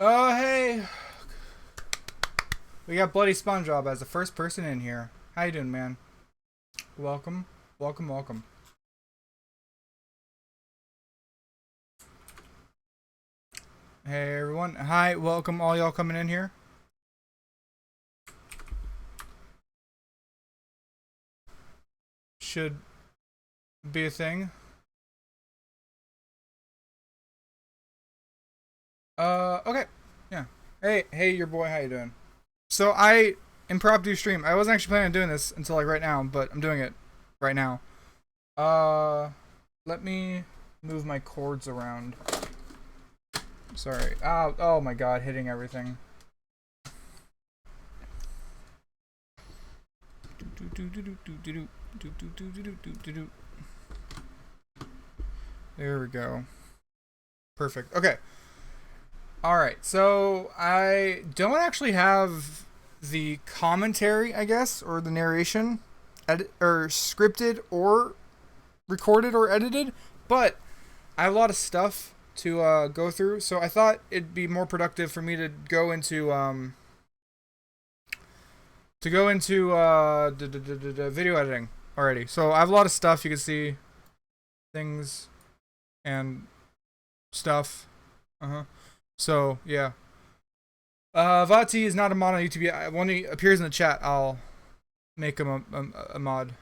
Oh, hey. We got Bloody SpongeBob as the first person in here. How you doing, man? Welcome. Welcome, welcome. Hey, everyone. Hi, welcome all y'all coming in here. Should be a thing. Okay. Yeah. Hey, your boy, how you doing? So I impromptu stream. I wasn't actually planning on doing this until like right now, but I'm doing it right now. Uh, Let me move my cords around. Sorry. Oh my god, hitting everything. There we go. Perfect. Okay. Alright, so I don't actually have the commentary, I guess, or the narration, or scripted or recorded or edited, but I have a lot of stuff to go through, so I thought it'd be more productive for me to go into the video editing already. So I have a lot of stuff. You can see things and stuff. So yeah. Vati is not a mod on YouTube yet. When he appears in the chat, I'll make him a mod.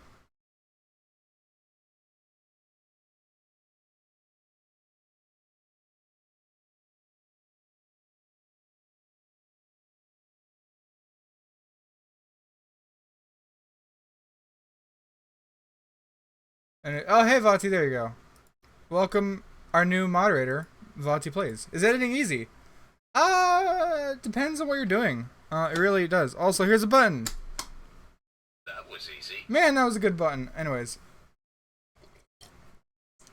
Oh, hey Vati, there you go. Welcome our new moderator, Vati Plays. Is editing easy? Depends on what you're doing. It really does. Also, here's a button. That was easy. Man, that was a good button. Anyways.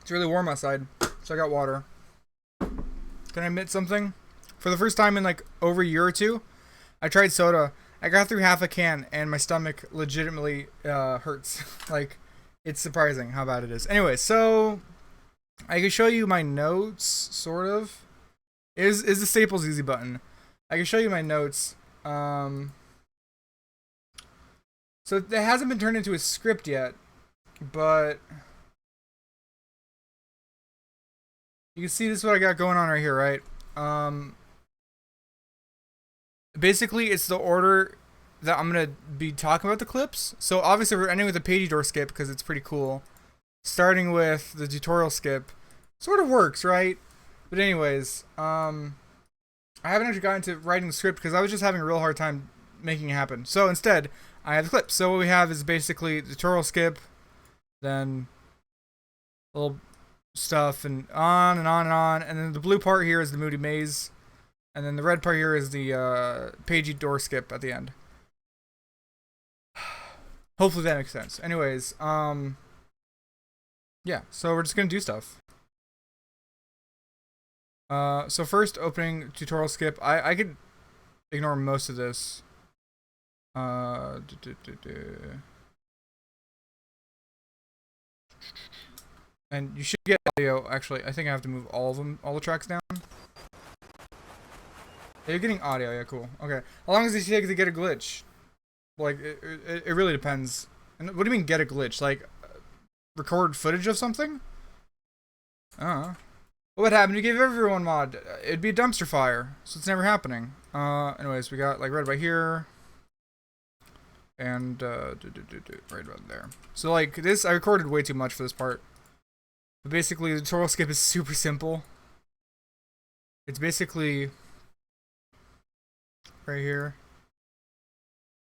It's really warm outside, so I got water. Can I admit something? For the first time in like over a year or two, I tried soda. I got through half a can, and my stomach legitimately hurts. Like, it's surprising how bad it is. Anyway, so I can show you my notes, sort of. Is the Staples easy button? I can show you my notes. So it hasn't been turned into a script yet, but you can see this is what I got going on right here, right? Basically, it's the order that I'm gonna be talking about the clips. So obviously, we're ending with a page door skip because it's pretty cool. Starting with the tutorial skip, sort of works, right? But anyways, I haven't actually gotten to writing the script because I was just having a real hard time making it happen. So instead, I have the clips. So what we have is basically the tutorial skip, then little stuff, and on and on and on. And then the blue part here is the Moody Maze. And then the red part here is the pagey door skip at the end. Hopefully that makes sense. Anyways, yeah, so we're just gonna do stuff. So first, opening tutorial skip. I could ignore most of this. And you should get audio. Actually, I think I have to move all of them, all the tracks down. Yeah, you're getting audio. Yeah, cool. Okay, as long as you take to get a glitch. Like, it really depends. And what do you mean get a glitch? Like, record footage of something? What would happen if you gave everyone mod? It'd be a dumpster fire, so it's never happening. Anyways, we got like right about here, and right about there. So like this, I recorded way too much for this part. But basically, the tutorial skip is super simple. It's basically right here.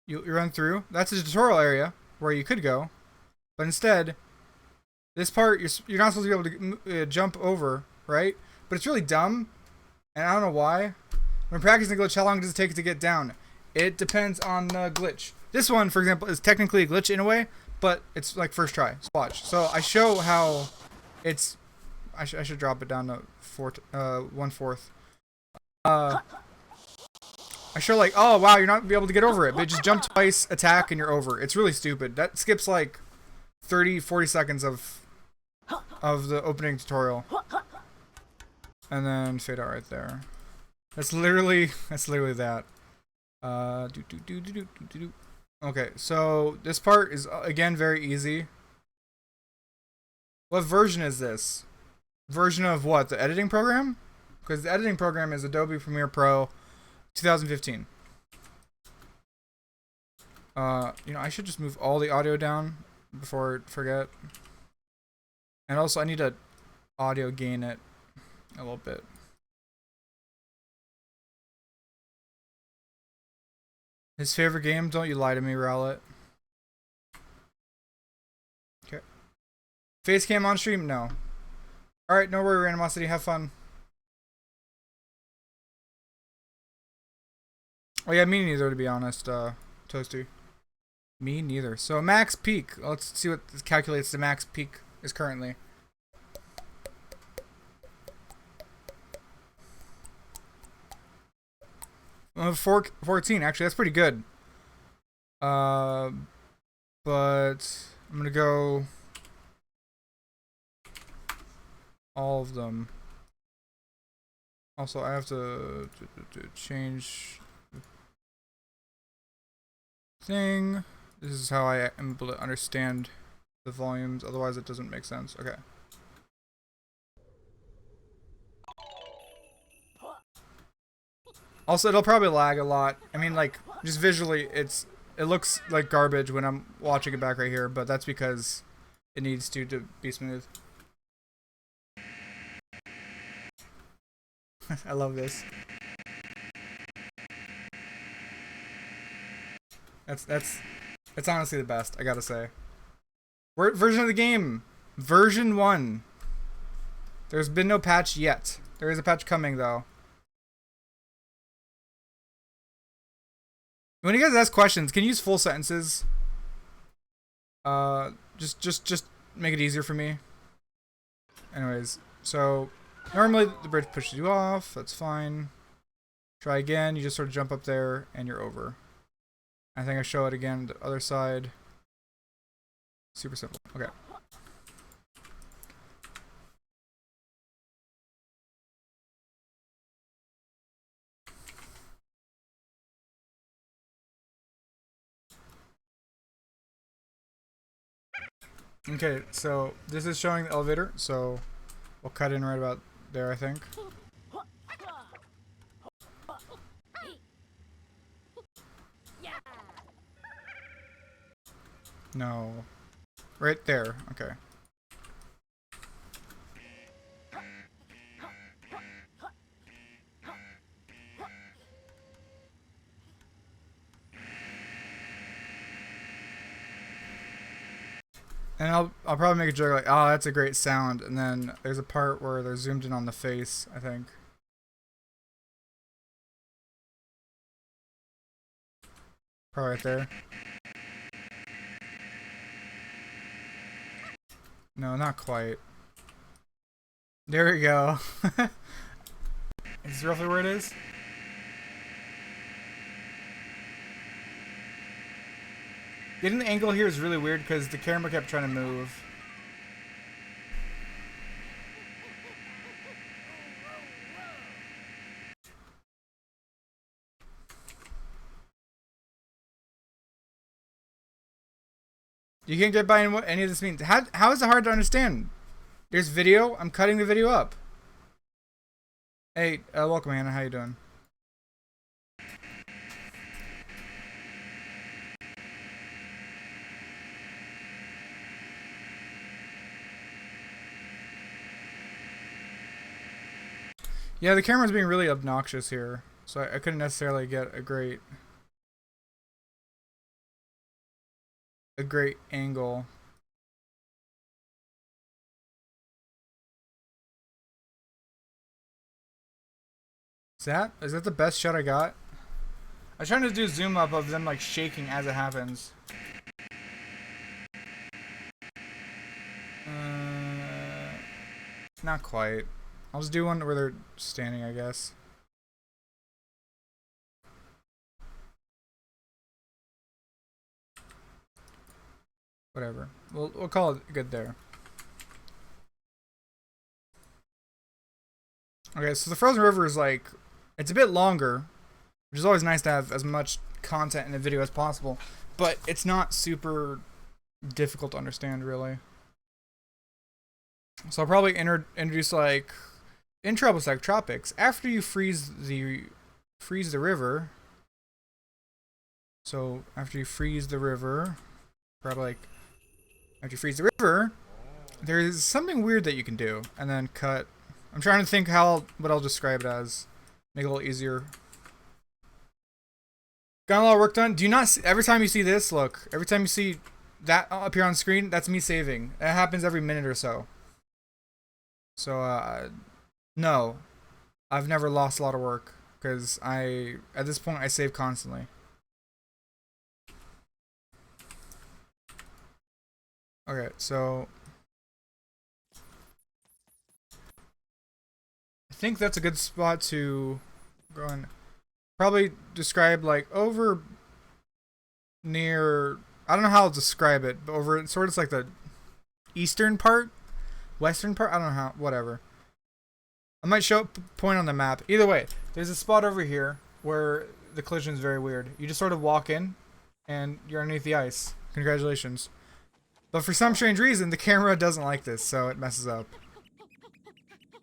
You run through. That's a tutorial area where you could go, but instead, this part you're not supposed to be able to jump over. Right? But it's really dumb, and I don't know why. When practicing a glitch, how long does it take to get down? It depends on the glitch. This one, for example, is technically a glitch in a way, but it's like first try. So watch. So I show how it's... I should drop it down to 1/4. I show like, oh wow, you're not gonna be able to get over it, but just jump twice, attack, and you're over. It's really stupid. That skips like 30-40 seconds of the opening tutorial. And then fade out right there. That's literally that. Do. Okay, so this part is again very easy. What version is this? Version of what? The editing program? Because the editing program is Adobe Premiere Pro 2015. You know, I should just move all the audio down before I forget. And also, I need to audio gain it a little bit. His favorite game? Don't you lie to me, Rowlet. Okay. Face cam on stream? No. Alright, no worry, Ranimosity. Have fun. Oh yeah, me neither, to be honest, Toasty. Me neither. So max peak. Let's see what calculates the max peak is currently. Uh, 14, actually, that's pretty good. But I'm gonna go all of them. Also, I have to change thing. This is how I am able to understand the volumes, otherwise it doesn't make sense. Okay. Also, it'll probably lag a lot. I mean, like, just visually, it looks like garbage when I'm watching it back right here, but that's because it needs to be smooth. I love this. It's honestly the best, I gotta say. What version of the game? Version 1. There's been no patch yet. There is a patch coming, though. When you guys ask questions, can you use full sentences? Just make it easier for me. Anyways, so normally the bridge pushes you off. That's fine. Try again. You just sort of jump up there and you're over. I think I show it again the other side. Super simple. Okay. Okay, so this is showing the elevator, so we'll cut in right about there, I think. No. Right there, okay. And I'll probably make a joke like, oh, that's a great sound. And then there's a part where they're zoomed in on the face, I think. Probably right there. No, not quite. There we go. Is this roughly where it is? Getting the angle here is really weird because the camera kept trying to move. You can't get by in what any of this means. How is it hard to understand? There's video. I'm cutting the video up. Hey, welcome, Hannah. How you doing? Yeah, the camera's being really obnoxious here, so I couldn't necessarily get a great angle. Is that the best shot I got? I'm trying to do zoom up of them like shaking as it happens. Not quite. I'll just do one where they're standing, I guess. Whatever. We'll call it good there. Okay, so the frozen river is like It's a bit longer, which is always nice to have as much content in a video as possible, but it's not super difficult to understand, really. So I'll probably introduce, like, in Troublestack Tropics, after you freeze the river. So after you freeze the river, probably like after you freeze the river, there's something weird that you can do, and then cut. I'm trying to think what I'll describe it as, make it a little easier. Got a lot of work done. Do you not see, every time you see this, look, every time you see that appear on screen, that's me saving. It happens every minute or so. So, no, I've never lost a lot of work, because at this point, I save constantly. Okay, so I think that's a good spot to go and probably describe, like, over near, I don't know how I'll describe it, but over sort of like the eastern part, western part, I don't know how, whatever. I might point on the map. Either way, there's a spot over here where the collision is very weird. You just sort of walk in and you're underneath the ice. Congratulations. But for some strange reason, the camera doesn't like this, so it messes up.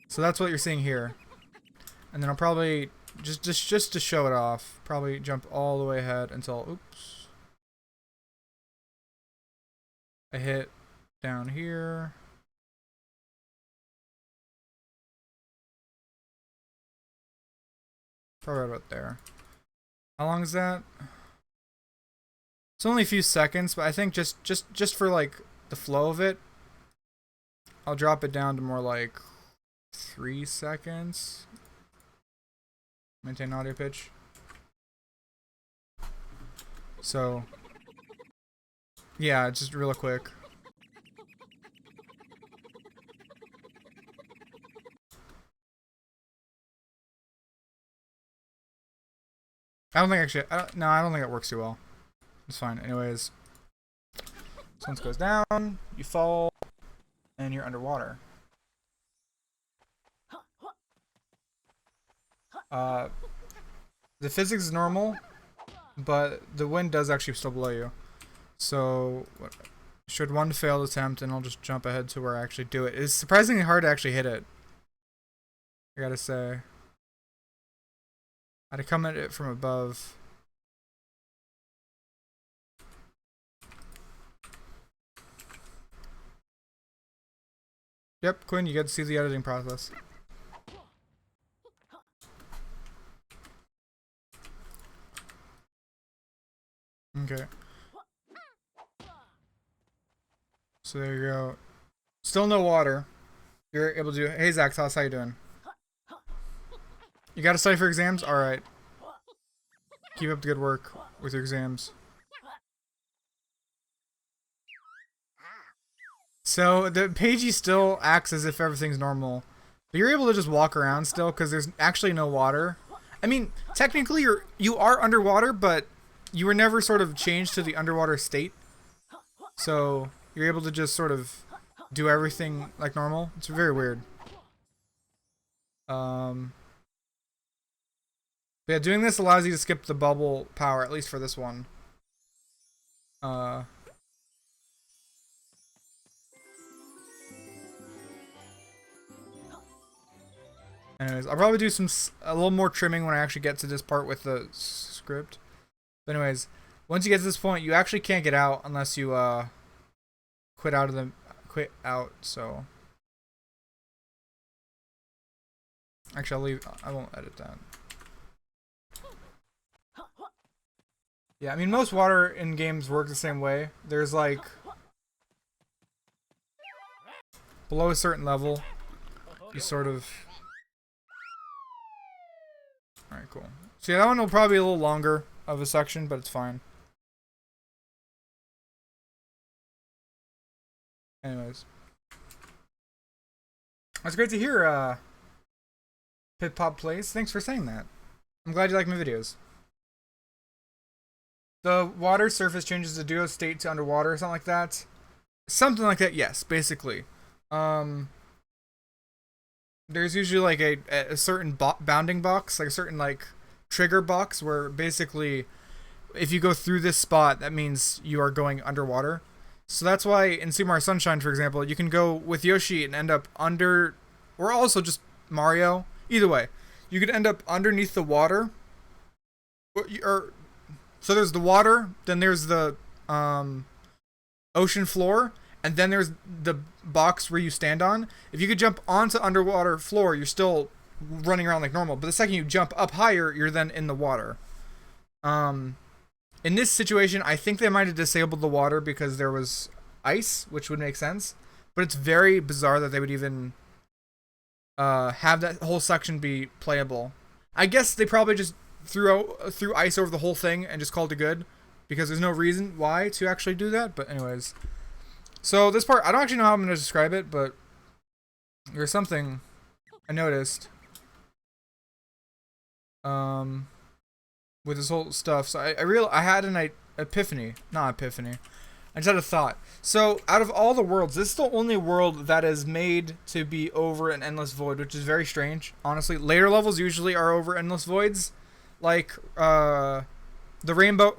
So that's what you're seeing here. And then I'll probably, just to show it off, probably jump all the way ahead until, oops. I hit down here. Probably about there. How long is that? It's only a few seconds, but I think just for, like, the flow of it, I'll drop it down to more like 3 seconds. Maintain audio pitch. So, yeah, just real quick. I don't think actually, no, I don't think it works too well. It's fine. Anyways, sun goes down, you fall, and you're underwater. The physics is normal, but the wind does actually still blow you. So, should one failed attempt, and I'll just jump ahead to where I actually do it. It's surprisingly hard to actually hit it, I gotta say. I had to come at it from above. Yep, Quinn, you get to see the editing process. Okay. So there you go. Still no water. You're able to do. Hey Zach, tell us how you doing. You got to study for exams? Alright. Keep up the good work with your exams. So, the pagey still acts as if everything's normal. But you're able to just walk around still, because there's actually no water. I mean, technically you are underwater, but you were never sort of changed to the underwater state. So, you're able to just sort of do everything like normal. It's very weird. Yeah, doing this allows you to skip the bubble power, at least for this one. Anyways, I'll probably do a little more trimming when I actually get to this part with the script. But anyways, once you get to this point, you actually can't get out unless you quit out. So actually, I won't edit that. Yeah, I mean, most water in games work the same way. There's like, below a certain level, you sort of... Alright, cool. So yeah, that one will probably be a little longer of a section, but it's fine. Anyways. That's great to hear, Pit Pop Plays. Thanks for saying that. I'm glad you like my videos. The water surface changes the duo state to underwater or something like that. Something like that, yes, basically. there's usually like a certain bounding box, like a certain like trigger box where basically if you go through this spot, that means you are going underwater. So that's why in Super Mario Sunshine, for example, you can go with Yoshi and end up under, or also just Mario. Either way, you could end up underneath the water. Or so there's the water, then there's the ocean floor, and then there's the box where you stand on. If you could jump onto underwater floor, you're still running around like normal. But the second you jump up higher, you're then in the water. In this situation, I think they might have disabled the water because there was ice, which would make sense. But it's very bizarre that they would even have that whole section be playable. I guess they probably just threw ice over the whole thing and just called it good because there's no reason why to actually do that. But anyways, so this part, I don't actually know how I'm going to describe it, but there's something I noticed with this whole stuff. So I had an epiphany, not epiphany. I just had a thought. So out of all the worlds, this is the only world that is made to be over an endless void, which is very strange. Honestly, later levels usually are over endless voids, like the rainbow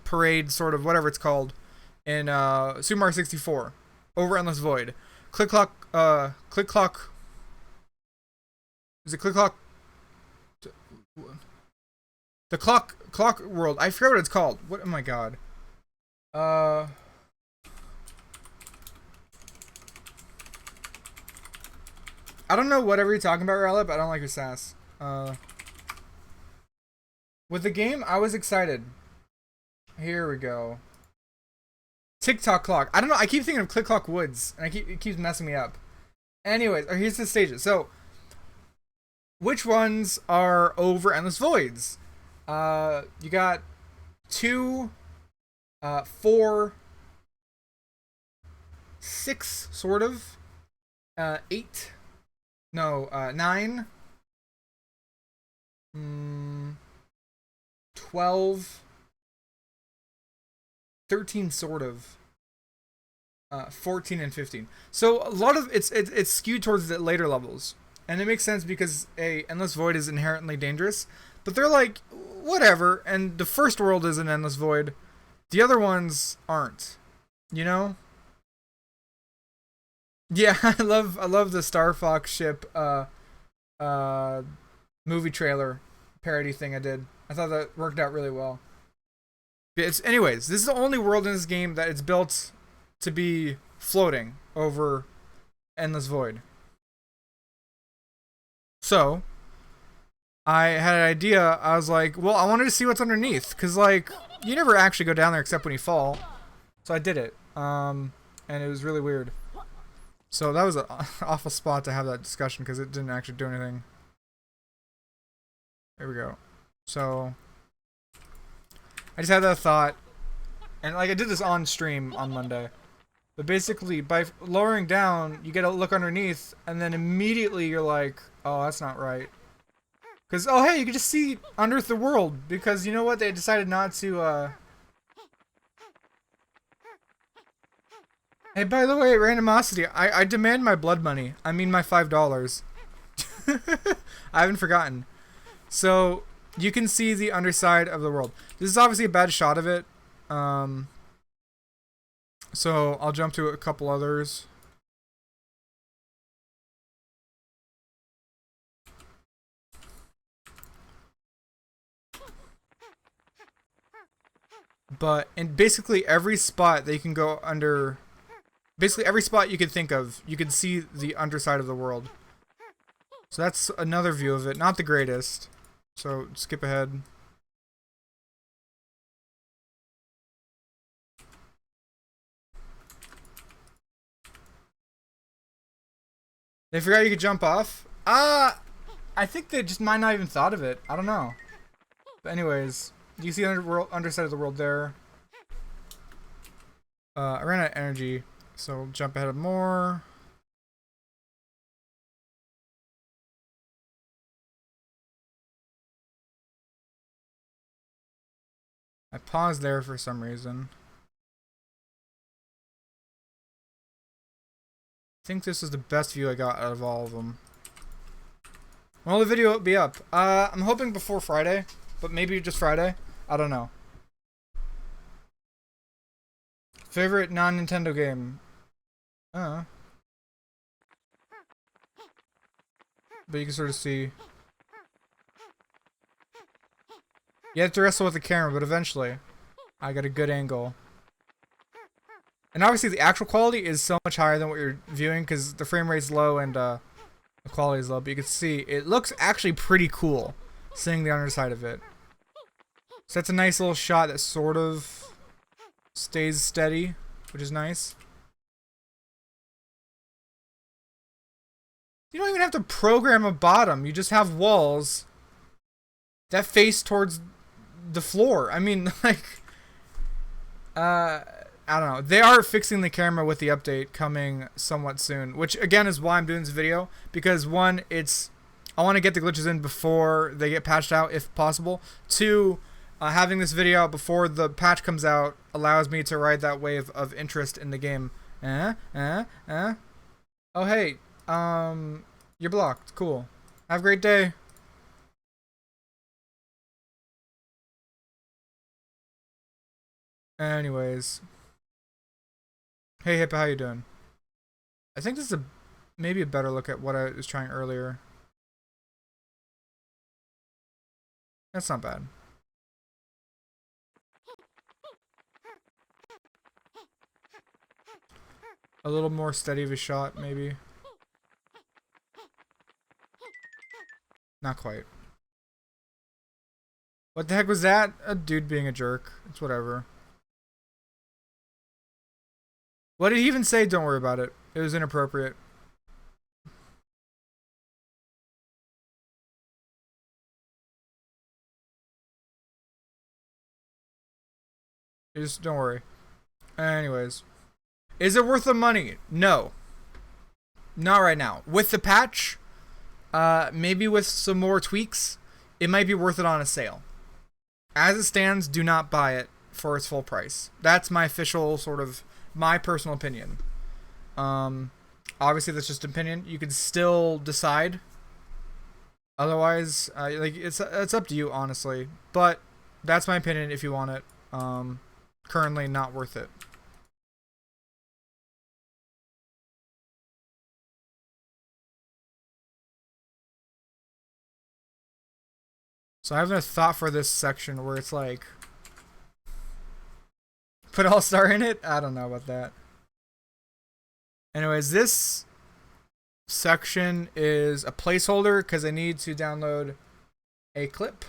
parade, sort of whatever it's called, in Super Mario 64, over endless void. Click clock. Is it click clock? The clock world. I forget what it's called. What? Oh my god. I don't know whatever you're talking about, Rala, but I don't like your sass. With the game, I was excited. Here we go. TikTok clock. I don't know. I keep thinking of Click Clock Woods, and it keeps messing me up. Anyways, here's the stages. So, which ones are over endless voids? You got 2, 4, 6, sort of. 8. No, 9. 12. 13, sort of. 14 and 15. So a lot of it's skewed towards the later levels. And it makes sense because a endless void is inherently dangerous. But they're like, whatever. And the first world is an endless void. The other ones aren't. You know? Yeah, I love the Star Fox ship movie trailer parody thing I did. I thought that worked out really well. Anyways, this is the only world in this game that it's built to be floating over endless void. So, I had an idea. I was like, well, I wanted to see what's underneath, because, like, you never actually go down there except when you fall. So I did it. And it was really weird. So that was an awful spot to have that discussion, because it didn't actually do anything. There we go. So, I just had that thought. And, like, I did this on stream on Monday. But basically, by lowering down, you get a look underneath, and then immediately you're like, oh, that's not right. Because, oh, hey, you can just see under the world. Because, you know what? They decided not to, Hey, by the way, randomosity, I demand my blood money. I mean my $5. I haven't forgotten. So, you can see the underside of the world. This is obviously a bad shot of it. So, I'll jump to a couple others. But in basically every spot that you can go under, basically every spot you could think of, you can see the underside of the world. So that's another view of it. Not the greatest. So skip ahead. They forgot you could jump off? I think they just might not even thought of it. I don't know. But anyways, you see the underside of the world there. I ran out of energy, so jump ahead of more. I paused there for some reason. think this is the best view I got out of all of them. When will the video be up? I'm hoping before Friday, but maybe just Friday. I don't know. Favorite non-Nintendo game? But you can sort of see. You have to wrestle with the camera, but eventually I got a good angle. And obviously the actual quality is so much higher than what you're viewing because the frame rate's low and the quality is low. But you can see it looks actually pretty cool seeing the underside of it. So that's a nice little shot that sort of stays steady, which is nice. You don't even have to program a bottom. You just have walls that face towards the floor. I mean, like, I don't know. They are fixing the camera with the update coming somewhat soon, which again is why I'm doing this video. Because one, I want to get the glitches in before they get patched out if possible. Two, having this video out before the patch comes out allows me to ride that wave of interest in the game. Oh hey, you're blocked. Cool. Have a great day. Anyways. Hey Hippa, how you doing? I think this is maybe a better look at what I was trying earlier. That's not bad. A little more steady of a shot, maybe. Not quite. What the heck was that? A dude being a jerk. It's whatever. What did he even say? Don't worry about it. It was inappropriate. Just don't worry. Anyways. Is it worth the money? No. Not right now. With the patch, maybe with some more tweaks, it might be worth it on a sale. As it stands, do not buy it for its full price. That's my official sort of, my personal opinion. Obviously that's just opinion. You can still decide. Otherwise, like it's up to you, honestly. But that's my opinion if you want it. Currently not worth it. So I have a thought for this section where it's like, put All-Star in it? I don't know about that. Anyways, this section is a placeholder because I need to download a clip.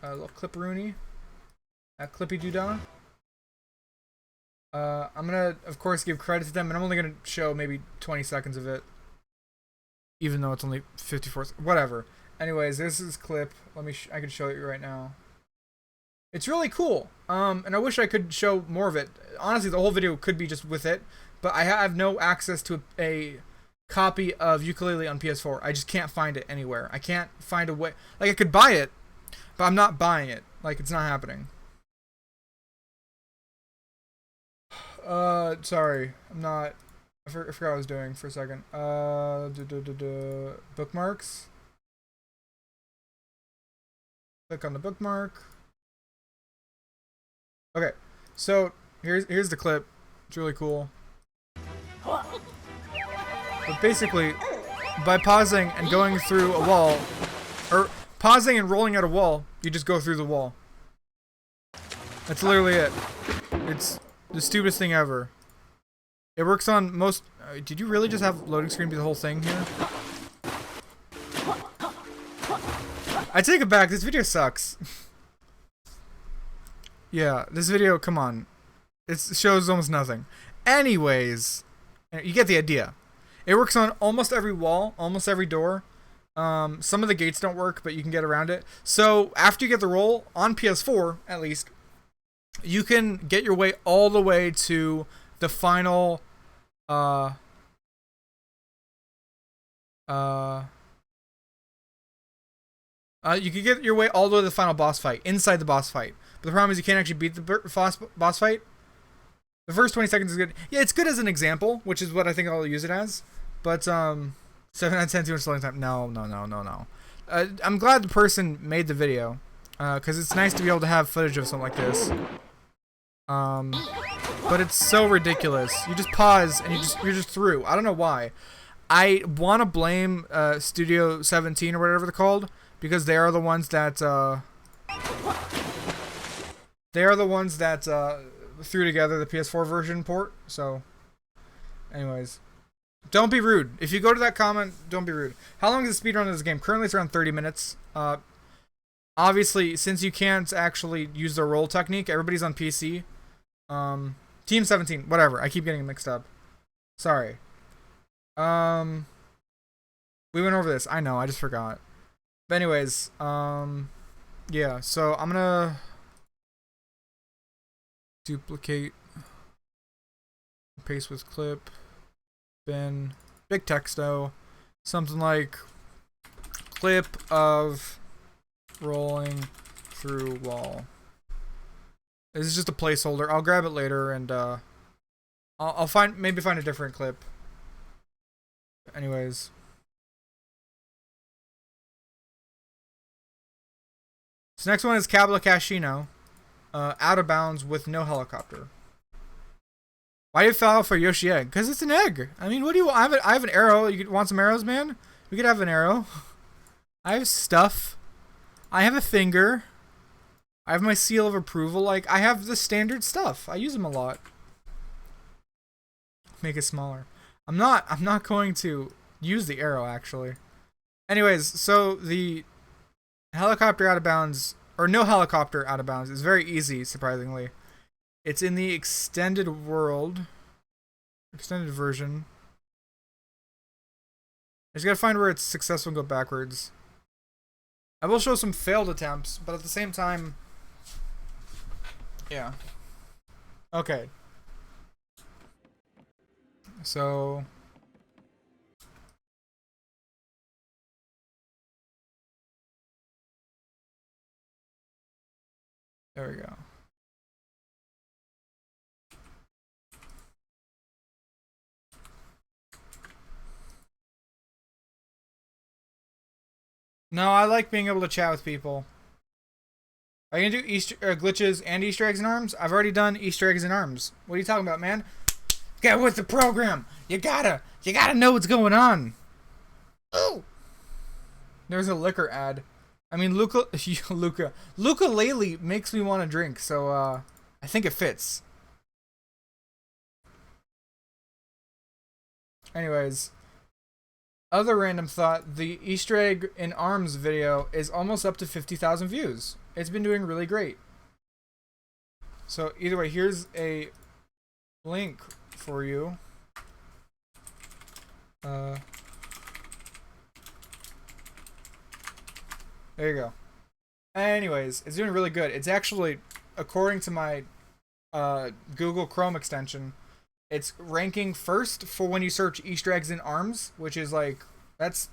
A little clip-rooney. A clippy-doo-dah. I'm going to, of course, give credit to them, and I'm only going to show maybe 20 seconds of it. Even though it's only 54 seconds. Whatever. Anyways, this is clip. I can show you right now. It's really cool. And I wish I could show more of it. Honestly, the whole video could be just with it, but I have no access to a copy of Yooka-Laylee on PS4. I just can't find it anywhere. I can't find a way. Like, I could buy it, but I'm not buying it. Like, it's not happening. Sorry. I'm not. I forgot what I was doing for a second. Bookmarks. Click on the bookmark. Okay, so here's the clip. It's really cool. But basically, by pausing and going through a wall, or pausing and rolling out a wall, you just go through the wall. That's literally it. It's the stupidest thing ever. It works on most... did you really just have loading screen be the whole thing here? I take it back. This video sucks. Yeah, this video, come on. It shows almost nothing. Anyways, you get the idea. It works on almost every wall, almost every door. Some of the gates don't work, but you can get around it. So, after you get the roll, on PS4, at least, you can get your way all the way to the final, you can get your way all the way to the final boss fight, inside the boss fight. But the problem is you can't actually beat the boss fight. The first 20 seconds is good. Yeah, it's good as an example, which is what I think I'll use it as. But 7 out of 10 too much loading time. No. I'm glad the person made the video, because it's nice to be able to have footage of something like this. But it's so ridiculous. You just pause and you're just through. I don't know why. I want to blame Studio 17 or whatever they're called, because they are the ones that threw together the PS4 version port. So, anyways, don't be rude. If you go to that comment, don't be rude. How long is the speedrun of this game? Currently, it's around 30 minutes. Obviously, since you can't actually use the roll technique, everybody's on PC. Team 17, whatever. I keep getting mixed up. Sorry. We went over this. I know. I just forgot. But anyways, yeah. So I'm gonna duplicate, paste with clip, bin, big texto, something like clip of rolling through wall. This is just a placeholder. I'll grab it later and I'll maybe find a different clip. Anyways. This next one is Cabla Casino. Out of bounds with no helicopter. Why do you fall for Yoshi egg? Because it's an egg. I mean, what do you want? I have an arrow. You want some arrows, man? We could have an arrow. I have stuff. I have a finger. I have my seal of approval. Like, I have the standard stuff. I use them a lot. Make it smaller. I'm not going to use the arrow, actually. Anyways, so the helicopter out of bounds, or no helicopter out of bounds, is very easy, surprisingly. It's in the extended world. Extended version. I just gotta find where it's successful and go backwards. I will show some failed attempts, but at the same time... Yeah. Okay. So... There we go. No, I like being able to chat with people. Are you gonna do glitches and Easter eggs and arms? I've already done Easter eggs and arms. What are you talking about, man? Get with the program. You gotta know what's going on. Oh, there's a liquor ad. I mean, Yooka-Laylee makes me want to drink, so I think it fits. Anyways, other random thought: the Easter egg in arms video is almost up to 50,000 views. It's been doing really great. So either way, here's a link for you. There you go. Anyways, it's doing really good. It's actually, according to my Google Chrome extension, it's ranking first for when you search Easter eggs in arms, which is like, that's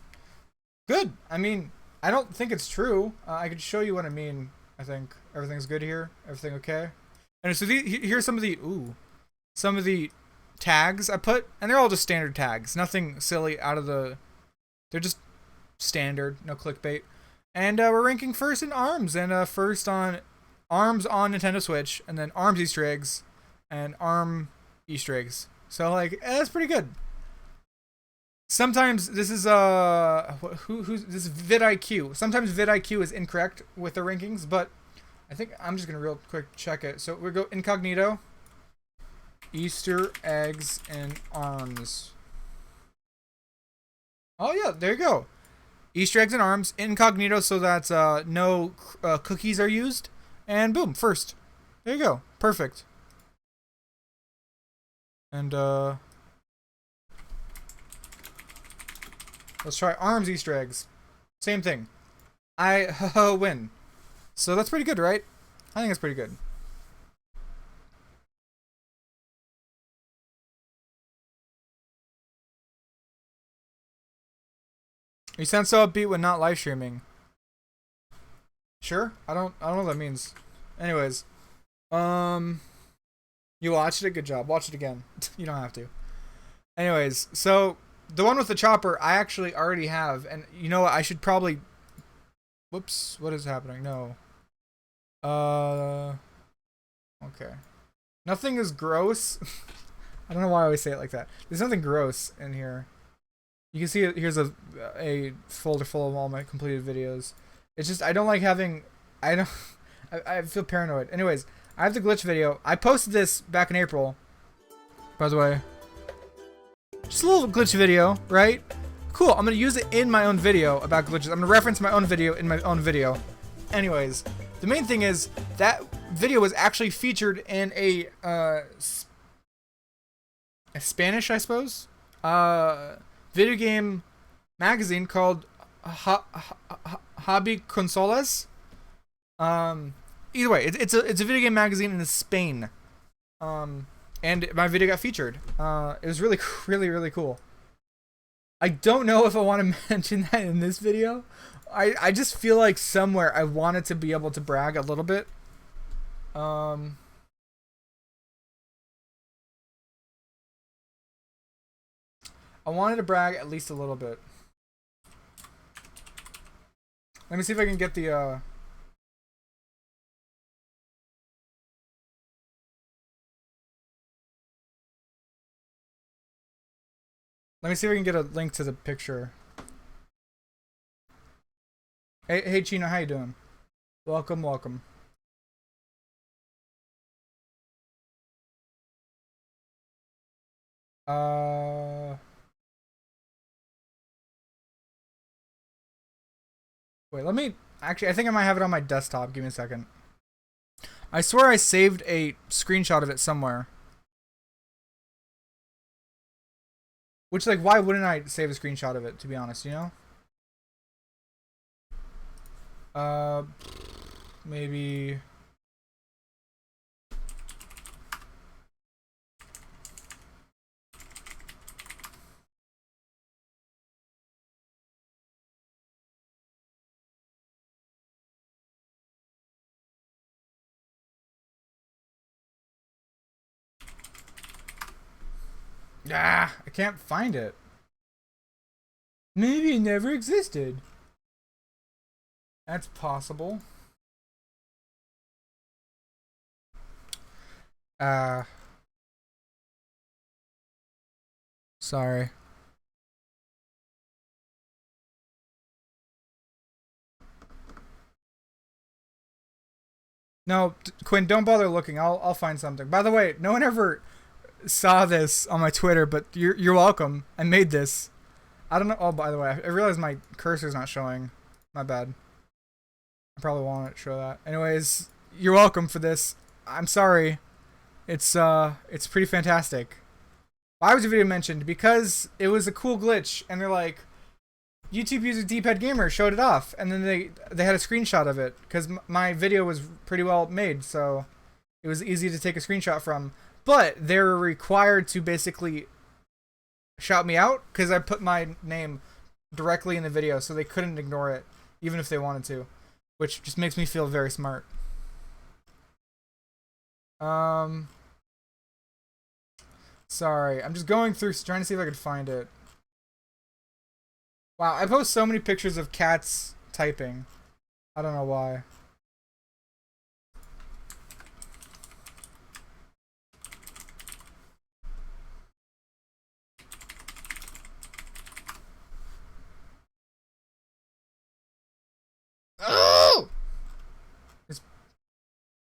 good. I mean, I don't think it's true. I could show you what I mean. I think everything's good here. Everything okay? And so here's some of the tags I put, and they're all just standard tags. Nothing silly out of the. They're just standard, no clickbait. And we're ranking first in arms, and first on arms on Nintendo Switch, and then arms Easter eggs, and arm Easter eggs. So like, that's pretty good. Sometimes this is this is vidIQ. Sometimes vidIQ is incorrect with the rankings, but I think I'm just gonna real quick check it. So we go incognito, Easter eggs and arms. Oh yeah, there you go. Easter eggs and arms, incognito, so that no cookies are used, and boom, first. There you go, perfect. And let's try arms Easter eggs. Same thing. I win. So that's pretty good, right? I think that's pretty good. You sound so upbeat when not live streaming. Sure? I don't know what that means. Anyways. You watched it? Good job. Watch it again. You don't have to. Anyways, so the one with the chopper, I actually already have. And you know what? I should probably... Whoops. What is happening? No. Okay. Nothing is gross. I don't know why I always say it like that. There's nothing gross in here. You can see it, here's a folder full of all my completed videos. It's just I don't like having I feel paranoid. Anyways, I have the glitch video. I posted this back in April. By the way. Just a little glitch video, right? Cool. I'm gonna use it in my own video about glitches. I'm gonna reference my own video in my own video. Anyways, the main thing is that video was actually featured in a Spanish, I suppose, video game magazine called Hobby Consolas. Either way, it's a video game magazine in Spain. And my video got featured. It was really, really cool. I don't know if I want to mention that in this video. I just feel like somewhere I wanted to be able to brag a little bit. I wanted to brag at least a little bit. Let me see if I can get the let me see if I can get a link to the picture. Hey Chino, how you doing? Welcome, welcome. Wait, let me... Actually, I think I might have it on my desktop. Give me a second. I swear I saved a screenshot of it somewhere. Which, like, why wouldn't I save a screenshot of it, to be honest, you know? Maybe... Ah, I can't find it. Maybe it never existed. That's possible. Sorry. No, Quinn, don't bother looking. I'll find something. By the way, no one ever saw this on my Twitter, but you're welcome. I made this. I don't know. Oh, by the way, I realized my cursor's not showing. My bad. I probably won't show that. Anyways, you're welcome for this. I'm sorry. It's pretty fantastic. Why was the video mentioned? Because it was a cool glitch, and they're like, YouTube user DPadGamer showed it off, and then they had a screenshot of it because my video was pretty well made, so it was easy to take a screenshot from. But they're required to basically shout me out because I put my name directly in the video, so they couldn't ignore it, even if they wanted to, which just makes me feel very smart. Sorry, I'm just going through trying to see if I could find it. Wow, I post so many pictures of cats typing. I don't know why. Oh! This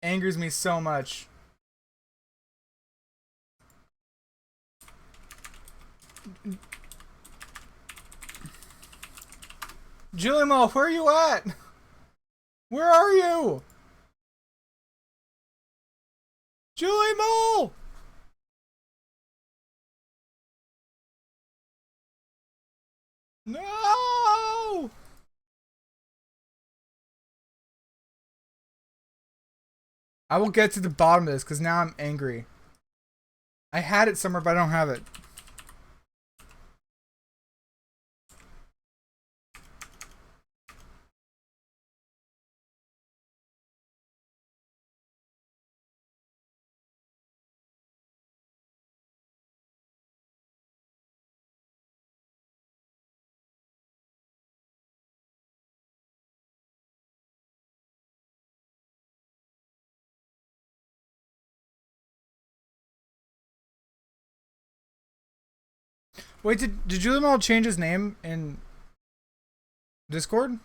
angers me so much. Julimo, where are you at? Where are you? Julimo! No! I will get to the bottom of this because now I'm angry. I had it somewhere, but I don't have it. Wait, did Julian change his name in Discord?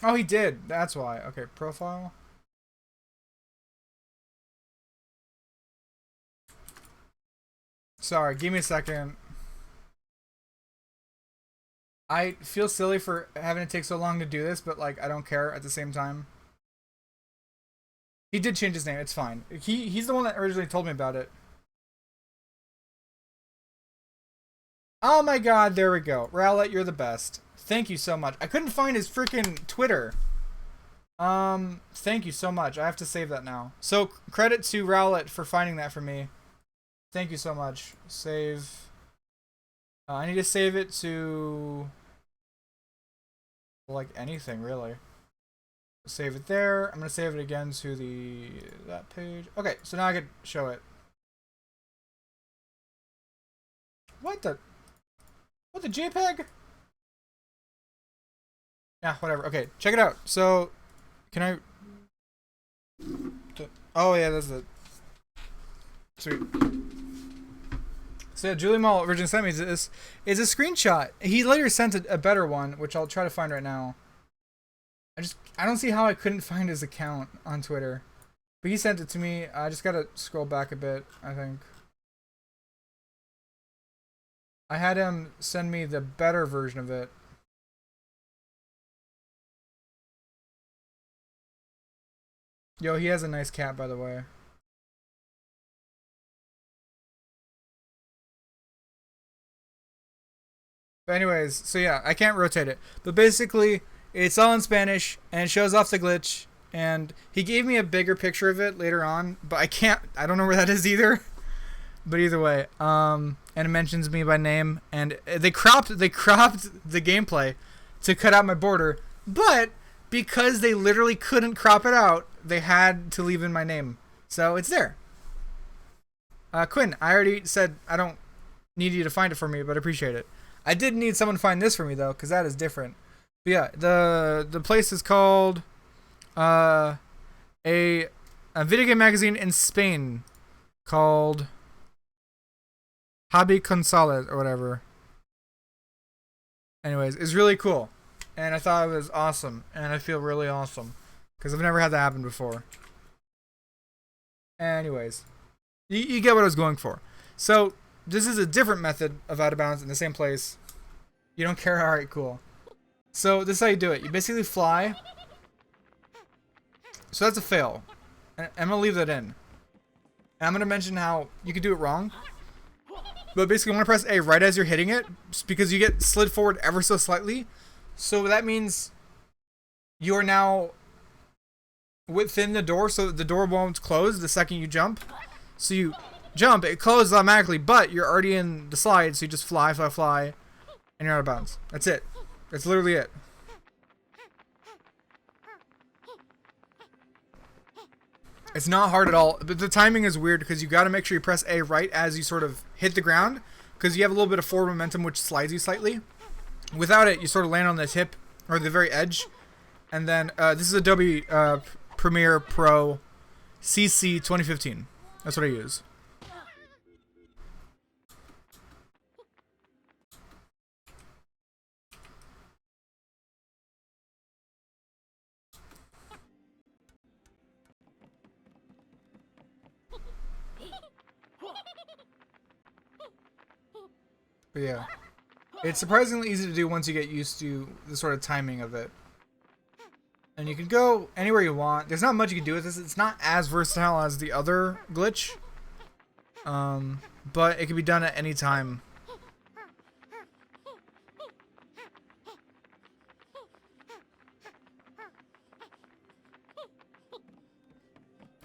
Oh, he did. That's why. Okay, profile. Sorry, give me a second. I feel silly for having it take so long to do this, but like I don't care at the same time. He did change his name. It's fine. He's the one that originally told me about it. Oh my god, there we go. Rowlet, you're the best. Thank you so much. I couldn't find his freaking Twitter. Thank you so much. I have to save that now. So credit to Rowlet for finding that for me. Thank you so much. Save. I need to save it to like anything really. Save it there. I'm gonna save it again to that page. Okay, so now I can show it. What the JPEG? Yeah, whatever. Okay, check it out. So, can I? Oh yeah, that's it. Sweet. So yeah, Julie Mall originally sent me this. Is a screenshot. He later sent a better one, which I'll try to find right now. I don't see how I couldn't find his account on Twitter, but he sent it to me. I just gotta scroll back a bit, I think. I had him send me the better version of it. Yo, he has a nice cat, by the way. But anyways, so yeah, I can't rotate it. But basically, it's all in Spanish, and it shows off the glitch. And he gave me a bigger picture of it later on, but I don't know where that is either. But either way, and it mentions me by name, and they cropped the gameplay to cut out my border, but because they literally couldn't crop it out, they had to leave in my name. So it's there. Quinn, I already said I don't need you to find it for me, but I appreciate it. I did need someone to find this for me though, because that is different. But yeah, the place is called a video game magazine in Spain called Hobby Gonzalez or whatever. Anyways, it's really cool, and I thought it was awesome, and I feel really awesome because I've never had that happen before. Anyways, you get what I was going for. So this is a different method of out of bounds in the same place. You don't care? All right, cool. So this is how you do it. You basically fly. So that's a fail. I'm gonna leave that in. And I'm gonna mention how you can do it wrong. But basically, you want to press A right as you're hitting it, because you get slid forward ever so slightly. So that means you are now within the door, so the door won't close the second you jump. So you jump, it closes automatically, but you're already in the slide, so you just fly, fly, fly, and you're out of bounds. That's it. That's literally it. It's not hard at all, but the timing is weird because you got to make sure you press A right as you sort of hit the ground, because you have a little bit of forward momentum which slides you slightly. Without it, you sort of land on the tip or the very edge. And then this is Adobe Premiere Pro CC 2015. That's what I use. But yeah, it's surprisingly easy to do once you get used to the sort of timing of it. And you can go anywhere you want. There's not much you can do with this. It's not as versatile as the other glitch. But it can be done at any time.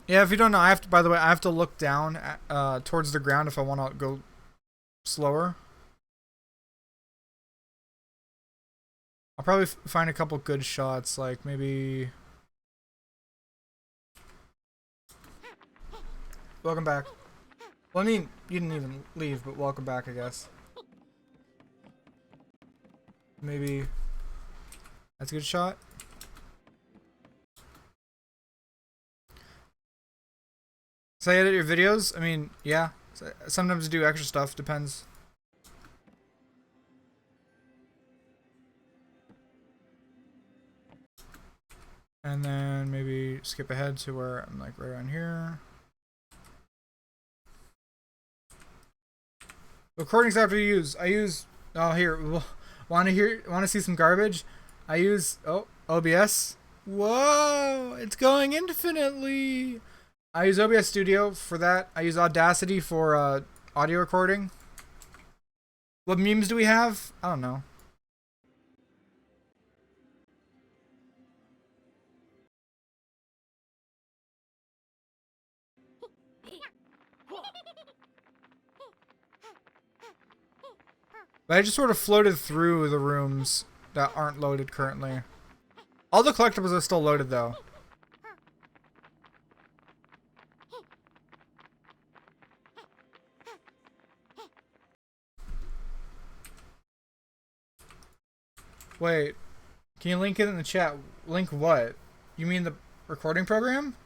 Yeah, if you don't know, I have to, by the way, I have to look down at, towards the ground if I want to go slower. I'll probably find a couple good shots, like maybe... Welcome back. Well, I mean, you didn't even leave, but welcome back, I guess. Maybe... That's a good shot. So I edit your videos? I mean, yeah. Sometimes I do extra stuff, depends. And then maybe skip ahead to where I'm like right around here. Recordings after you use. I use, oh here, want to see some garbage? I use, OBS. Whoa, it's going infinitely. I use OBS Studio for that. I use Audacity for audio recording. What memes do we have? I don't know. But I just sort of floated through the rooms that aren't loaded currently. All the collectibles are still loaded though. Wait, can you link it in the chat? Link what? You mean the recording program?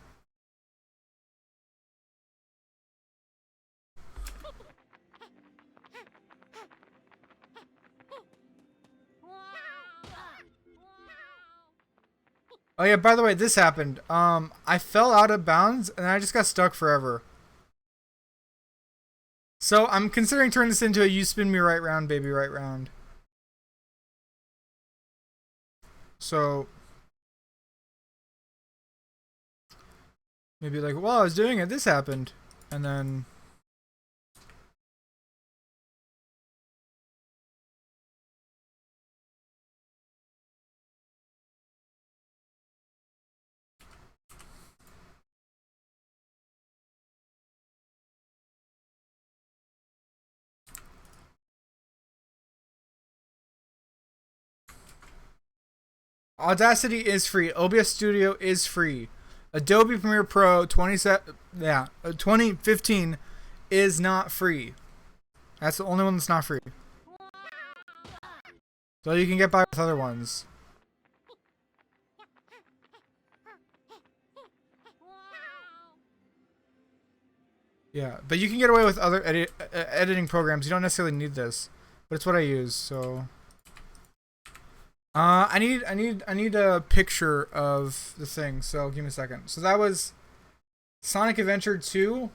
Oh yeah, by the way, this happened. I fell out of bounds and I just got stuck forever. So I'm considering turning this into a you spin me right round, baby, right round. So maybe like, while I was doing it, this happened. And then Audacity is free. OBS Studio is free. Adobe Premiere Pro 2015 is not free. That's the only one that's not free. So you can get by with other ones. Yeah, but you can get away with other editing programs. You don't necessarily need this, but it's what I use. So I need a picture of the thing. So give me a second. So that was Sonic Adventure 2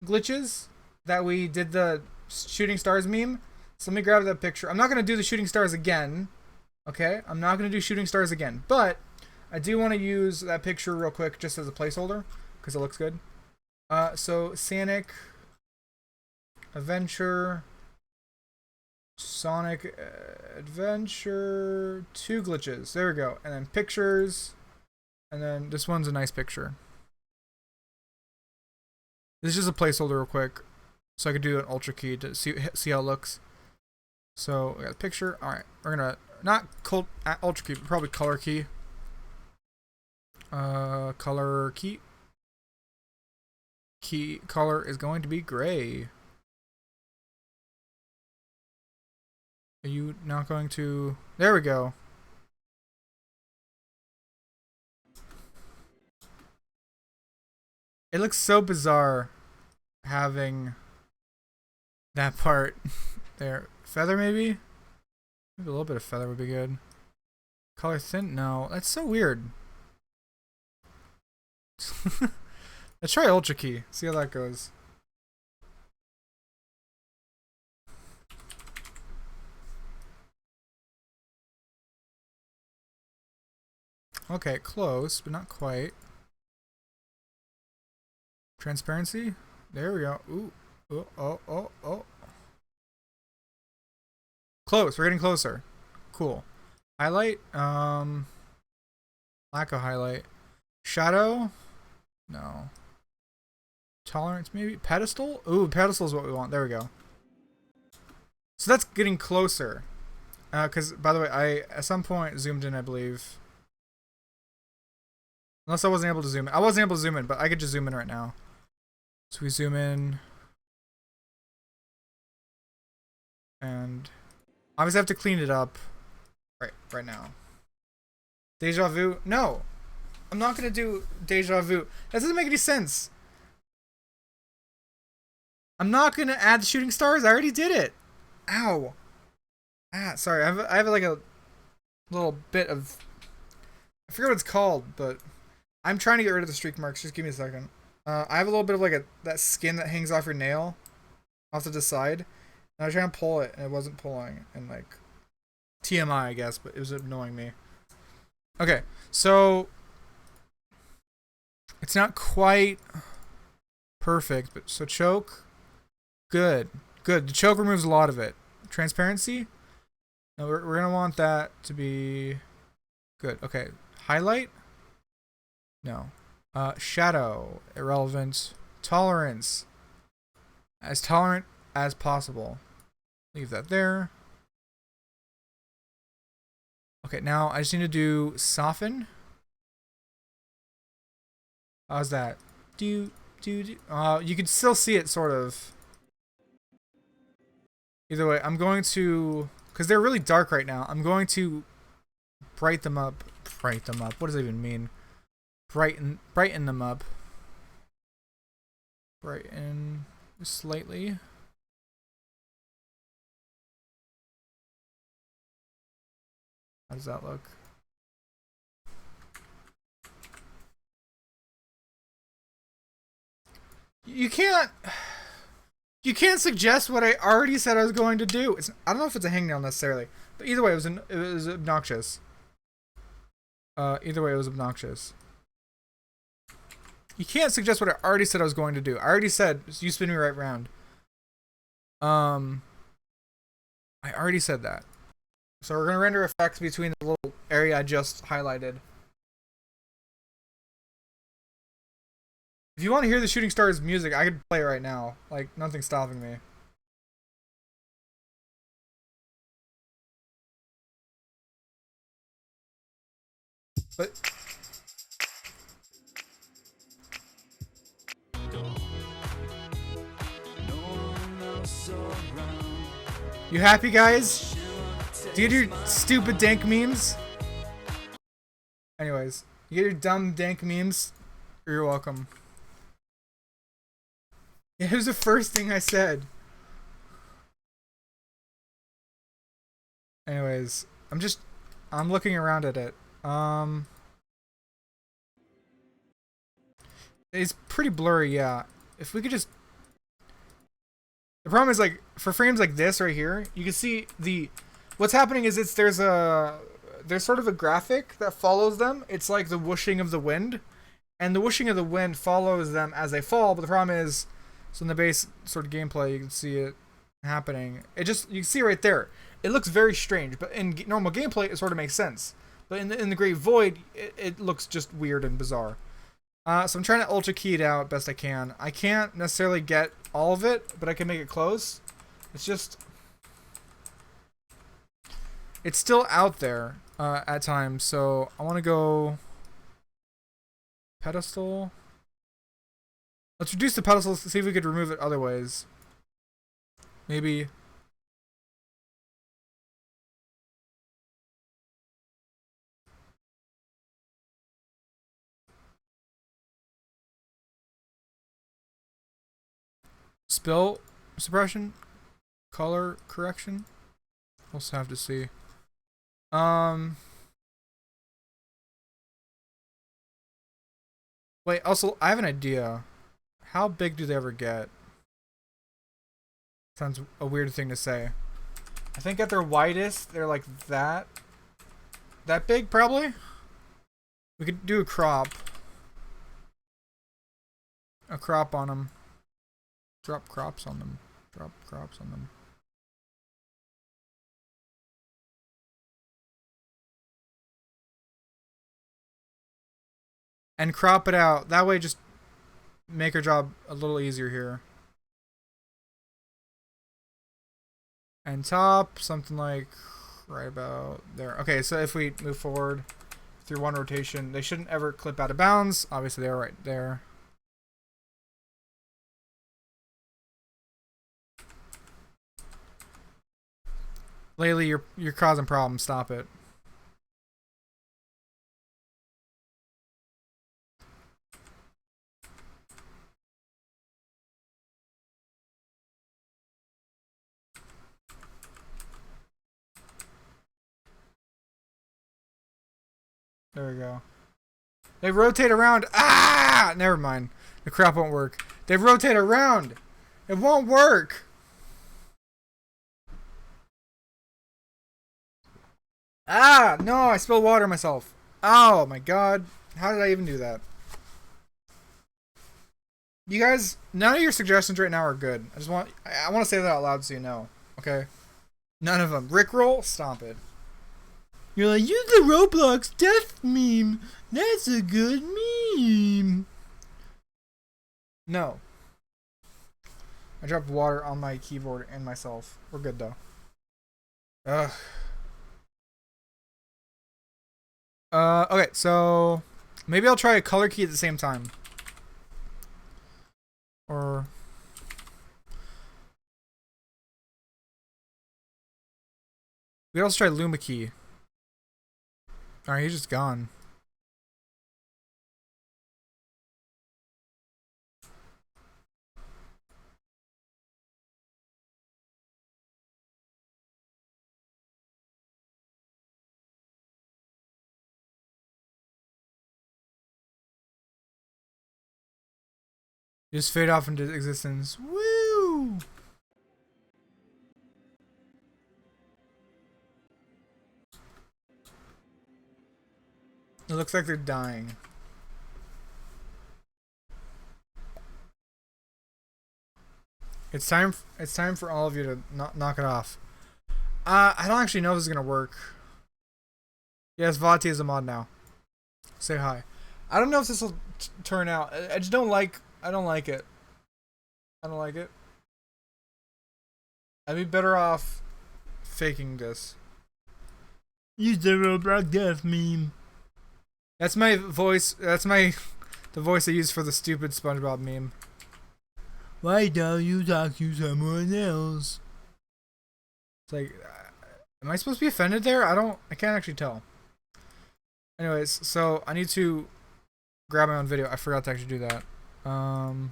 glitches that we did the shooting stars meme. So let me grab that picture. I'm not gonna do the shooting stars again. Okay, I'm not gonna do shooting stars again, but I do want to use that picture real quick just as a placeholder because it looks good. So Sonic Adventure 2 glitches. There we go. And then pictures. And then this one's a nice picture. This is just a placeholder real quick. So I could do an ultra key to see how it looks. So we got a picture. Alright. We're gonna not ultra key, but probably color key. Color key. Key color is going to be gray. Are you not going to... There we go. It looks so bizarre having that part there. Feather maybe? Maybe a little bit of feather would be good. Color thin? No. That's so weird. Let's try Ultra Key. See how that goes. Okay, close, but not quite. Transparency? There we go. Ooh. Oh. Close. We're getting closer. Cool. Highlight? Lack of highlight. Shadow? No. Tolerance maybe? Pedestal? Ooh, pedestal is what we want. There we go. So that's getting closer. Because, by the way, I at some point zoomed in, I believe. Unless I wasn't able to zoom in. I wasn't able to zoom in, but I could just zoom in right now. So we zoom in. And obviously I have to clean it up right now. Deja vu? No! I'm not going to do deja vu. That doesn't make any sense. I'm not gonna add the shooting stars. I already did it. Ow. Sorry. I have like a little bit of. I forget what it's called, but I'm trying to get rid of the streak marks. Just give me a second. I have a little bit of like that skin that hangs off your nail, off to the side. And I was trying to pull it, and it wasn't pulling. And like TMI, I guess, but it was annoying me. Okay, so it's not quite perfect, but so choke, good. The choke removes a lot of it. Transparency, no, we're gonna want that to be good. Okay, highlight, no. Shadow, irrelevant. Tolerance, as tolerant as possible. Leave that there. Okay, now I just need to do soften. How's that? You can still see it sort of. Either way, I'm going to, because they're really dark right now, I'm going to brighten them up. What does that even mean? Brighten them up. Brighten slightly. How does that look? You can't suggest what I already said I was going to do. I don't know if it's a hangnail necessarily, but either way, it was obnoxious. Either way, it was obnoxious. You can't suggest what I already said I was going to do. I already said you spin me right round. I already said that. So we're gonna render effects between the little area I just highlighted. If you want to hear the shooting stars music, I could play it right now. Like, nothing's stopping me. But you happy, guys? Do you get your stupid dank memes? Anyways, you get your dumb dank memes? You're welcome. It was the first thing I said. Anyways, I'm looking around at it. It's pretty blurry, yeah. If we could just... The problem is, like, for frames like this right here, you can see what's happening is there's sort of a graphic that follows them. It's like the whooshing of the wind, and the whooshing of the wind follows them as they fall. But the problem is, so in the base sort of gameplay, you can see it happening. You can see right there. It looks very strange, but in normal gameplay, it sort of makes sense. But in the Great Void, it looks just weird and bizarre. So I'm trying to ultra key it out best I can. I can't necessarily get all of it, but I can make it close. It's still out there at times, so I want to go pedestal. Let's reduce the pedestal to see if we could remove it other ways. Maybe. Spill suppression, color correction. We'll have to see. Wait. Also, I have an idea. How big do they ever get? Sounds a weird thing to say. I think at their widest, they're like that. That big, probably. We could do a crop. A crop on them. Drop crops on them. Drop crops on them. And crop it out. That way, just make our job a little easier here. And top, something like right about there. Okay, so if we move forward through one rotation, they shouldn't ever clip out of bounds. Obviously, they're right there. Laylee, you're causing problems. Stop it. There we go. They rotate around. Ah! Never mind. The crap won't work. They rotate around. It won't work. Ah! No, I spilled water on myself. Oh my god. How did I even do that? You guys, none of your suggestions right now are good. I want to say that out loud so you know. Okay? None of them. Rickroll? Stomp it. You're like, use the Roblox death meme. That's a good meme. No. I dropped water on my keyboard and myself. We're good though. Ugh. Okay, so maybe I'll try a color key at the same time. Or we could also try Luma key. Alright, he's just gone. Just fade off into existence. Woo! It looks like they're dying. It's time for all of you to knock it off. I don't actually know if this is gonna work. Yes, Vati is a mod now. Say hi. I don't know if this will turn out. I just don't like. I don't like it. I don't like it. I'd be better off faking this. Use the Roblox death meme. That's my voice. That's the voice I use for the stupid SpongeBob meme. Why don't you talk to someone else? It's like, am I supposed to be offended there? I can't actually tell. Anyways, so I need to grab my own video. I forgot to actually do that. I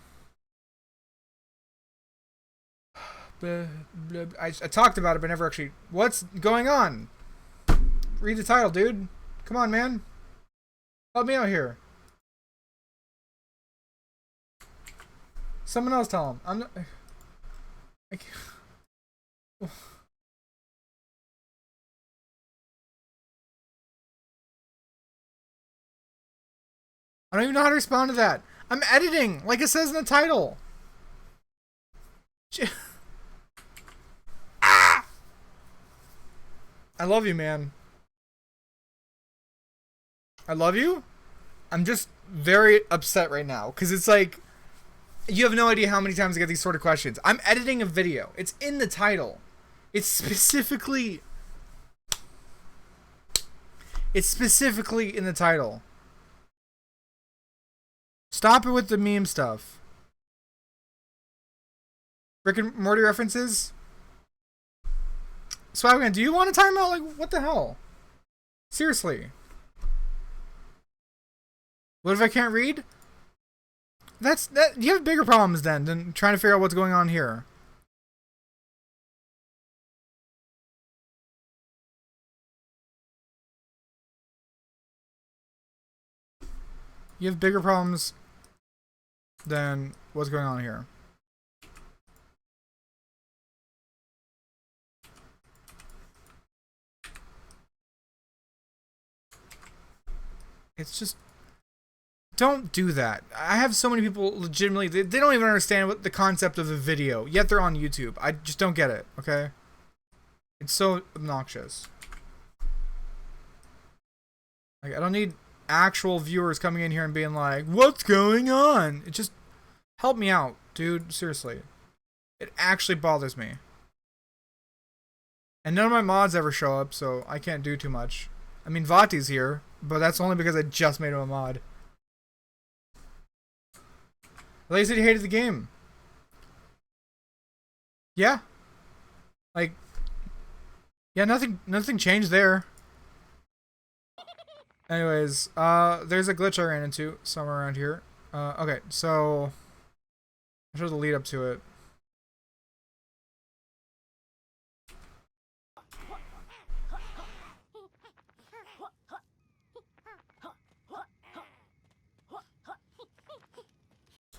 talked about it, but never actually. What's going on? Read the title, dude. Come on, man. Help me out here. Someone else tell him. I'm not. I can't. I don't even know how to respond to that. I'm editing, like it says in the title. Ah! I love you, man. I love you. I'm just very upset right now because it's like you have no idea how many times I get these sort of questions. I'm editing a video. It's in the title. It's specifically in the title. Stop it with the meme stuff. Rick and Morty references? Swagman, do you want a timeout? Like, what the hell? Seriously. What if I can't read? You have bigger problems then than trying to figure out what's going on here. You have bigger problems than what's going on here. It's just... Don't do that. I have so many people legitimately... They don't even understand what the concept of a video, yet they're on YouTube. I just don't get it, okay? It's so obnoxious. Like, I don't need actual viewers coming in here and being like, what's going on? It just... Help me out, dude. Seriously. It actually bothers me. And none of my mods ever show up, so I can't do too much. I mean, Vati's here, but that's only because I just made him a mod. Well, you said you hated the game. Yeah. Like, yeah, nothing changed there. Anyways, there's a glitch I ran into somewhere around here. Okay, so I'll show the lead up to it.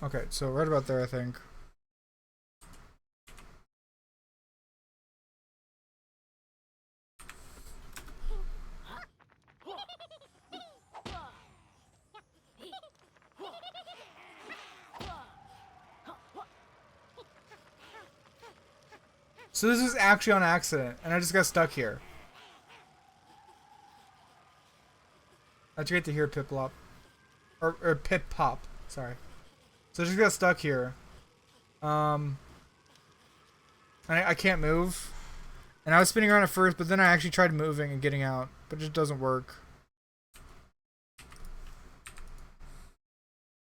Okay, so right about there, I think. So this is actually on accident, and I just got stuck here. That's great to hear Pip-Lop. Or Pip-Pop, sorry. So I just got stuck here. And I can't move. And I was spinning around at first, but then I actually tried moving and getting out. But it just doesn't work.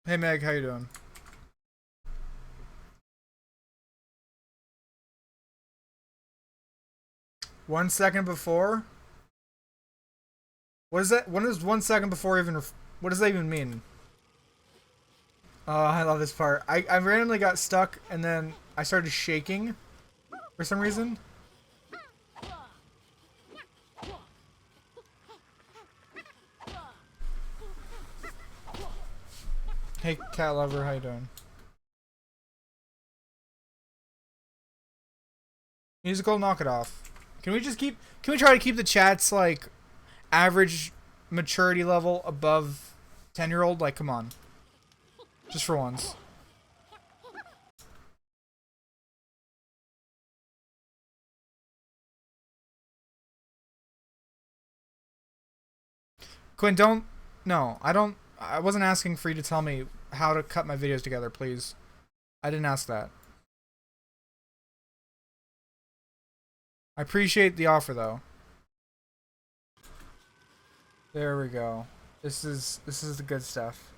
Hey Meg, how you doing? One second before? What is that? When is 1 second before even... What does that even mean? Oh, I love this part. I randomly got stuck, and then I started shaking for some reason. Hey, cat lover, how you doing? Musical, knock it off. Can we try to keep the chats, like, average maturity level above 10-year-old? Like, come on. Just for once. Quinn, don't... No, I wasn't asking for you to tell me how to cut my videos together, please. I didn't ask that. I appreciate the offer, though. There we go. This is the good stuff.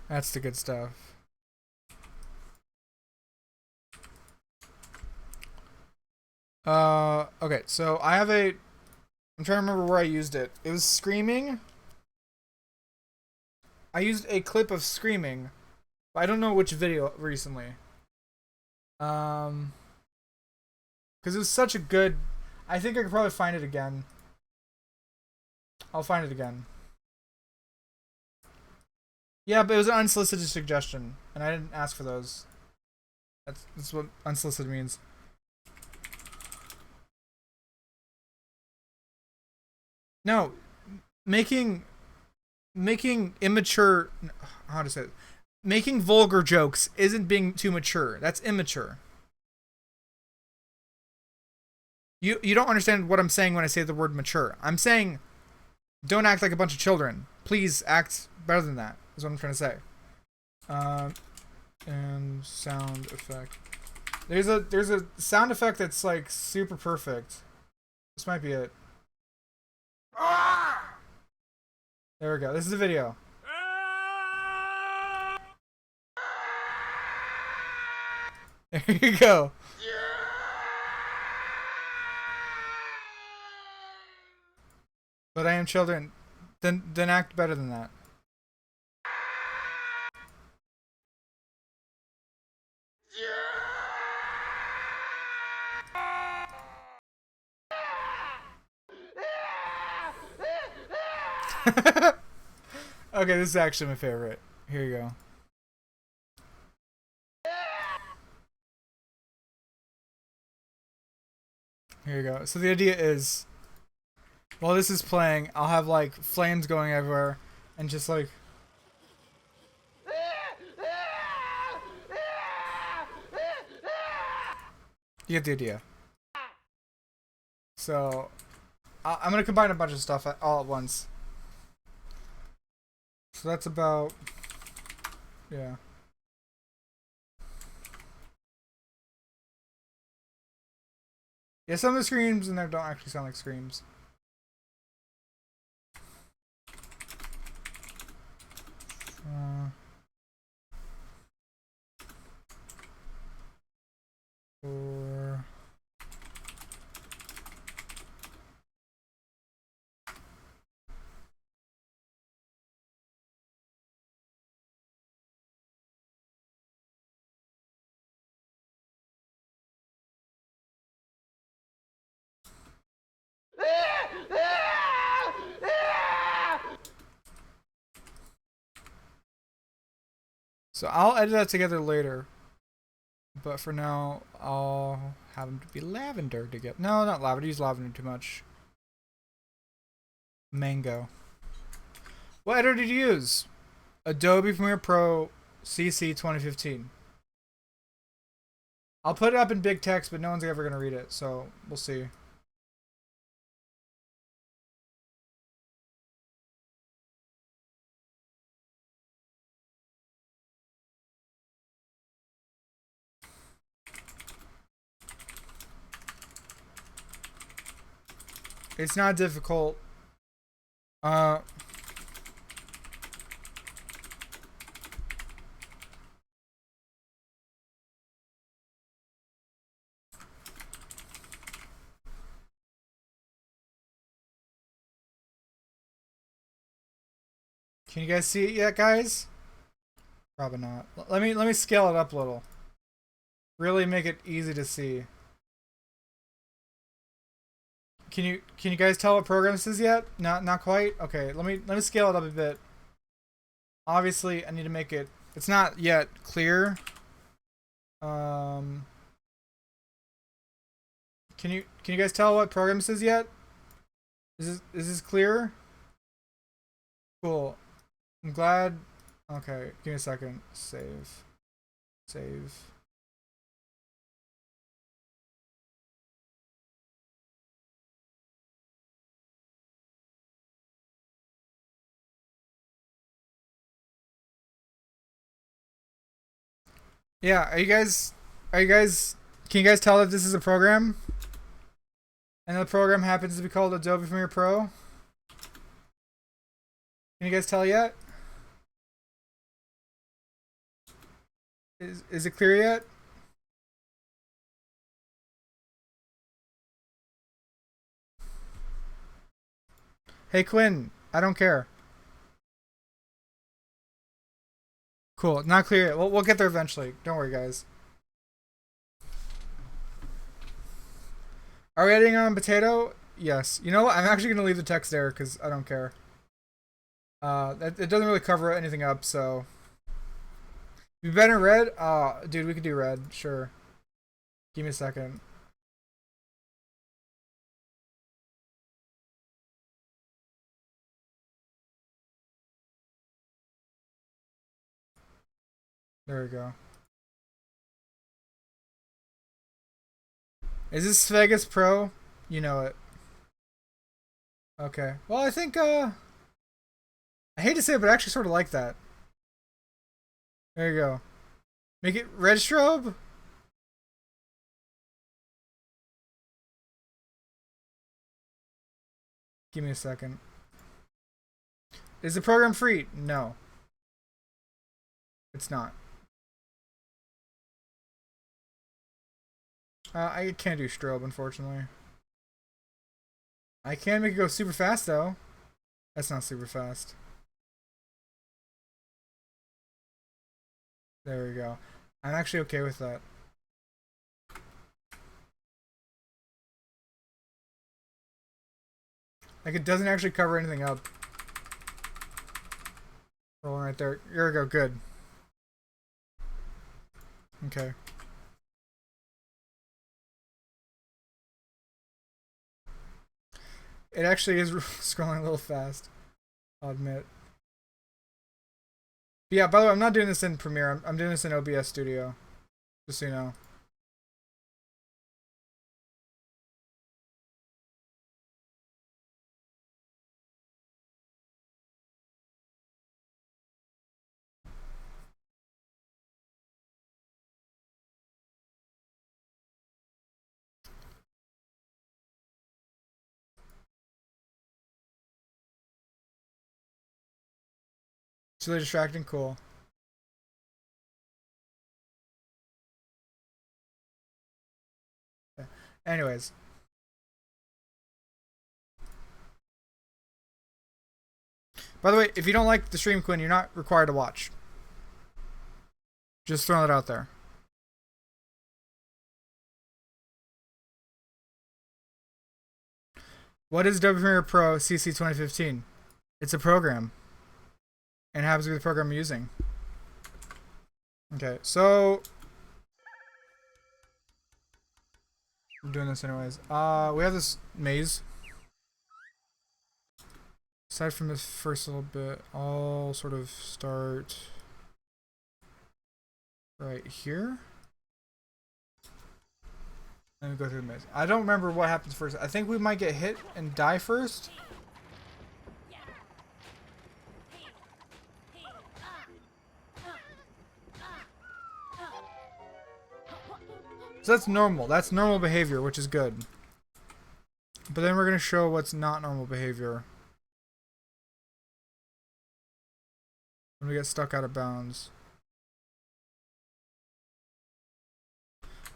That's the good stuff. Okay, so I have a... I'm trying to remember where I used it. It was Screaming. I used a clip of Screaming. But I don't know which video recently. Because it was such a good... I think I could probably find it again. I'll find it again. Yeah, but it was an unsolicited suggestion, and I didn't ask for those. That's what unsolicited means. No, making immature... How to say it? Making vulgar jokes isn't being too mature. That's immature. You don't understand what I'm saying when I say the word mature. I'm saying don't act like a bunch of children. Please act better than that, is what I'm trying to say. And sound effect. There's a sound effect that's like super perfect. This might be it. There we go. This is the video. There you go. But I am children. Then act better than that. Okay, this is actually my favorite. Here you go. Here you go. So the idea is, while this is playing, I'll have like flames going everywhere, and just like... You get the idea. So, I'm gonna combine a bunch of stuff all at once. So that's about... Yeah. Yeah, some of the screams in there don't actually sound like screams. Or... So I'll edit that together later. But for now, I'll have them to be lavender to get. No, not lavender. Use lavender too much. Mango. What editor did you use? Adobe Premiere Pro CC 2015. I'll put it up in big text, but no one's ever going to read it, so we'll see. It's not difficult. Can you guys see it yet, guys? Probably not. Let me scale it up a little. Really make it easy to see. Can you guys tell what program this is yet? Not quite. Okay, let me scale it up a bit. Obviously, I need to make it. It's not yet clear. Can you guys tell what program this is yet? Is this clear? Cool. I'm glad. Okay, give me a second. Save. Save. Yeah, can you guys tell that this is a program? And the program happens to be called Adobe Premiere Pro? Can you guys tell yet? Is it clear yet? Hey Quinn, I don't care. Cool, not clear yet. We'll get there eventually. Don't worry, guys. Are we editing on potato? Yes. You know what? I'm actually gonna leave the text there because I don't care. It doesn't really cover anything up, so. You better red? Dude, we could do red. Sure. Give me a second. There we go. Is this Vegas Pro? You know it. Okay. Well, I think, I hate to say it, but I actually sort of like that. There you go. Make it red strobe? Give me a second. Is the program free? No. It's not. I can't do strobe, unfortunately. I can make it go super fast, though. That's not super fast. There we go. I'm actually okay with that. Like, it doesn't actually cover anything up. Rolling right there. Here we go. Good. Okay. It actually is scrolling a little fast, I'll admit. But yeah, by the way, I'm not doing this in Premiere. I'm doing this in OBS Studio. Just so you know. It's really distracting. Cool. Yeah. Anyways. By the way, if you don't like the stream, Quinn, you're not required to watch. Just throwing it out there. What is Adobe Premiere Pro CC 2015? It's a program. And it happens to be the program I'm using. Okay, so I'm doing this anyways. We have this maze. Aside from this first little bit, I'll sort of start right here. And we go through the maze. I don't remember what happens first. I think we might get hit and die first. So that's normal. That's normal behavior, which is good. But then we're going to show what's not normal behavior. When we get stuck out of bounds.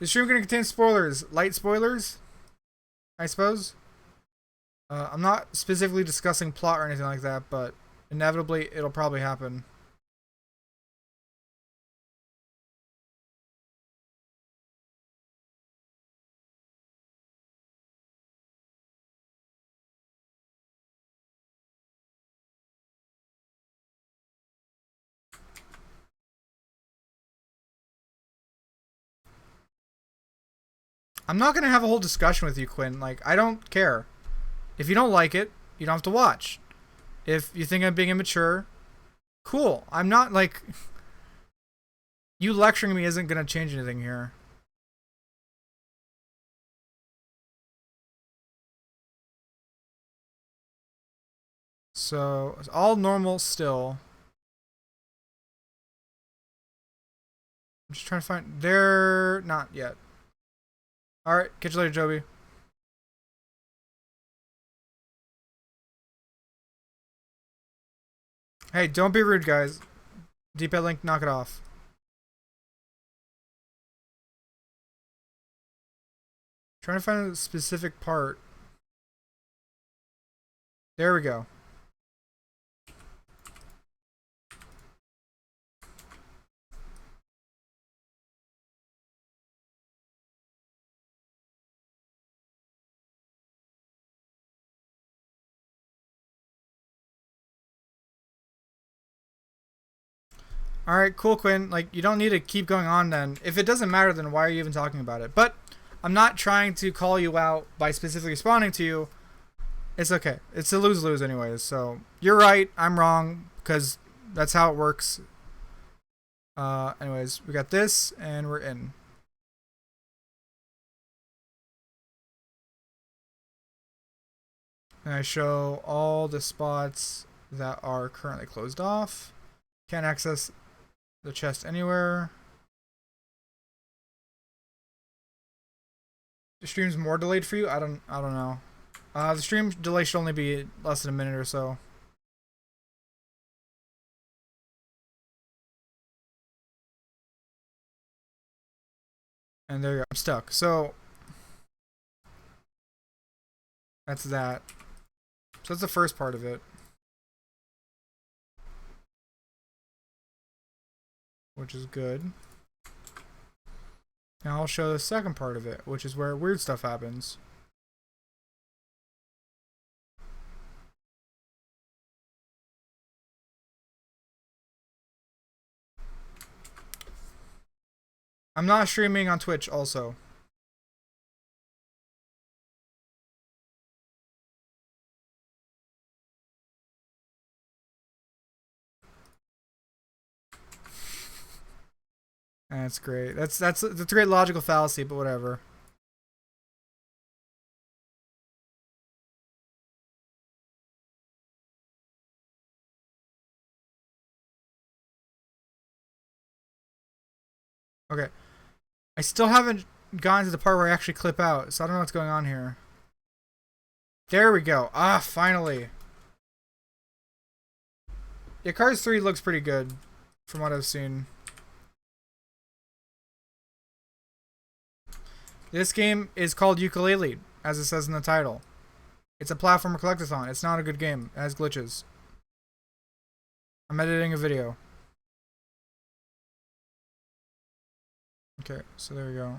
The stream going to contain spoilers. Light spoilers, I suppose. I'm not specifically discussing plot or anything like that, but inevitably it'll probably happen. I'm not going to have a whole discussion with you, Quinn. Like, I don't care. If you don't like it, you don't have to watch. If you think I'm being immature, cool. I'm not, like... You lecturing me isn't going to change anything here. So, it's all normal still. I'm just trying to find... They're not yet. Alright, catch you later, Joby. Hey, don't be rude, guys. DPad link, knock it off. Trying to find a specific part. There we go. Alright, cool, Quinn. Like, you don't need to keep going on then. If it doesn't matter, then why are you even talking about it? But I'm not trying to call you out by specifically responding to you. It's okay. It's a lose-lose anyways. So, you're right. I'm wrong. Because that's how it works. Anyways, we got this, and we're in. And I show all the spots that are currently closed off. Can't access the chest anywhere. The stream's more delayed for you? I don't know. The stream delay should only be less than a minute or so. And there you go. I'm stuck. So that's that. So that's the first part of it. Which is good. Now I'll show the second part of it, which is where weird stuff happens. I'm not streaming on Twitch also. That's great. That's a great logical fallacy, but whatever. Okay. I still haven't gotten to the part where I actually clip out, so I don't know what's going on here. There we go. Ah, finally. Yeah, Cars 3 looks pretty good, from what I've seen. This game is called Yooka-Laylee, as it says in the title. It's a platformer collectathon. It's not a good game. It has glitches. I'm editing a video. Okay, so there we go.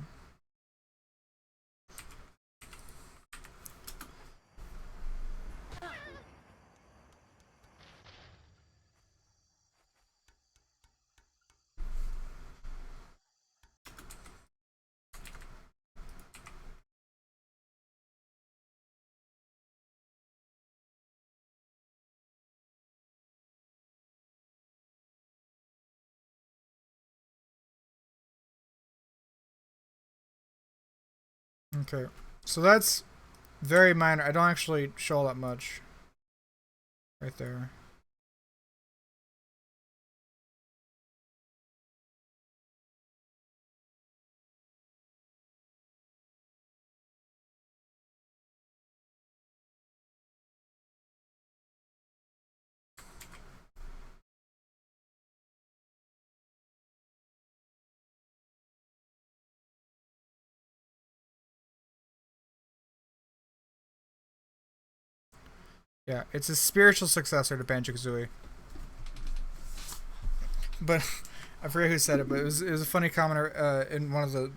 Okay. So that's very minor. I don't actually show all that much. Right there. Yeah, it's a spiritual successor to Banjo-Kazooie. But I forget who said it, but it was a funny comment in one of the.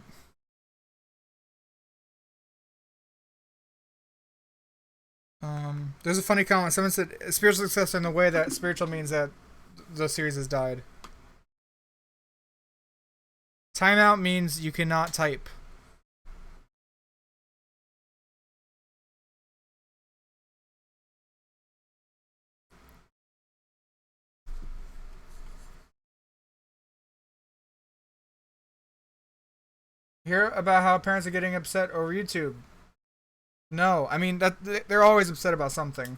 There's a funny comment. Someone said spiritual successor in the way that spiritual means that the series has died. Timeout means you cannot type. Hear about how parents are getting upset over YouTube? No, I mean that they're always upset about something.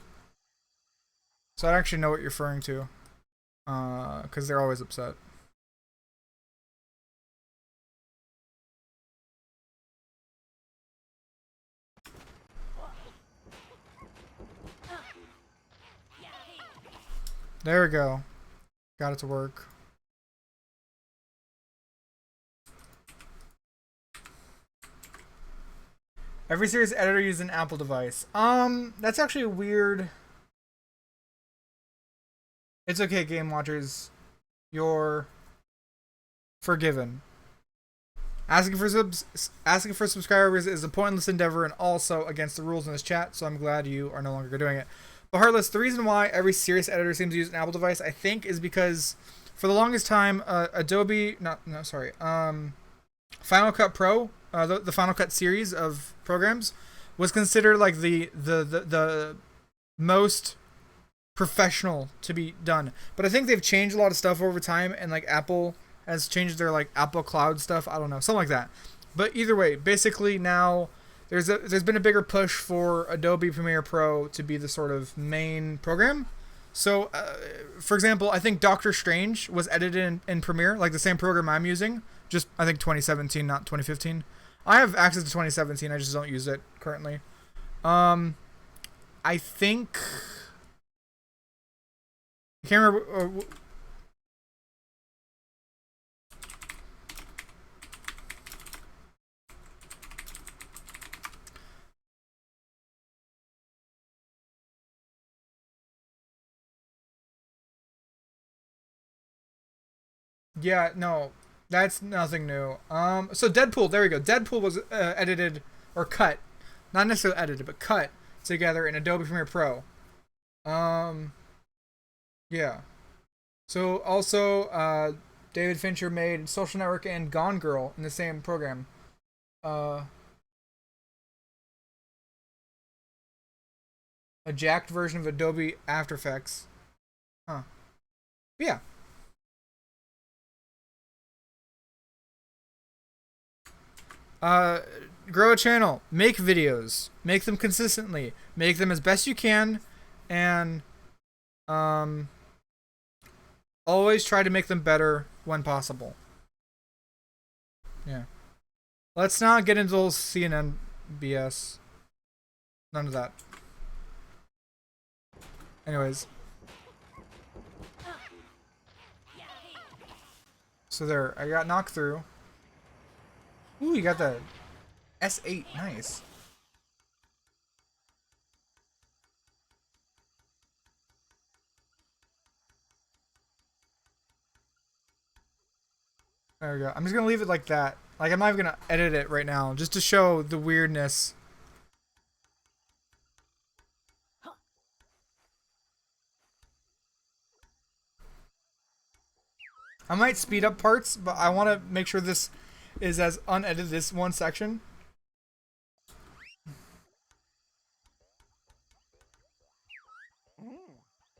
So I actually know what you're referring to, because they're always upset. There we go. Got it to work. Every series editor uses an Apple device. That's actually weird. It's okay, Game Watchers. You're forgiven. Asking for subscribers is a pointless endeavor and also against the rules in this chat, so I'm glad you are no longer doing it. But Heartless, the reason why every serious editor seems to use an Apple device, I think, is because for the longest time, Final Cut Pro, the Final Cut series of programs, was considered like the most professional to be done. But I think they've changed a lot of stuff over time, and like Apple has changed their like Apple Cloud stuff. I don't know, something like that. But either way, basically now there's been a bigger push for Adobe Premiere Pro to be the sort of main program. So, for example, I think Doctor Strange was edited in Premiere, like the same program I'm using. Just I think 2017, not 2015. I have access to 2017. I just don't use it currently. I think I can't remember. Yeah, no, that's nothing new. So Deadpool, there we go. Deadpool was edited or cut, not necessarily edited, but cut together in Adobe Premiere Pro. Yeah. So also, David Fincher made Social Network and Gone Girl in the same program. Uh, a jacked version of Adobe After Effects. Huh. Yeah. Uh, Grow a channel. Make videos. Make them consistently. Make them as best you can, and um, always try to make them better when possible. Yeah. Let's not get into those CNN BS. None of that. Anyways. So there, I got knocked through. Ooh, you got the S8. Nice. There we go. I'm just gonna leave it like that. Like, I'm not even gonna edit it right now, just to show the weirdness. I might speed up parts, but I want to make sure this is as unedited this one section.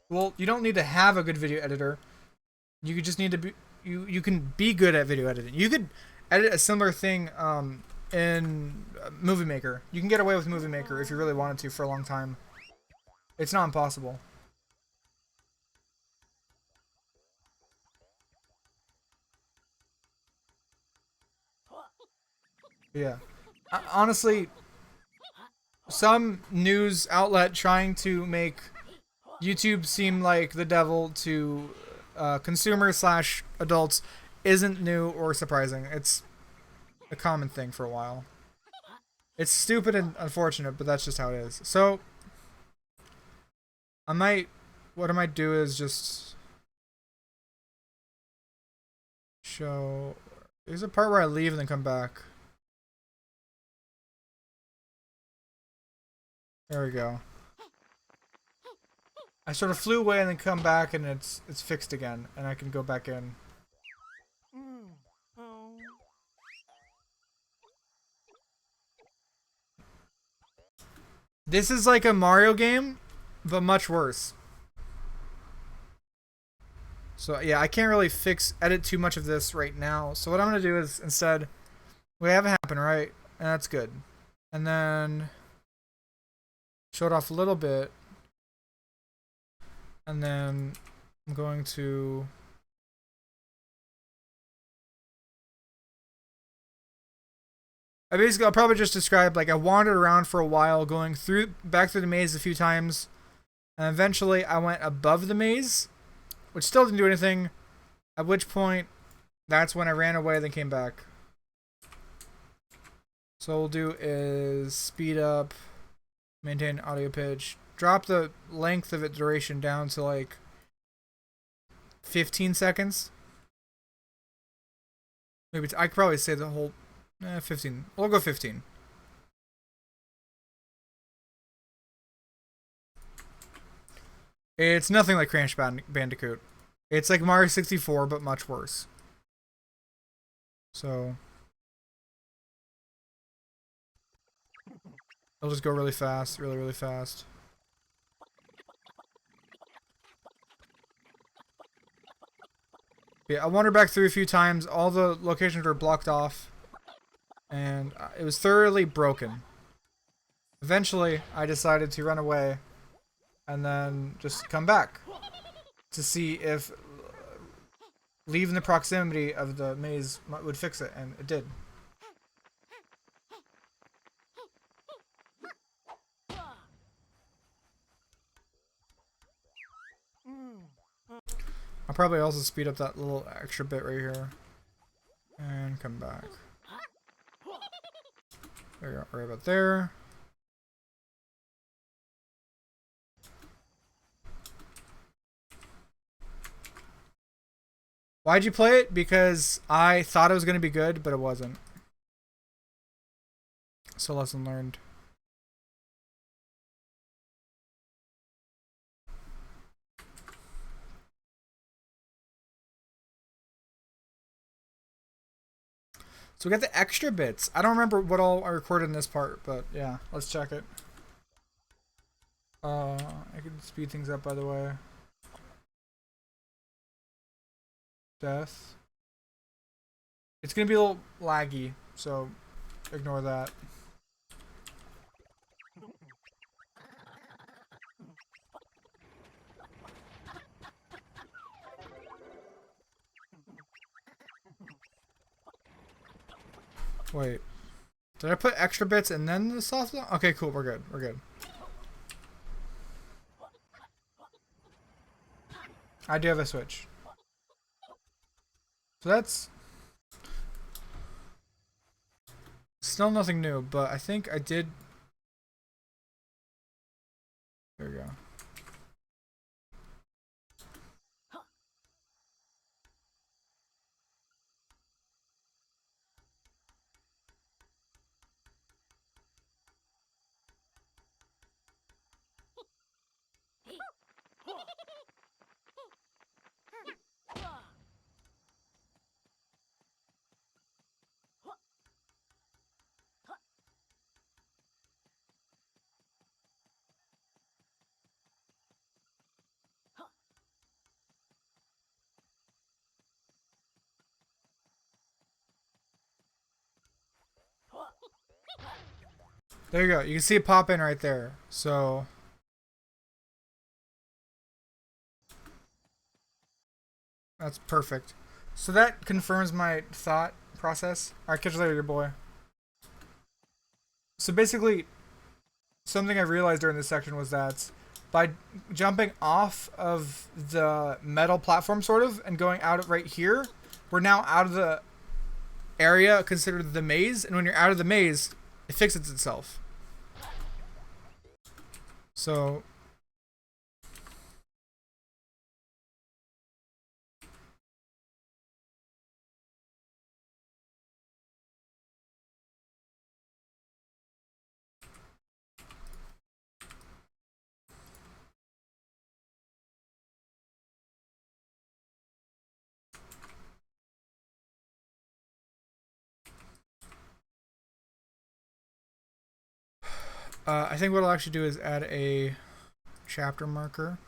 Well, you don't need to have a good video editor. You just need to be you can be good at video editing. You could edit a similar thing in Movie Maker. You can get away with Movie Maker if you really wanted to for a long time. It's not impossible. Yeah. Honestly, some news outlet trying to make YouTube seem like the devil to consumers / adults isn't new or surprising. It's a common thing for a while. It's stupid and unfortunate, but that's just how it is. So, what I might do is just show, there's a part where I leave and then come back. There we go. I sort of flew away and then come back and it's fixed again and I can go back in. This is like a Mario game, but much worse. So yeah, I can't really edit too much of this right now. So what I'm gonna do is instead, we have it happen, right? And that's good. And then show it off a little bit. And then I'm going to I'll probably just describe, like, I wandered around for a while, going back through the maze a few times, and eventually I went above the maze, which still didn't do anything, at which point, that's when I ran away, then came back. So what we'll do is speed up, maintain audio pitch, drop the length of its duration down to, like, 15 seconds. Maybe I could probably say the whole 15. We'll go 15. It's nothing like Crash Bandicoot. It's like Mario 64, but much worse. So it'll just go really fast, really, really fast. Yeah, I wandered back through a few times. All the locations were blocked off. And it was thoroughly broken. Eventually, I decided to run away and then just come back to see if leaving the proximity of the maze would fix it, and it did. I'll probably also speed up that little extra bit right here and come back. There you go, right about there. Why'd you play it? Because I thought it was going to be good, but it wasn't. So lesson learned. So we got the extra bits. I don't remember what all I recorded in this part, but yeah, let's check it. I can speed things up, by the way. Death. It's gonna be a little laggy, so ignore that. Wait. Did I put extra bits and then the soft launch? Okay, cool, we're good. We're good. I do have a Switch. So that's still nothing new, but I think I did. There we go. There you go. You can see it pop in right there. So that's perfect. So that confirms my thought process. Alright, catch you later, your boy. So basically, something I realized during this section was that by jumping off of the metal platform, sort of, and going out right here, we're now out of the area considered the maze. And when you're out of the maze, it fixes itself. So I think what I'll actually do is add a chapter marker.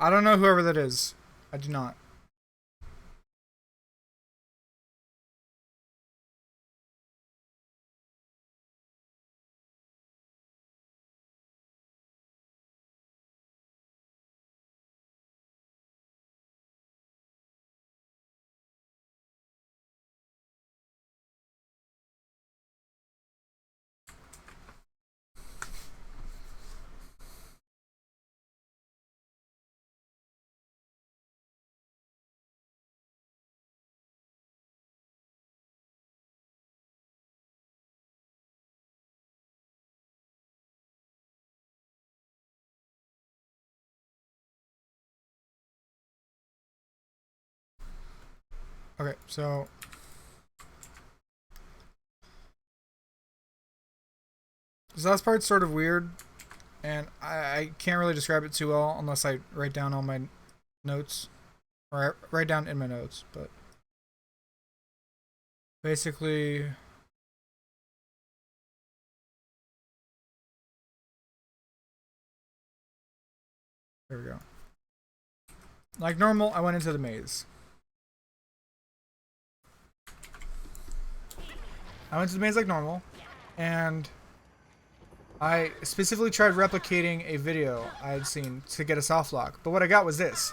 I don't know whoever that is. I do not. Okay, so this last part's sort of weird, and I can't really describe it too well unless I write down all my notes, or I write down in my notes. But basically, there we go. Like normal, I went into the maze. I went to the maze like normal, and I specifically tried replicating a video I had seen to get a soft lock. But what I got was this.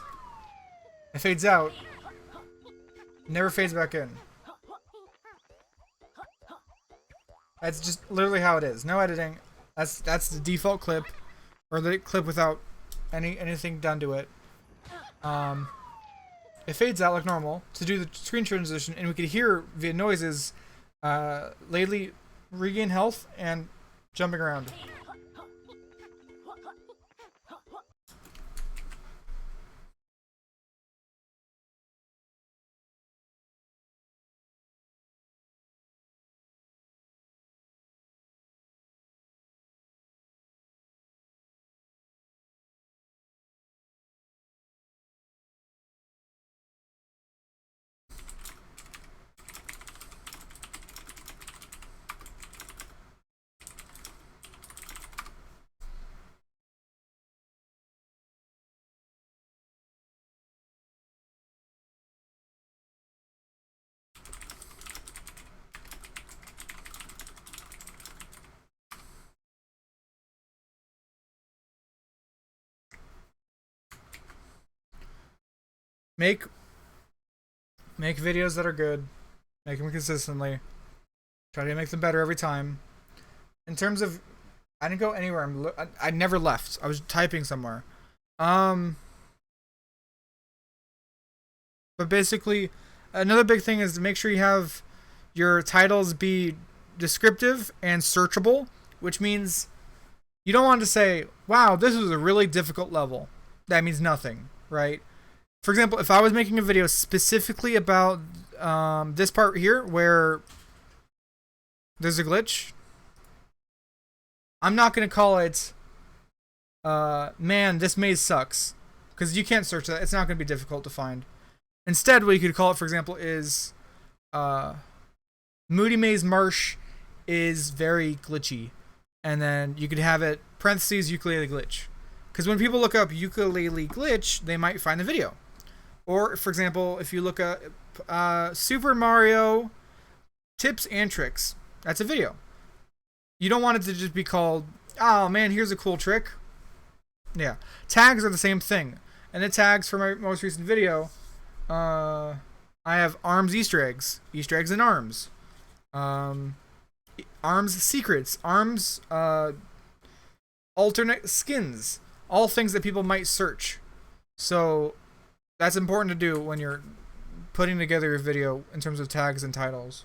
It fades out, never fades back in. That's just literally how it is. No editing. That's the default clip, or the clip without anything done to it. It fades out like normal to do the screen transition, and we could hear via noises Laylee regain health and jumping around. Make videos that are good. Make them consistently. Try to make them better every time. In terms of, I didn't go anywhere. I never left. I was typing somewhere. Um, but basically, another big thing is to make sure you have your titles be descriptive and searchable, which means you don't want to say, wow, this is a really difficult level. That means nothing, right? For example, if I was making a video specifically about this part here where there's a glitch, I'm not going to call it, man, this maze sucks. Because you can't search that. It's not going to be difficult to find. Instead, what you could call it, for example, is Moody Maze Marsh is very glitchy. And then you could have it parentheses Yooka-Laylee glitch. Because when people look up Yooka-Laylee glitch, they might find the video. Or, for example, if you look up Super Mario tips and tricks, that's a video. You don't want it to just be called, oh man, here's a cool trick. Yeah. Tags are the same thing. And the tags for my most recent video, I have arms Easter eggs in arms. Arms secrets, arms alternate skins, all things that people might search. So that's important to do when you're putting together your video in terms of tags and titles.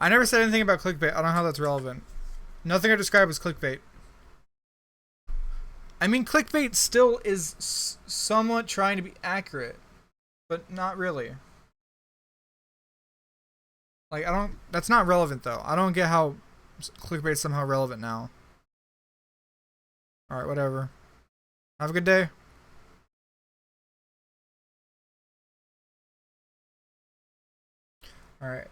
I never said anything about clickbait. I don't know how that's relevant. Nothing I described was clickbait. I mean, clickbait still is somewhat trying to be accurate, but not really. Like, I don't. That's not relevant, though. I don't get how clickbait's somehow relevant now. Alright, whatever. Have a good day. Alright.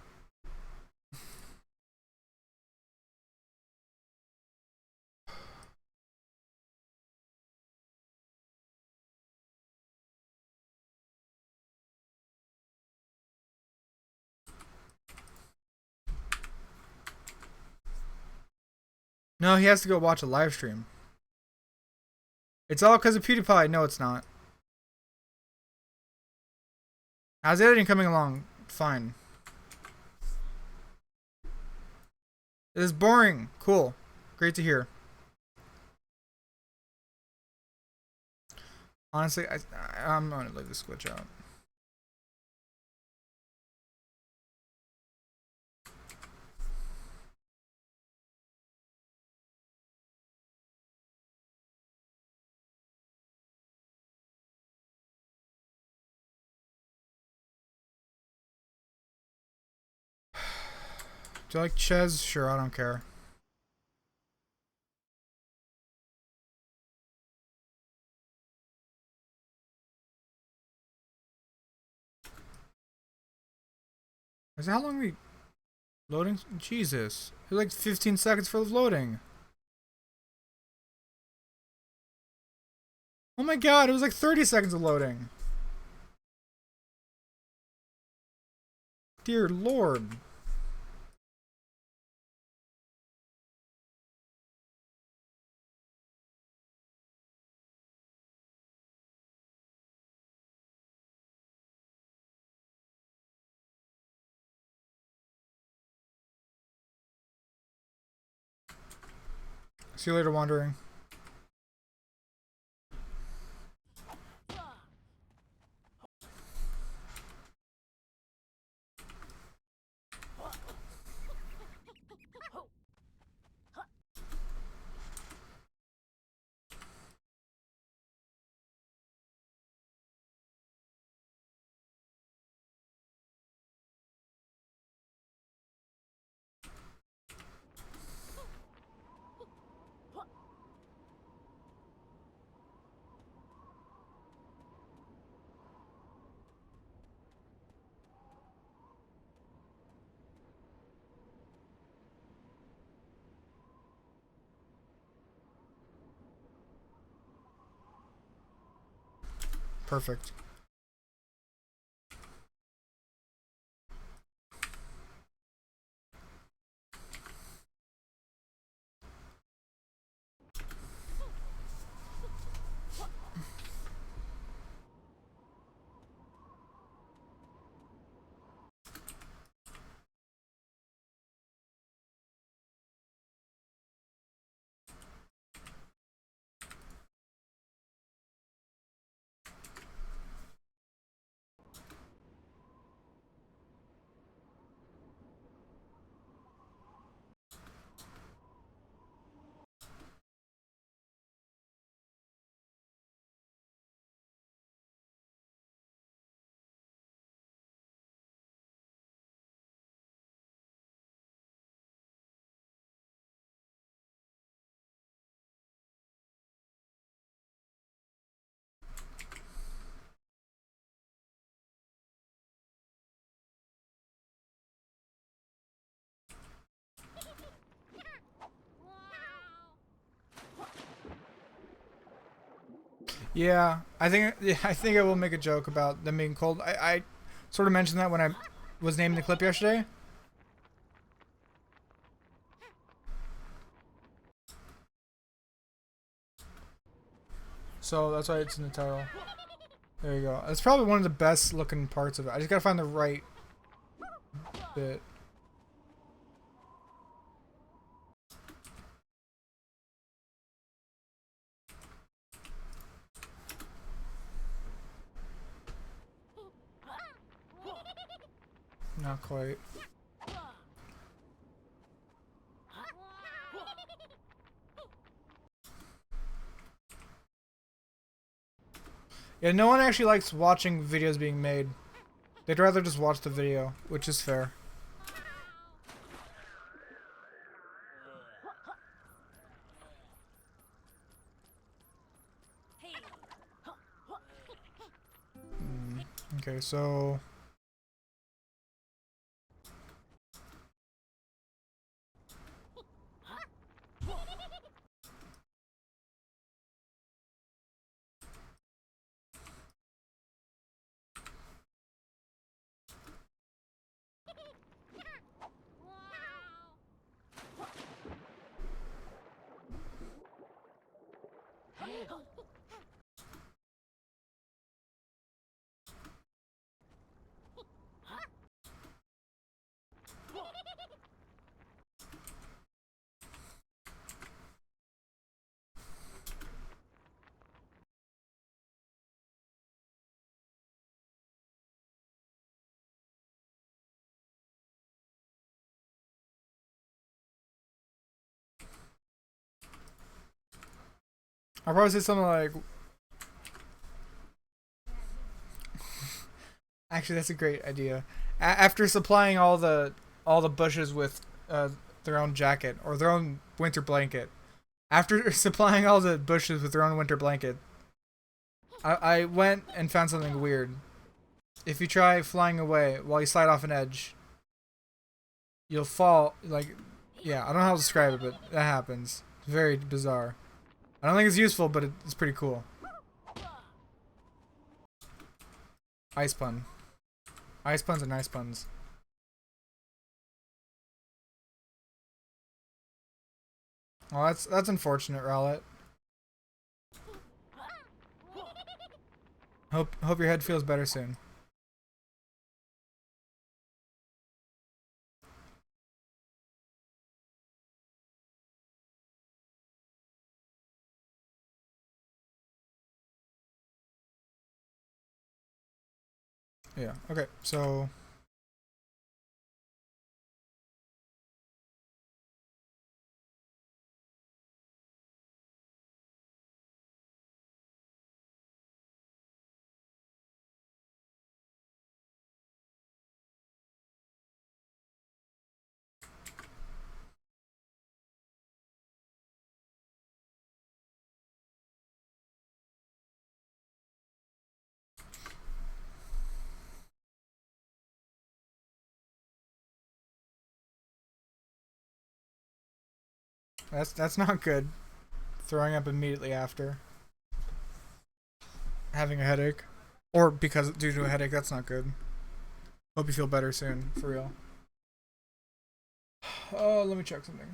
No, he has to go watch a live stream. It's all because of PewDiePie. No, it's not. How's the editing coming along? Fine. It is boring. Cool. Great to hear. Honestly, I'm going to leave this glitch out. Do you like Ches? Sure, I don't care. Is that how long we loading? Jesus, it was like 15 seconds for loading. Oh my god, it was like 30 seconds of loading. Dear Lord. See you later, Wandering. Perfect. Yeah, I think I will make a joke about them being cold. I sort of mentioned that when I was naming the clip yesterday. So that's why it's in the title. There you go. It's probably one of the best looking parts of it. I just gotta find the right bit. Not quite. Yeah, no one actually likes watching videos being made. They'd rather just watch the video, which is fair. Okay, so... I'll probably say something like... Actually, that's a great idea. After supplying all the bushes with their own jacket or their own winter blanket, after supplying all the bushes with their own winter blanket, I went and found something weird. If you try flying away while you slide off an edge, you'll fall. Like, yeah, I don't know how to describe it, but that happens. It's very bizarre. I don't think it's useful, but it's pretty cool. Ice pun. Ice puns and nice puns. Well, that's unfortunate, Rowlet. Hope your head feels better soon. Yeah. Okay. So. That's not good. Throwing up immediately after having a headache. Or because due to a headache. That's not good. Hope you feel better soon, for real. Oh, let me check something.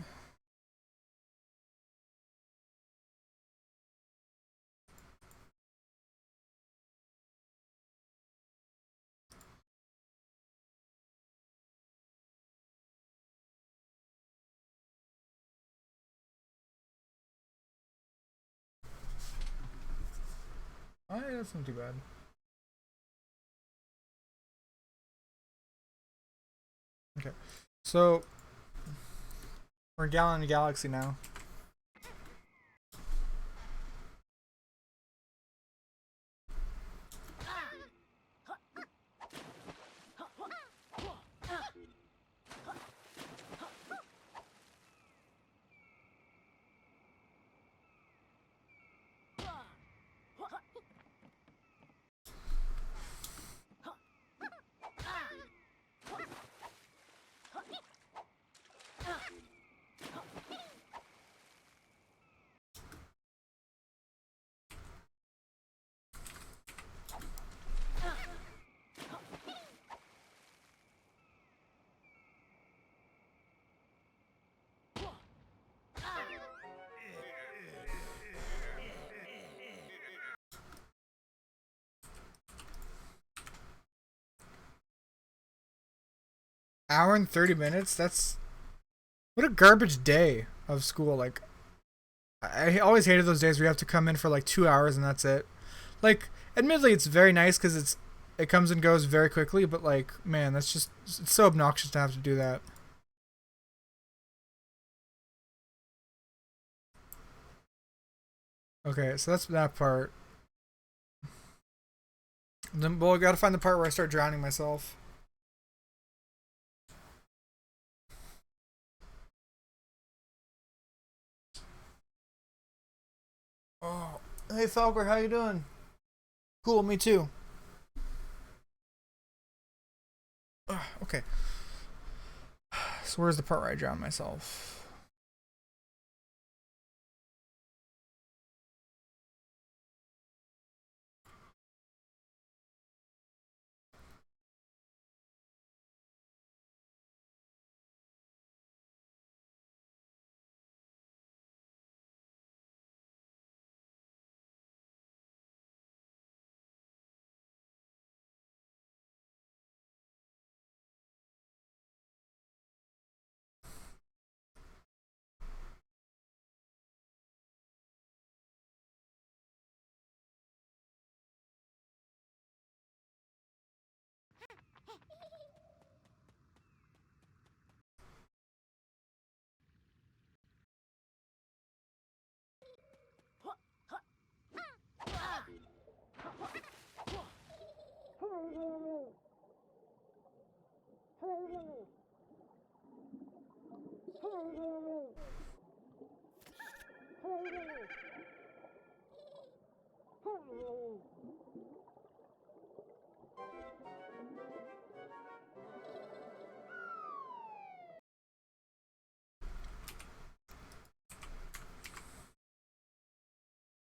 Oh, yeah, that's not too bad. Okay, so we're in Galaxy now. Hour and 30 minutes? That's what a garbage day of school. Like, I always hated those days where you have to come in for like 2 hours and that's it. Like, admittedly, it's very nice because it comes and goes very quickly. But like, man, that's just it's so obnoxious to have to do that. Okay, so that's that part. Then, well, I gotta find the part where I start drowning myself. Oh, hey Falker, how you doing? Cool, me too. Okay, so where's the part where I drown myself?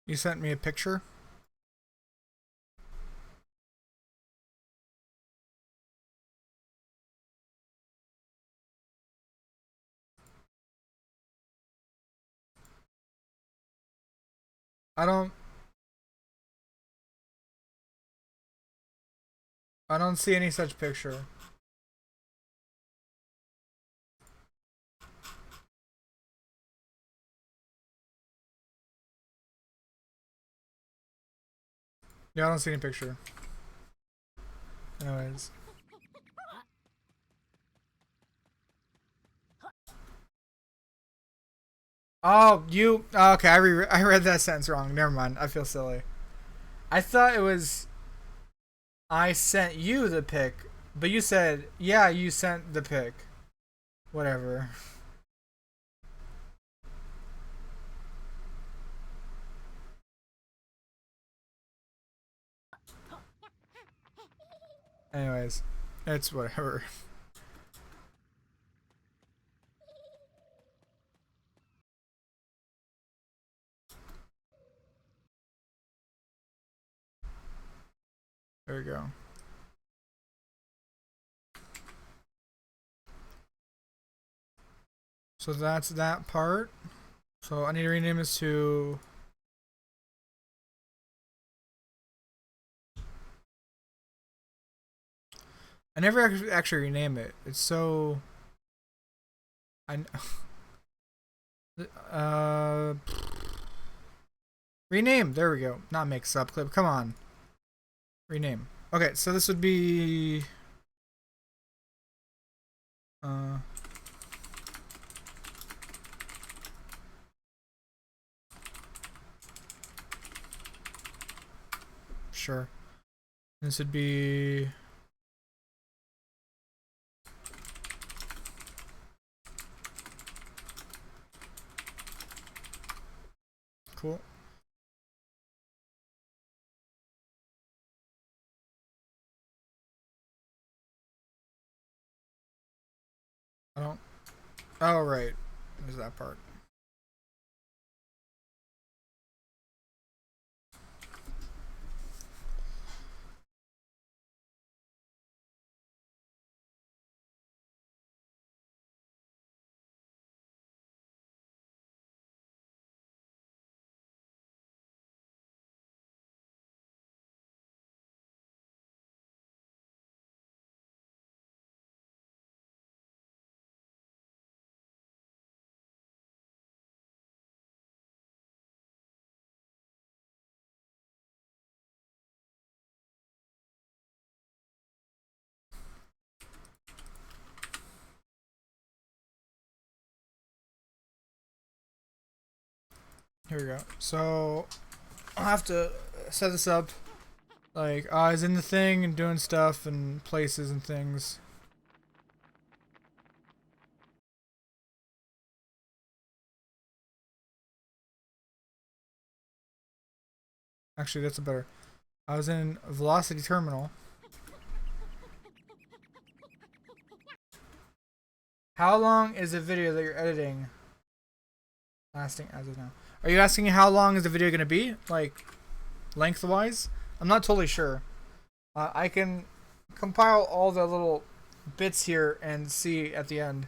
You sent me a picture. I don't. I don't see any such picture. Yeah, I don't see any picture. Anyways. Oh, you. Oh, okay, I read that sentence wrong. Never mind. I feel silly. I thought it was I sent you the pic, but you said yeah, you sent the pic. Whatever. Anyways, it's whatever. There we go. So that's that part. So I need to rename this to... I never actually rename it. It's so... Rename. There we go. Not make subclip. Come on. Rename. Okay, so this would be... Sure. This would be... Cool. I don't... Oh, right. There's that part. Here we go. So I'll have to set this up. Like, I was in the thing and doing stuff and places and things. Actually, that's a better. I was in Velocity Terminal. How long is the video that you're editing lasting as of now? Are you asking how long is the video going to be? Like, lengthwise? I'm not totally sure. I can compile all the little bits here and see at the end.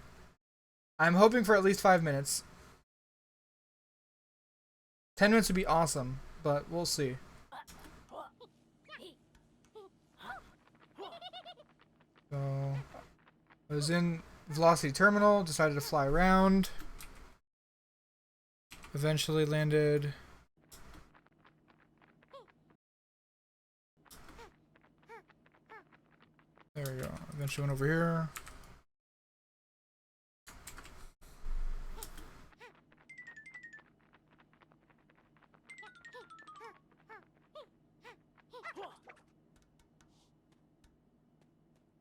I'm hoping for at least 5 minutes. 10 minutes would be awesome, but we'll see. So, I was in Velocity Terminal, decided to fly around. Eventually landed... There we go. Eventually went over here.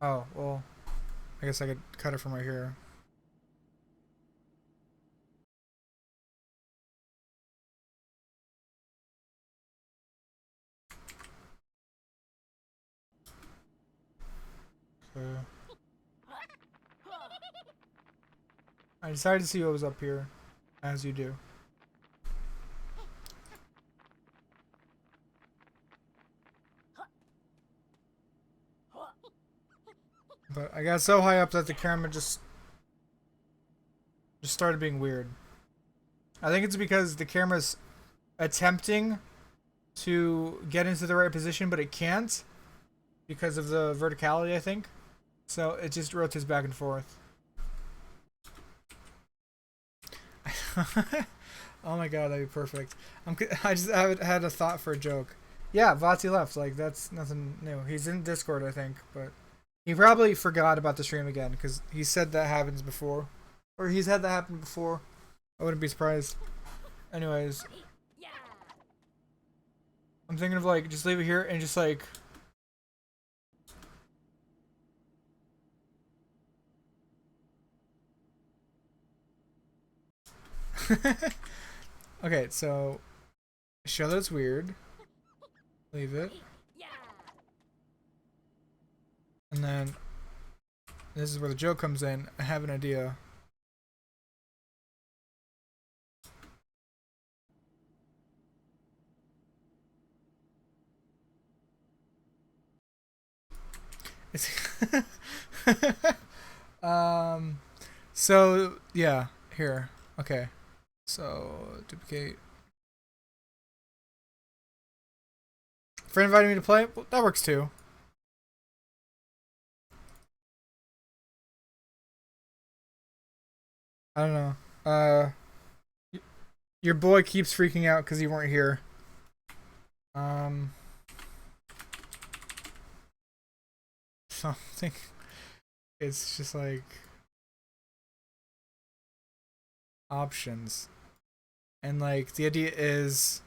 Oh, well, I guess I could cut it from right here. So, I decided to see what was up here, as you do. But I got so high up that the camera just started being weird. I think it's because the camera's attempting to get into the right position, but it can't because of the verticality, I think. So it just rotates back and forth. Oh my god, that'd be perfect. I just had a thought for a joke. Yeah, Vati left. Like, that's nothing new. He's in Discord, I think, but he probably forgot about the stream again because he said that happens before, or he's had that happen before. I wouldn't be surprised. Anyways, I'm thinking of like just leave it here and just like. Okay, so show that it's weird. Leave it. And then this is where the joke comes in. I have an idea. It's so yeah, here. Okay. So duplicate. Friend invited me to play? Well, that works too. I don't know. Your boy keeps freaking out because you weren't here. Something. It's just like options, and like the idea is,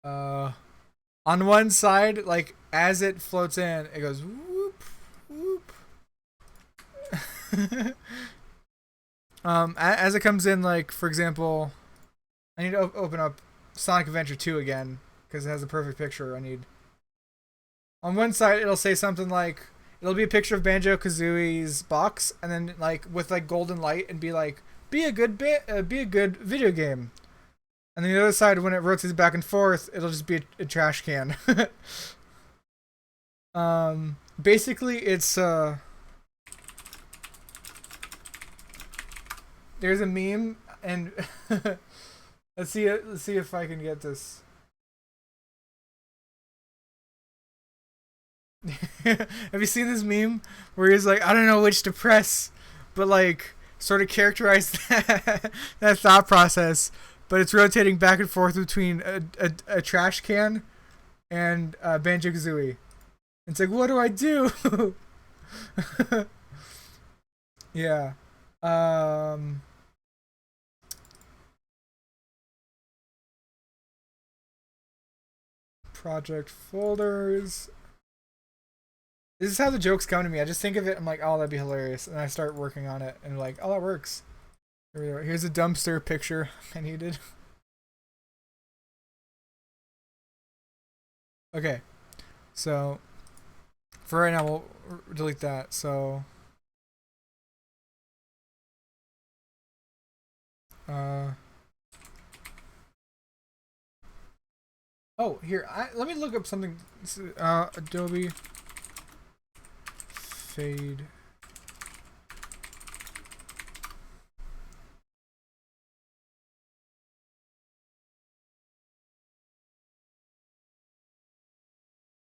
on one side, like as it floats in, it goes whoop whoop. As it comes in, like for example, I need to open up Sonic Adventure 2 again because it has a perfect picture I need. On one side, it'll say something like, it'll be a picture of Banjo-Kazooie's box, and then like with like golden light, and be like, be a good video game. And then the other side, when it rotates back and forth, it'll just be a trash can. Basically, it's there's a meme, and let's see if I can get this. Have you seen this meme where he's like, I don't know which to press, but like sort of characterize that thought process, but it's rotating back and forth between a trash can and Banjo-Kazooie. It's like, what do I do? Yeah. Project folders. This is how the jokes come to me. I just think of it, I'm like, oh, that'd be hilarious. And I start working on it, and like, oh, that works. Here we go. Here's a dumpster picture I needed. Okay. So, for right now, we'll delete that. So, oh, here, let me look up something. Adobe fade.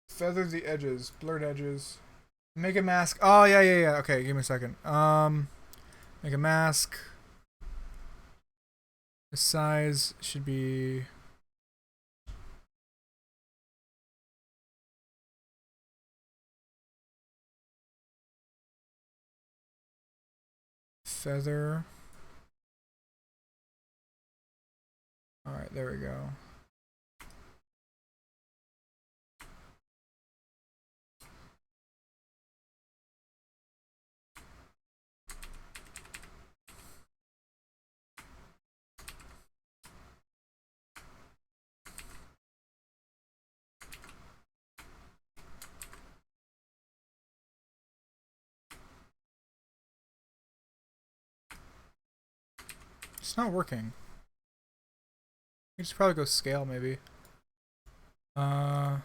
Feather the edges, blurred edges. Make a mask. Oh yeah. Okay, give me a second. Make a mask. The size should be feather. All right, there we go. It's not working. You should probably go scale, maybe. It's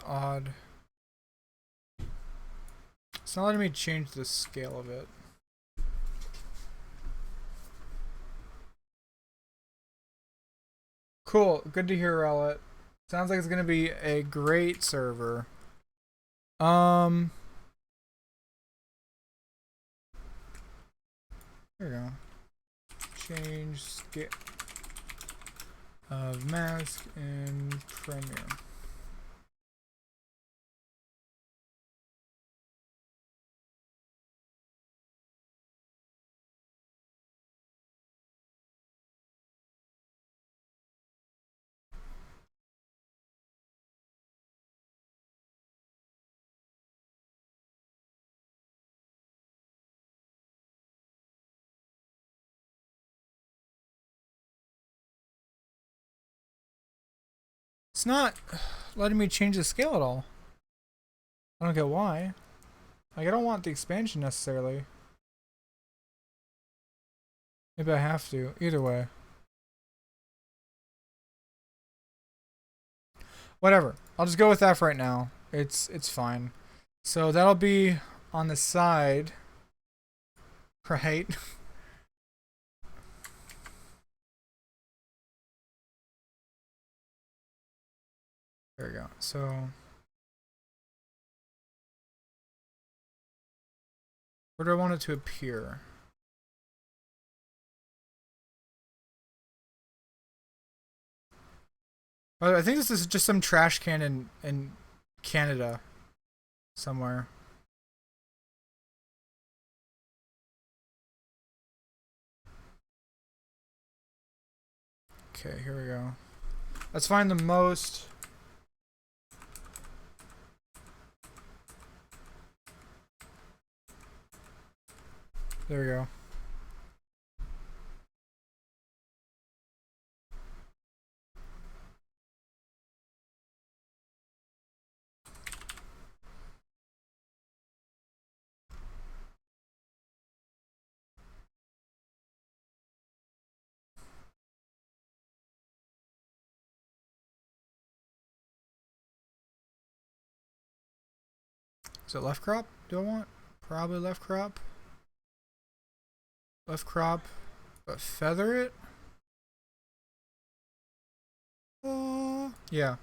odd. It's not letting me change the scale of it. Cool. Good to hear, Rowlet. Sounds like it's gonna be a great server. There we go. Change scale of mask in Premiere. It's not letting me change the scale at all. I don't get why. Like, I don't want the expansion necessarily. Maybe I have to. Either way. Whatever. I'll just go with that for right now. It's fine. So that'll be on the side. Right? There we go. So where do I want it to appear? I think this is just some trash can in Canada somewhere. Okay, here we go. Let's find the most. There we go. Is it left crop? Do I want? Probably left crop. Left crop. But feather it? Yeah.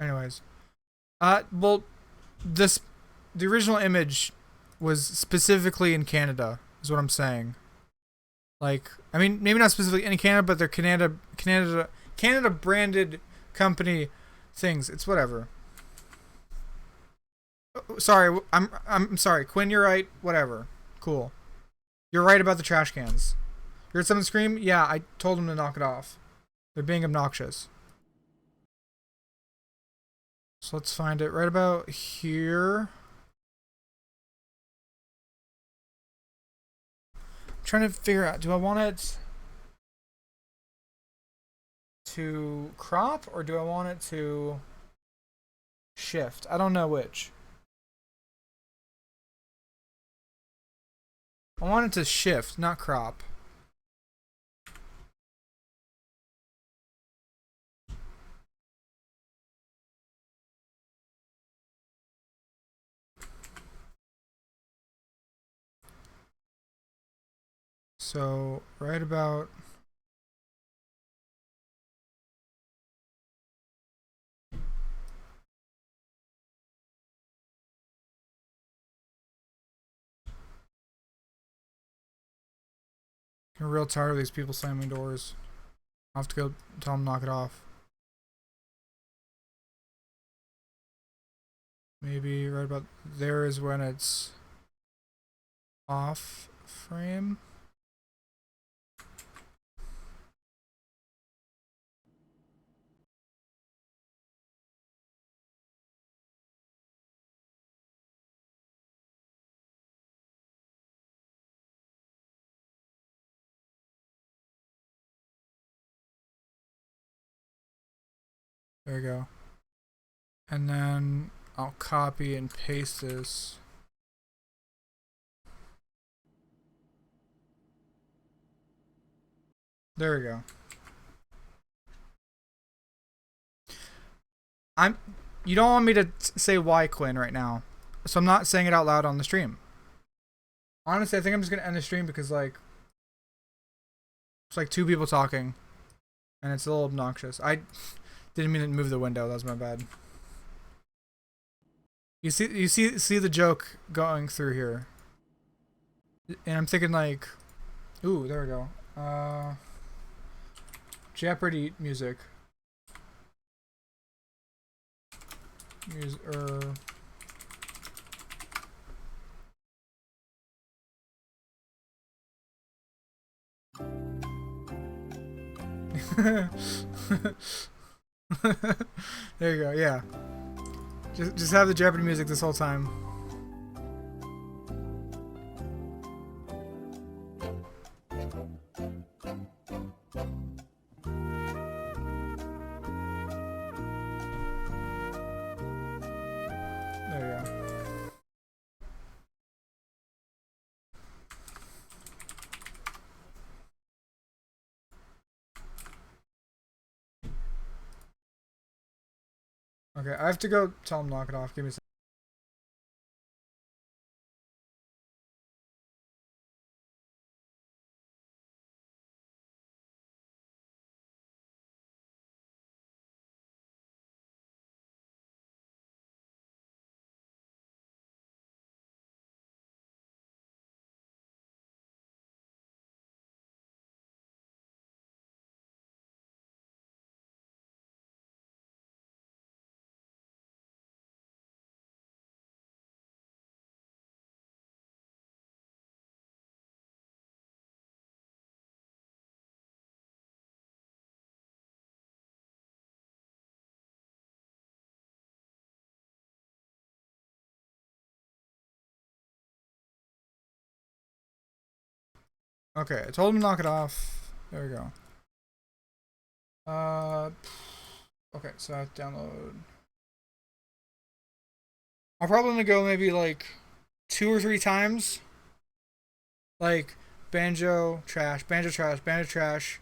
Anyways. Well, the original image was specifically in Canada, is what I'm saying. Like, I mean, maybe not specifically in Canada, but they're Canada branded company things. It's whatever. Sorry, I'm sorry, Quinn. You're right. Whatever. Cool. You're right about the trash cans. You heard someone scream? Yeah, I told them to knock it off. They're being obnoxious. So let's find it right about here. I'm trying to figure out, do I want it to crop or do I want it to shift? I don't know which. I want it to shift, not crop. So, right about I'm real tired of these people slamming doors. I'll have to go tell them to knock it off. Maybe right about there is when it's off frame. There we go. And then I'll copy and paste this. There we go. You don't want me to say why, Quinn, right now. So I'm not saying it out loud on the stream. Honestly, I think I'm just gonna end the stream because like it's like two people talking. And it's a little obnoxious. I didn't mean to move the window, that was my bad. You see the joke going through here. And I'm thinking like, ooh, there we go. Jeopardy music. There you go, yeah. Just have the Jeopardy music this whole time. There you go. Okay, I have to go tell him to knock it off. Give me a second. Okay, I told him to knock it off. There we go. Okay, so I have to download. I'm probably gonna go maybe like 2 or 3 times. Like banjo trash, banjo trash, banjo trash,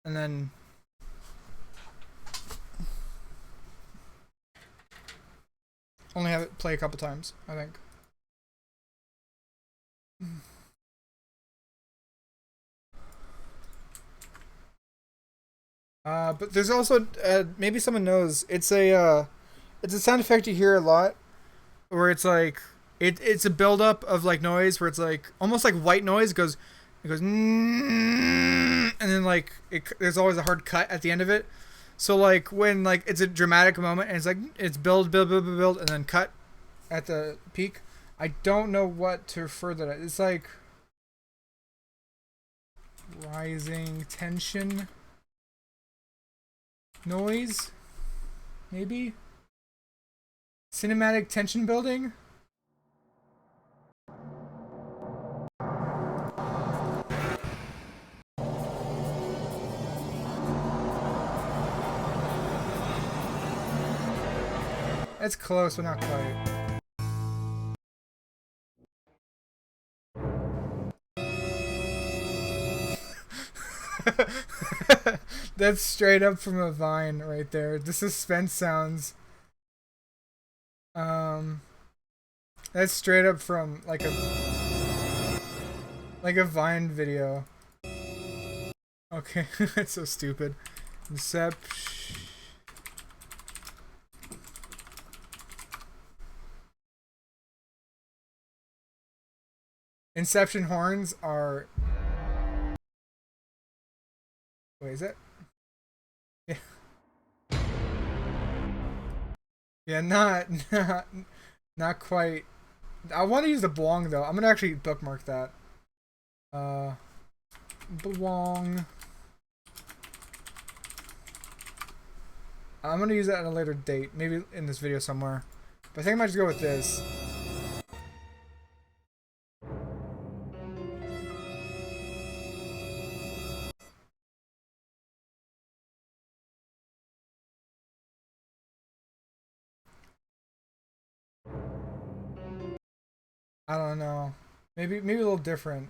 and then only have it play a couple times, I think. But there's also maybe someone knows it's a sound effect you hear a lot, where it's like it's a buildup of like noise where it's like almost like white noise it goes and then like there's always a hard cut at the end of it. So like when like it's a dramatic moment and it's like it's build and then cut at the peak. I don't know what to refer that. It's like rising tension noise, maybe cinematic tension building. It's close, but not quite. That's straight up from a Vine right there. The suspense sounds. Um, that's straight up from like a Vine video. Okay, that's so stupid. Inception. Inception horns are. Wait, is it? Yeah. Yeah, not quite. I want to use the Bwong though. I'm gonna actually bookmark that. Bwong. I'm gonna use that at a later date, maybe in this video somewhere. But I think I might just go with this. I don't know. Maybe a little different.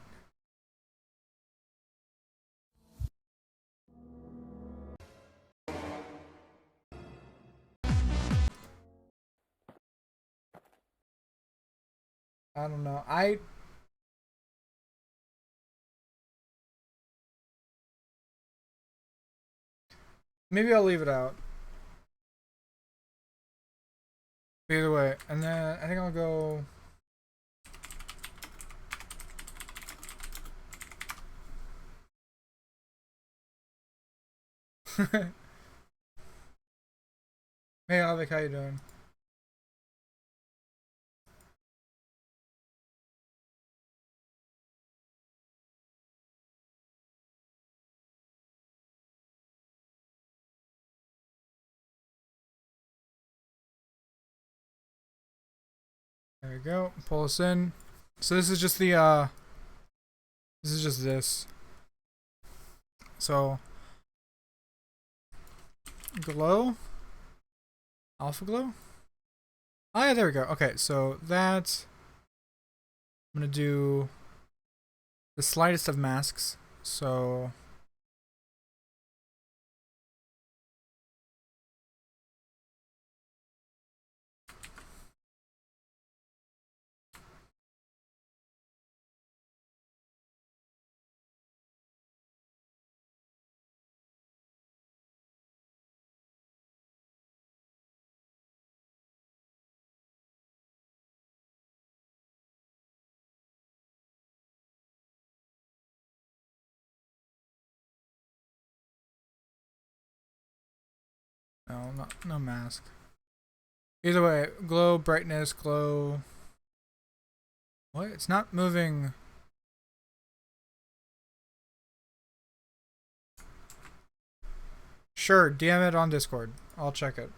I don't know. Maybe I'll leave it out. Either way, and then I think I'll go. Hey, Alvik, how you doing? There we go. Pull us in. So this is just the this is just this. So glow. Alpha glow? Oh yeah, there we go. Okay, so that I'm gonna do the slightest of masks. So no, no mask. Either way, glow, brightness, glow. What? It's not moving. Sure, DM it on Discord. I'll check it.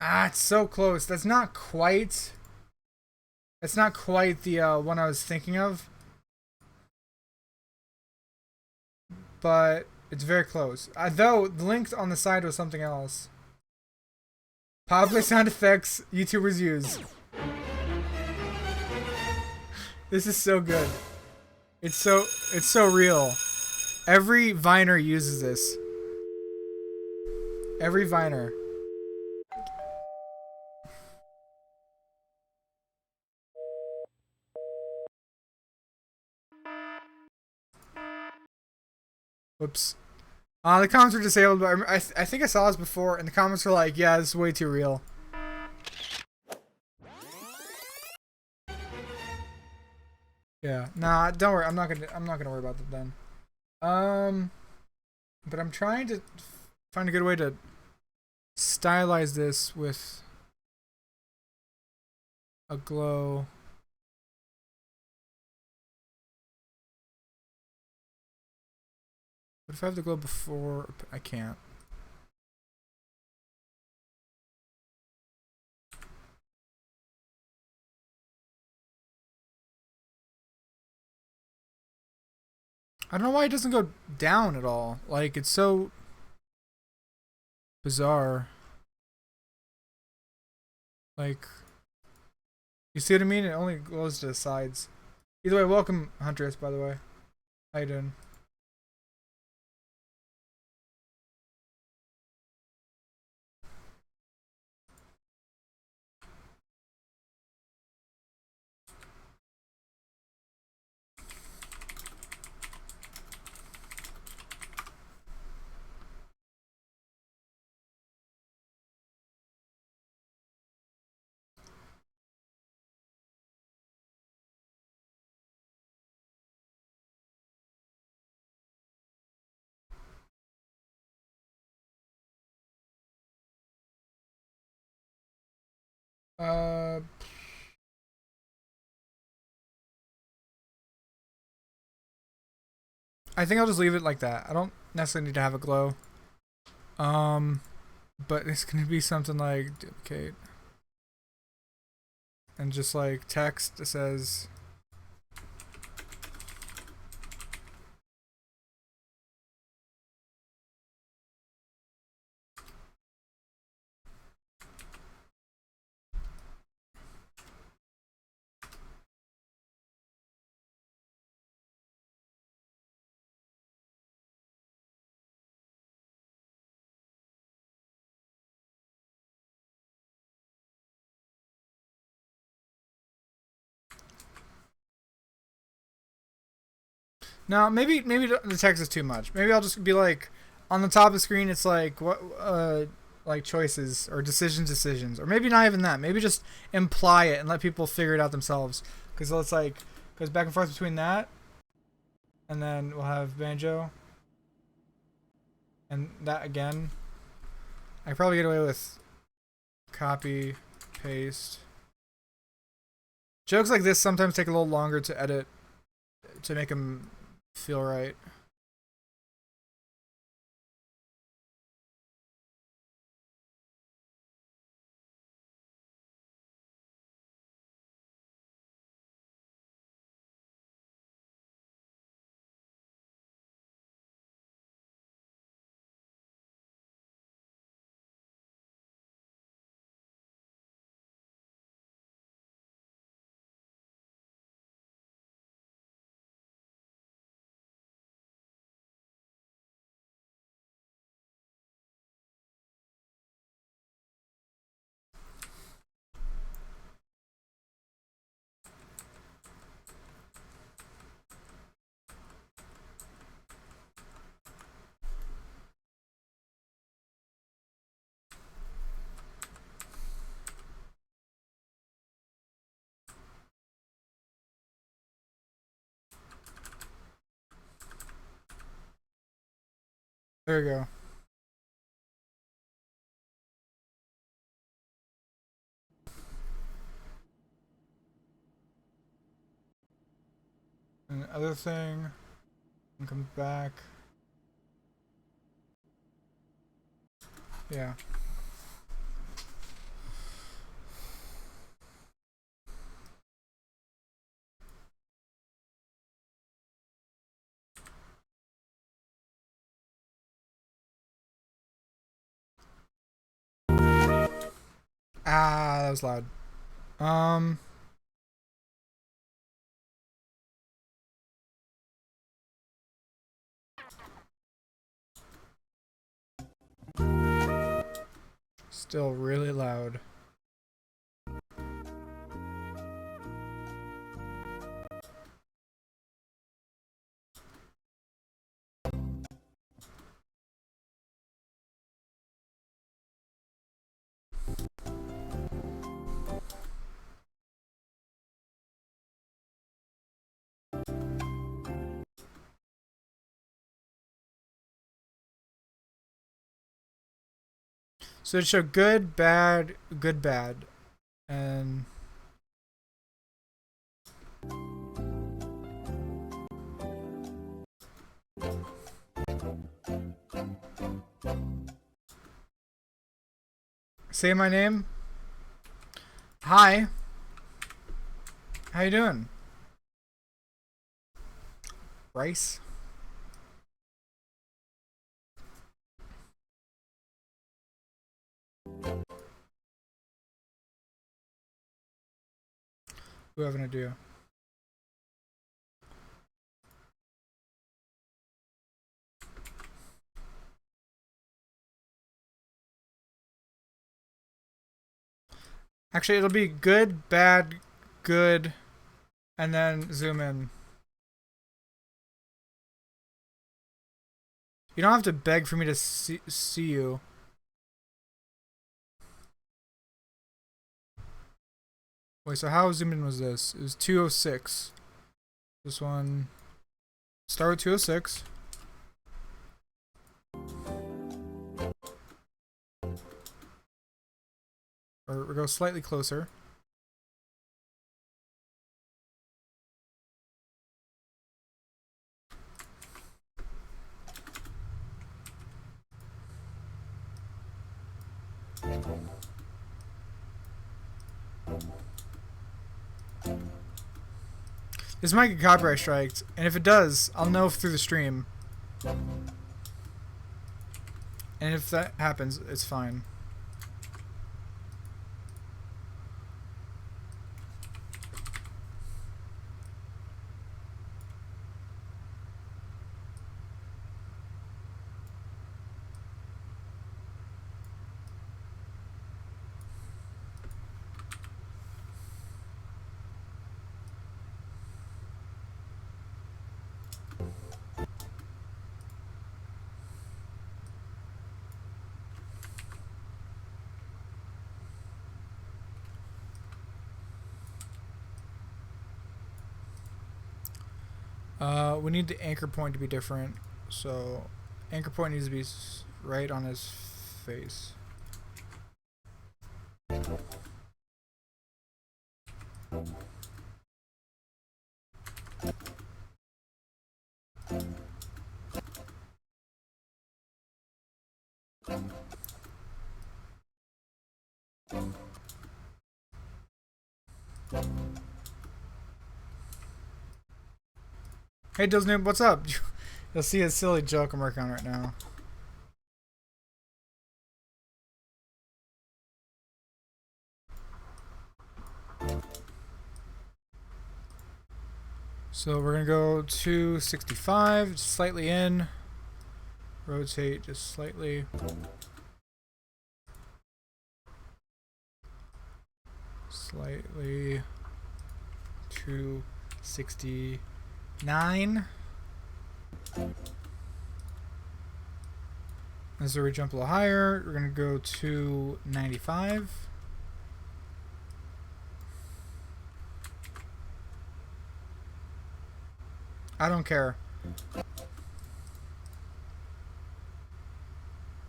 Ah, it's so close. That's not quite. It's not quite the one I was thinking of, but it's very close. Though the link on the side was something else. Popular sound effects YouTubers use. This is so good. It's so real. Every Viner uses this. Every Viner. Whoops. The comments were disabled, but I think I saw this before, and the comments were like, "Yeah, this is way too real." Yeah. Nah, don't worry. I'm not gonna worry about that then. But I'm trying to find a good way to stylize this with a glow. What if I have the glow before? I can't. I don't know why it doesn't go down at all. Like, it's so bizarre. Like, you see what I mean? It only goes to the sides. Either way, welcome, Huntress, by the way. How you doing? Uh, I think I'll just leave it like that. I don't necessarily need to have a glow. But it's gonna be something like duplicate. And just like text that says No, maybe the text is too much. Maybe I'll just be like, on the top of the screen, it's like what like choices or decisions, or maybe not even that. Maybe just imply it and let people figure it out themselves. Because it's like goes back and forth between that, and then we'll have Banjo, and that again. I probably get away with copy, paste. Jokes like this sometimes take a little longer to edit to make them feel right. There we go. And the other thing, and come back. Yeah. Ah, that was loud. Um. Still really loud. So it showed good, bad, good, bad, and say my name. Hi. How you doing? Rice. Who having to do? Actually, it'll be good, bad, good, and then zoom in. You don't have to beg for me to see you. Wait, so how zoomed in was this? It was 206. This one. Start with 206. Or go slightly closer. This might get copyright striked, and if it does, I'll know through the stream. And if that happens, it's fine. We need the anchor point to be different. So, anchor point needs to be right on his face. Hey, Disney, what's up? You'll see a silly joke I'm working on right now. So we're gonna go 265, just slightly in. Rotate just slightly. Slightly. 269. As we jump a little higher, we're gonna go to 95. I don't care.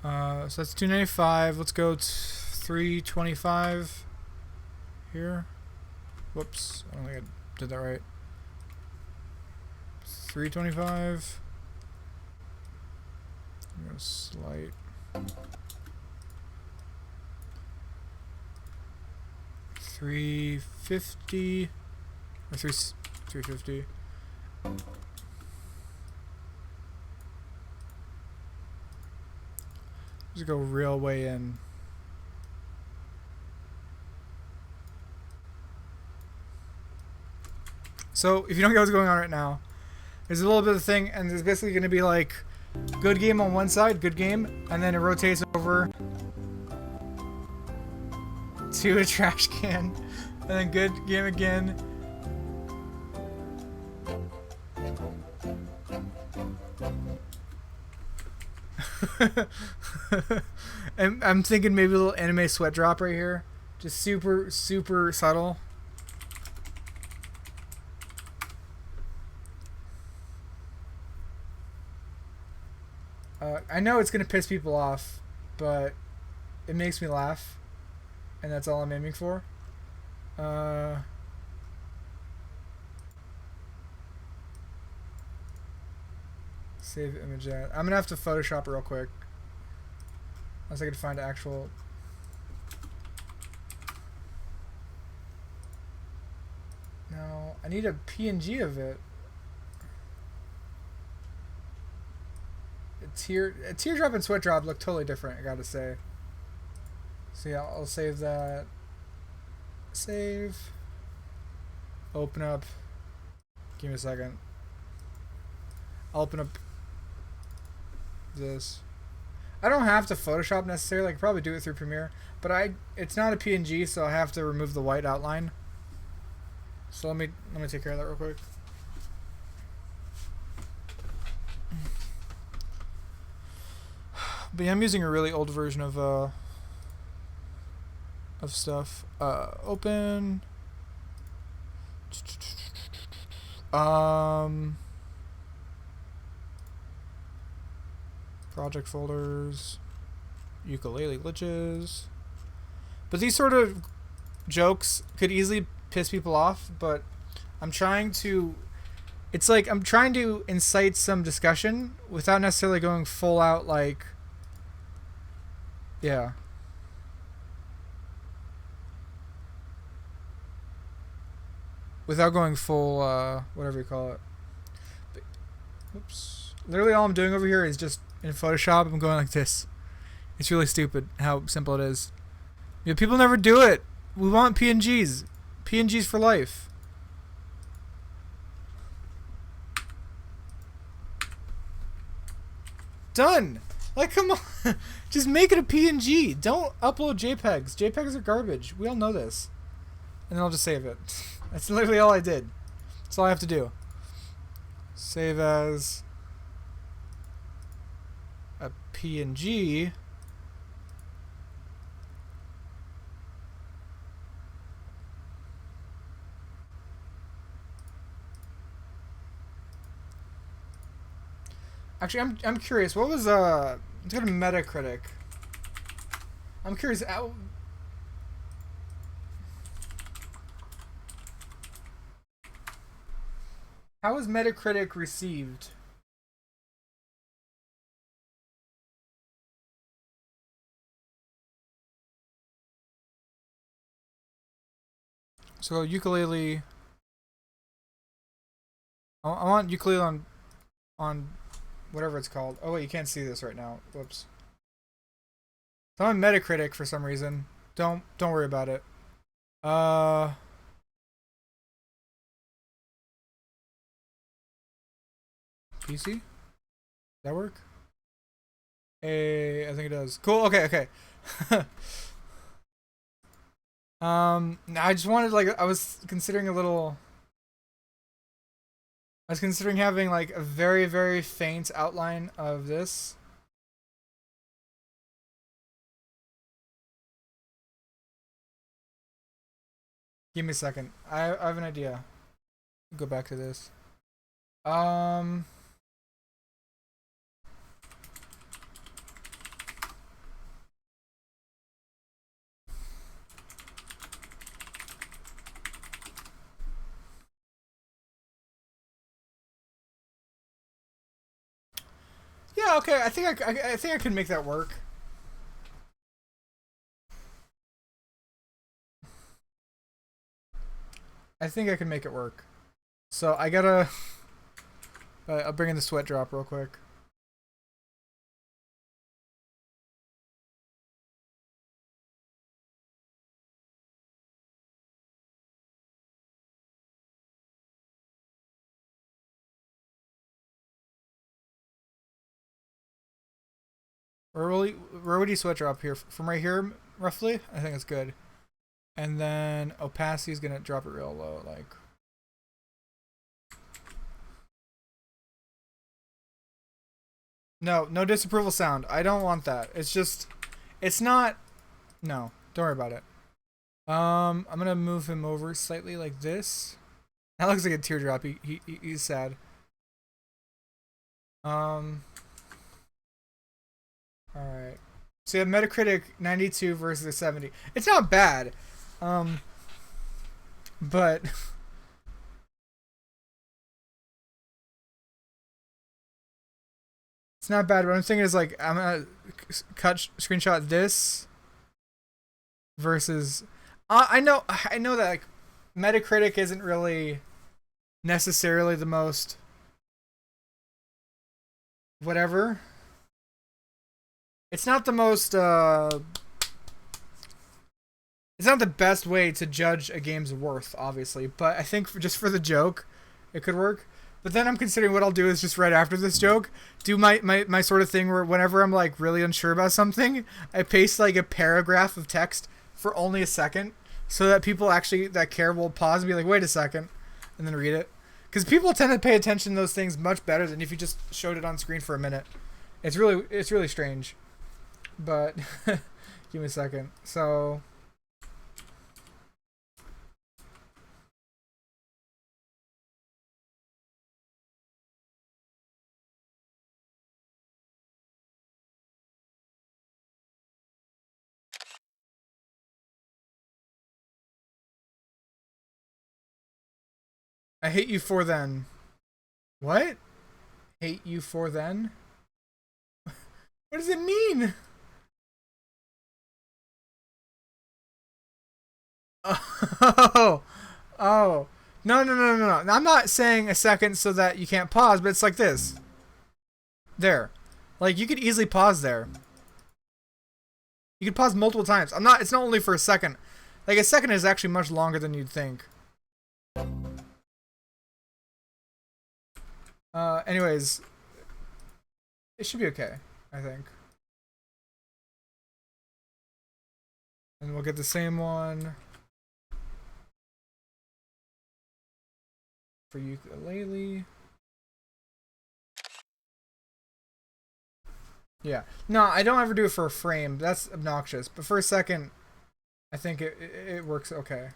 So that's 295. Let's go 325 here. Whoops, I don't think I did that right. 325. I'm gonna slight. 350 or 350. Just go real way in. So if you don't get what's going on right now, there's a little bit of thing, and there's basically going to be like good game on one side, good game, and then it rotates over to a trash can, and then good game again. And I'm thinking maybe a little anime sweat drop right here. Just super, super subtle. I know it's going to piss people off, but it makes me laugh. And that's all I'm aiming for. Save image. I'm going to have to Photoshop it real quick. Unless I could find actual... No, I need a PNG of it. A teardrop and sweat drop look totally different, I gotta say. So yeah, I'll save that. Save. Open up. Give me a second. I'll open up this. I don't have to Photoshop necessarily. I could probably do it through Premiere, but it's not a PNG, so I have to remove the white outline. So let me take care of that real quick. But yeah, I'm using a really old version of stuff. Open. Project folders. Yooka-Laylee glitches. But these sort of jokes could easily piss people off, but I'm trying to... It's like I'm trying to incite some discussion without necessarily going full out like... Yeah. Without going full, whatever you call it. But, oops. Literally all I'm doing over here is just in Photoshop, I'm going like this. It's really stupid how simple it is. Yeah, people never do it. We want PNGs. PNGs for life. Done! Like, come on. Just make it a PNG. Don't upload JPEGs. JPEGs are garbage. We all know this. And then I'll just save it. That's literally all I did. That's all I have to do. Save as a PNG. Actually, I'm curious. What was let's go to Metacritic. I'm curious. How was Metacritic received? So Yooka-Laylee. I want Yooka-Laylee on whatever it's called. Oh wait, you can't see this right now. Whoops. It's on Metacritic for some reason. Don't worry about it. PC? Does that work? I think it does. Cool. Okay. I just wanted I was considering having like a very, very faint outline of this. Give me a second. I have an idea. Go back to this. Yeah, okay. I think I can make that work. I think I can make it work. So I gotta. I'll bring in the sweat drop real quick. Where would you sweat drop here? From right here, roughly? I think it's good. And then opacity is gonna drop it real low, like. No disapproval sound. I don't want that. It's not. No, don't worry about it. I'm gonna move him over slightly like this. That looks like a teardrop. He's sad. All right. So you have Metacritic 92 versus a 70. It's not bad. But it's not bad. What I'm thinking is like I'm gonna screenshot this versus. I know that like Metacritic isn't really necessarily the most whatever. It's not the most it's not the best way to judge a game's worth, obviously, but I think just for the joke, it could work. But then I'm considering what I'll do is just right after this joke, do my sort of thing where whenever I'm like really unsure about something, I paste like a paragraph of text for only a second so that people actually that care will pause and be like, wait a second, and then read it. Because people tend to pay attention to those things much better than if you just showed it on screen for a minute. It's really strange. But give me a second. So I hate you for then. What? Hate you for then? What does it mean? Oh, oh. No. I'm not saying a second so that you can't pause, but it's like this. There. Like, you could easily pause there. You could pause multiple times. It's not only for a second. Like, a second is actually much longer than you'd think. Anyways. It should be okay, I think. And we'll get the same one for Yooka-Laylee. Yeah. No, I don't ever do it for a frame. That's obnoxious. But for a second, I think it works okay.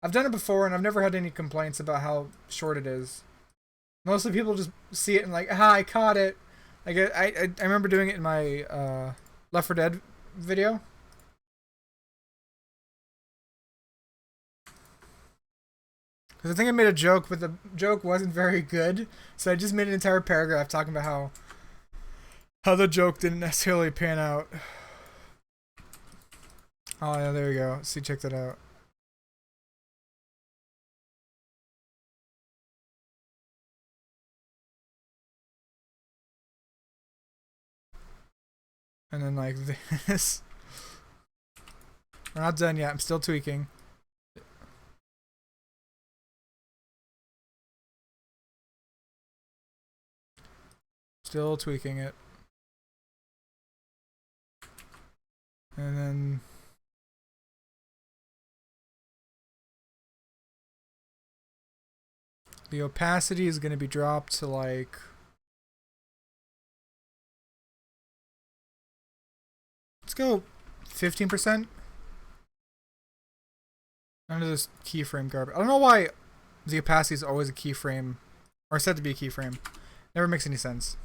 I've done it before, and I've never had any complaints about how short it is. Mostly people just see it and like, ah, I caught it. Like I remember doing it in my Left 4 Dead video. Because I think I made a joke, but the joke wasn't very good. So I just made an entire paragraph talking about how the joke didn't necessarily pan out. Oh yeah, there you go. See, check that out. And then like this. We're not done yet. I'm still tweaking. Still tweaking it. And then the opacity is going to be dropped to like, let's go 15%. None of this keyframe garbage. I don't know why the opacity is always a keyframe, or said to be a keyframe. Never makes any sense,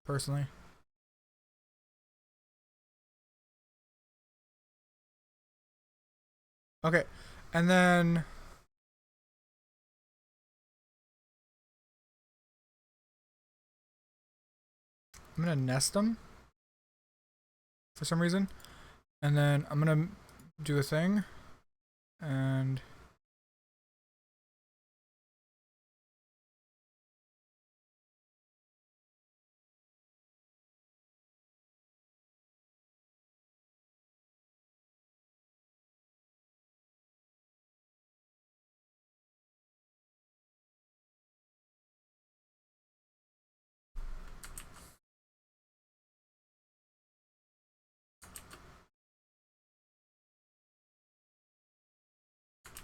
personally. Okay, and then I'm gonna nest them for some reason, and then I'm gonna do a thing, and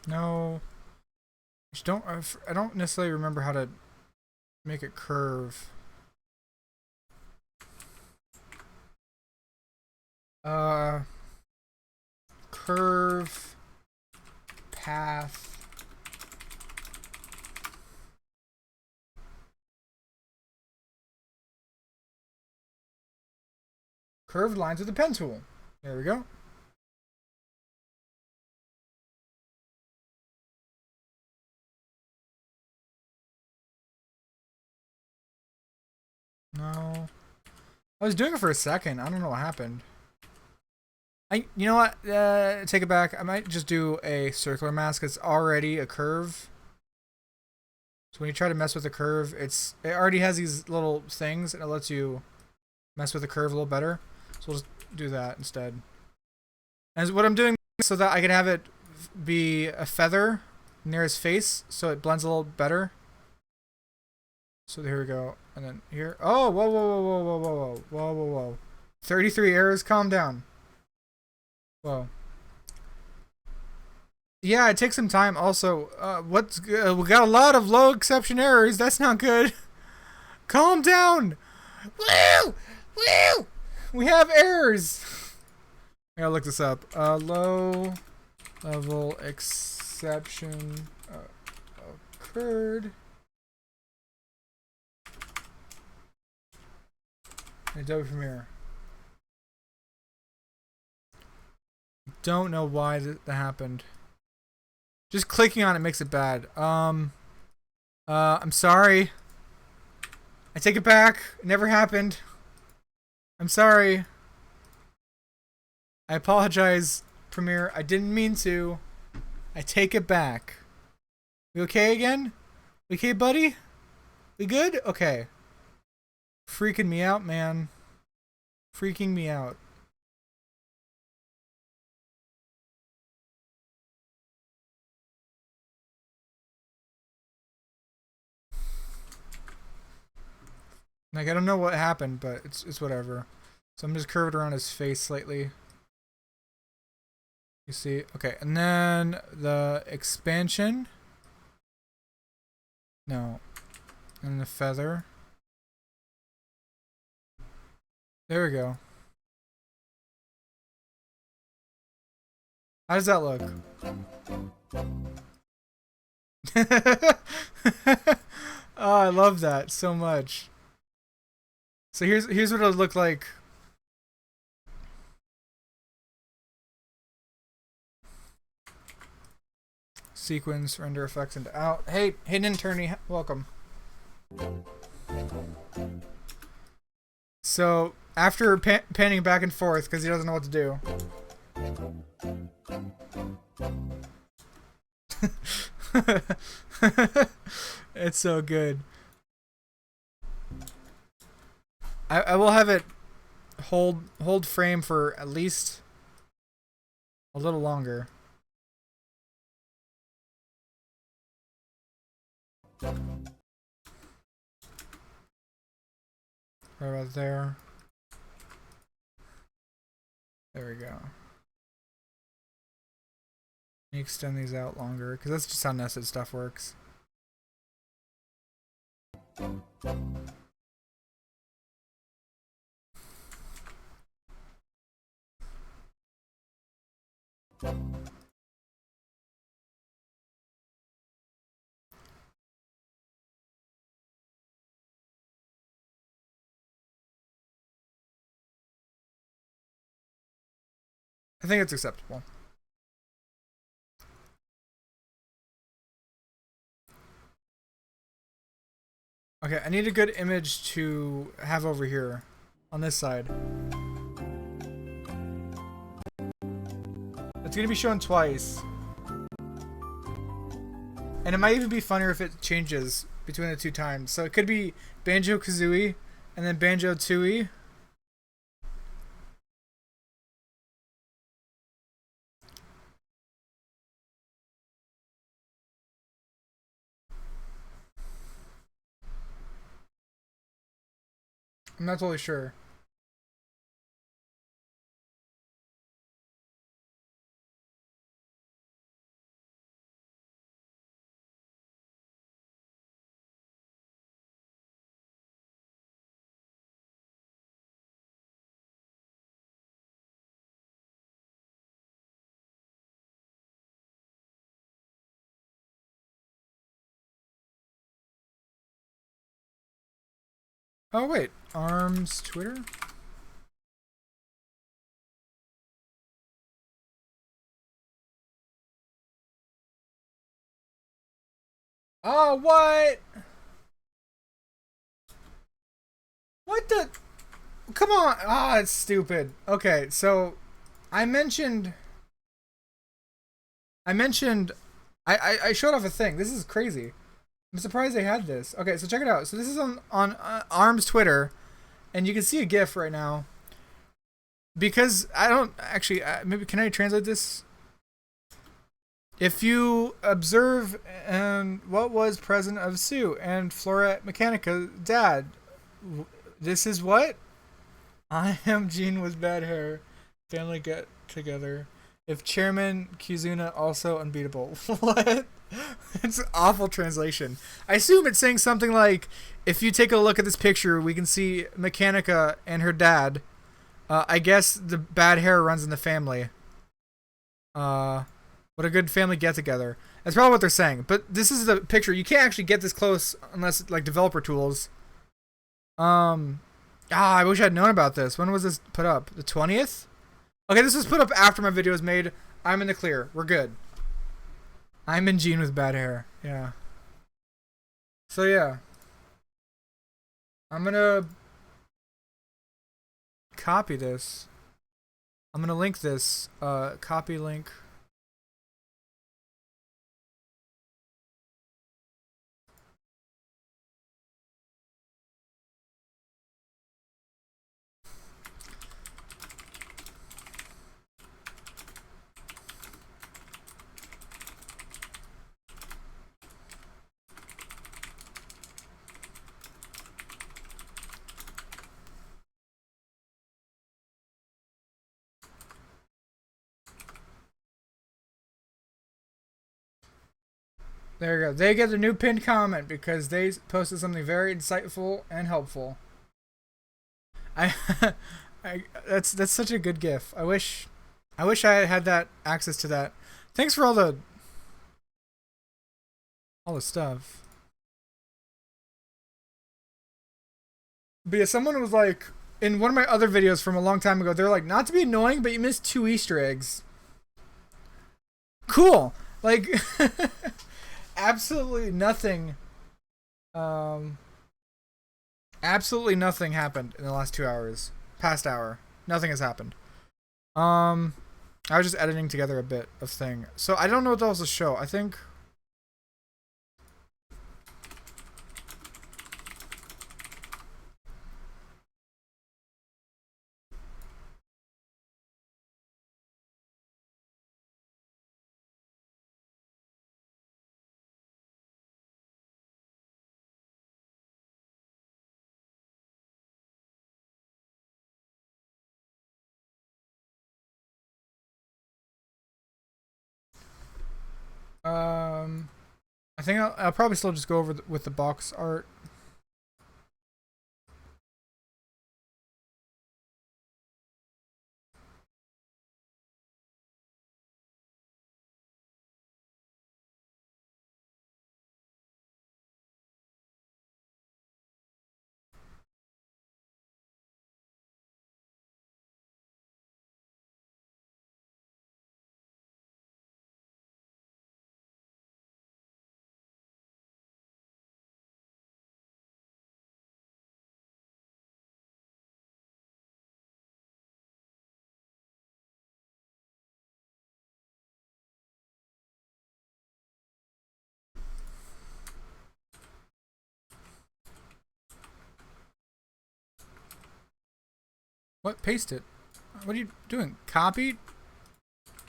no, I don't necessarily remember how to make it curve. Curve path. Curved lines with the pen tool. There we go. No. I was doing it for a second. I don't know what happened. You know what? Take it back. I might just do a circular mask. It's already a curve. So when you try to mess with the curve, it already has these little things, and it lets you mess with the curve a little better. So we'll just do that instead. And what I'm doing is so that I can have it be a feather near his face, so it blends a little better. So here we go. And then here. Oh, whoa, whoa, whoa, whoa, whoa, whoa, whoa, whoa, whoa. 33 errors. Calm down. Whoa. Yeah, it takes some time. Also, we got a lot of low exception errors. That's not good. Calm down. Woo! Woo! We have errors. I gotta look this up. Low level exception occurred. Adobe Premiere. Don't know why that happened. Just clicking on it makes it bad. I'm sorry. I take it back. It never happened. I'm sorry. I apologize, Premiere. I didn't mean to. I take it back. We okay again? We okay, buddy? We good? Okay. Freaking me out, man. Freaking me out. Like, I don't know what happened, but it's whatever. So I'm just curved around his face slightly. You see? Okay, and then the expansion. No. And the feather. There we go. How does that look? Oh, I love that so much. So here's what it'll look like. Sequence, render effects into out. Hey, hidden attorney, welcome. So after panning back and forth because he doesn't know what to do. It's so good. I will have it hold frame for at least a little longer. Right about there. There we go. Let me extend these out longer because that's just how nested stuff works. I think it's acceptable. Okay, I need a good image to have over here on this side. It's gonna be shown twice. And it might even be funnier if it changes between the two times. So it could be Banjo-Kazooie and then Banjo-Tooie. I'm not totally sure. Oh wait, ARMS Twitter? Oh, what? What the? Come on. Ah, it's stupid. Okay, so I mentioned I showed off a thing. This is crazy. I'm surprised they had this. Okay, so check it out. So this is on ARMS Twitter, and you can see a GIF right now. Because I don't actually maybe can I translate this? If you observe what was present of Sue and Flora Mechanica dad, this is what? I am Gene with bad hair. Family get together. If Chairman Kizuna also unbeatable. What? It's an awful translation. I assume it's saying something like, if you take a look at this picture, we can see Mechanica and her dad. I guess the bad hair runs in the family. What a good family get together. That's probably what they're saying. But this is the picture. You can't actually get this close unless like developer tools. I wish I'd known about this. When was this put up? The 20th? Okay, this was put up after my video was made. I'm in the clear. We're good. I'm in Gene with bad hair. Yeah. So yeah. I'm gonna copy this. I'm gonna link this. Copy link. There you go. They get a new pinned comment because they posted something very insightful and helpful. I, that's such a good GIF. I wish I had that access to that. Thanks for all the stuff. But yeah, someone was like, in one of my other videos from a long time ago, they're like, not to be annoying, but you missed 2 Easter eggs. Cool. Like, absolutely nothing. Um, absolutely nothing happened in the last 2 hours. Past hour. Nothing has happened. I was just editing together a bit of thing. So I don't know what else to show. I think... I think I'll probably still just go over with the box art. What? Paste it. What are you doing? Copy?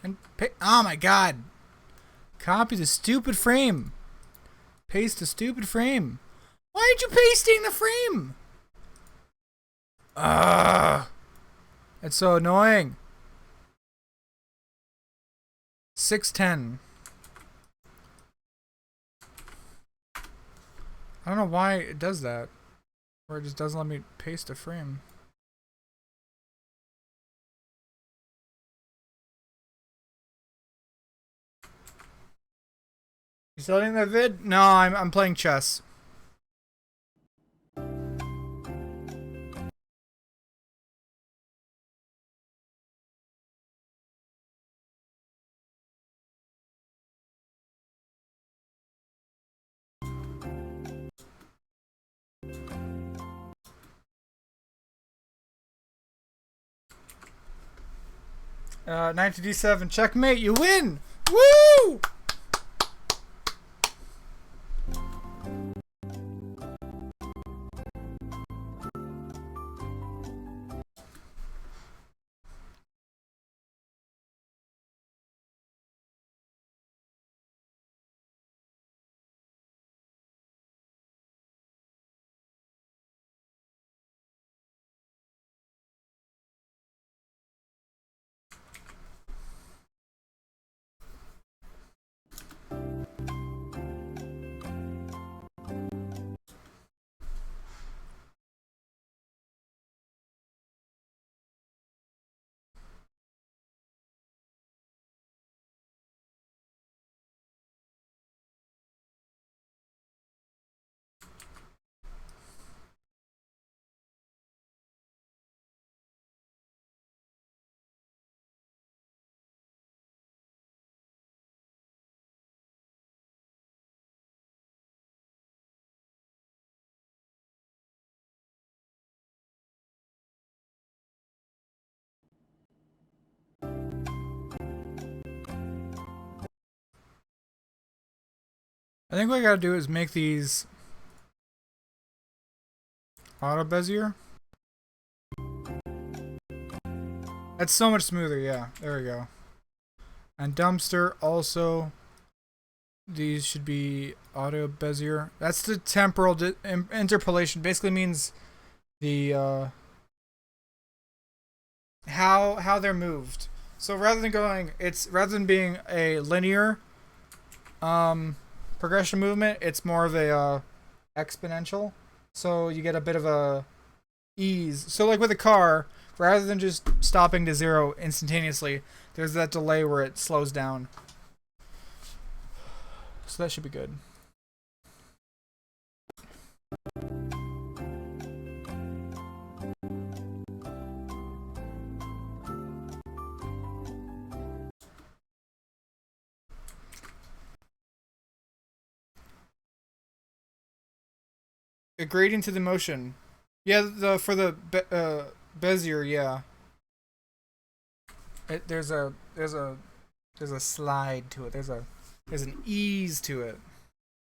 And paste? Oh my god! Copy the stupid frame! Paste the stupid frame! Why aren't you pasting the frame? Ugh! It's so annoying. 610. I don't know why it does that. Or it just doesn't let me paste a frame. You still editing that vid? No, I'm playing chess. Knight to d7, checkmate, you win! Woo! I think what I gotta do is make these auto bezier. That's so much smoother, yeah. There we go. And dumpster also. These should be auto bezier. That's the temporal interpolation. Basically means the how they're moved. So rather than being a linear progression movement, it's more of a exponential. So you get a bit of a ease. So like with a car, rather than just stopping to 0 instantaneously, there's that delay where it slows down. So that should be good. gradient to the motion. Yeah, for the Bezier, yeah. There's a slide to it. There's an ease to it,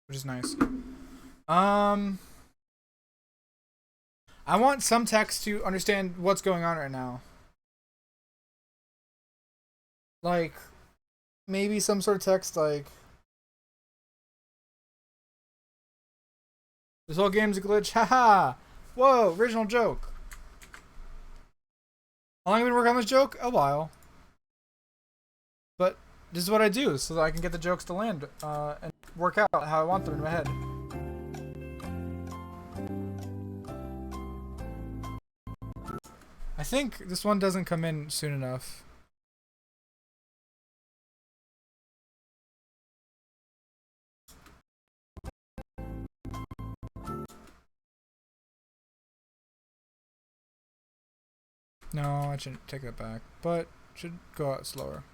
which is nice. I want some text to understand what's going on right now. Like, maybe some sort of text like, this whole game's a glitch, haha! Whoa, original joke. How long have you been working on this joke? A while. But this is what I do so that I can get the jokes to land and work out how I want them in my head. I think this one doesn't come in soon enough. No, I shouldn't take that back, but should go out slower.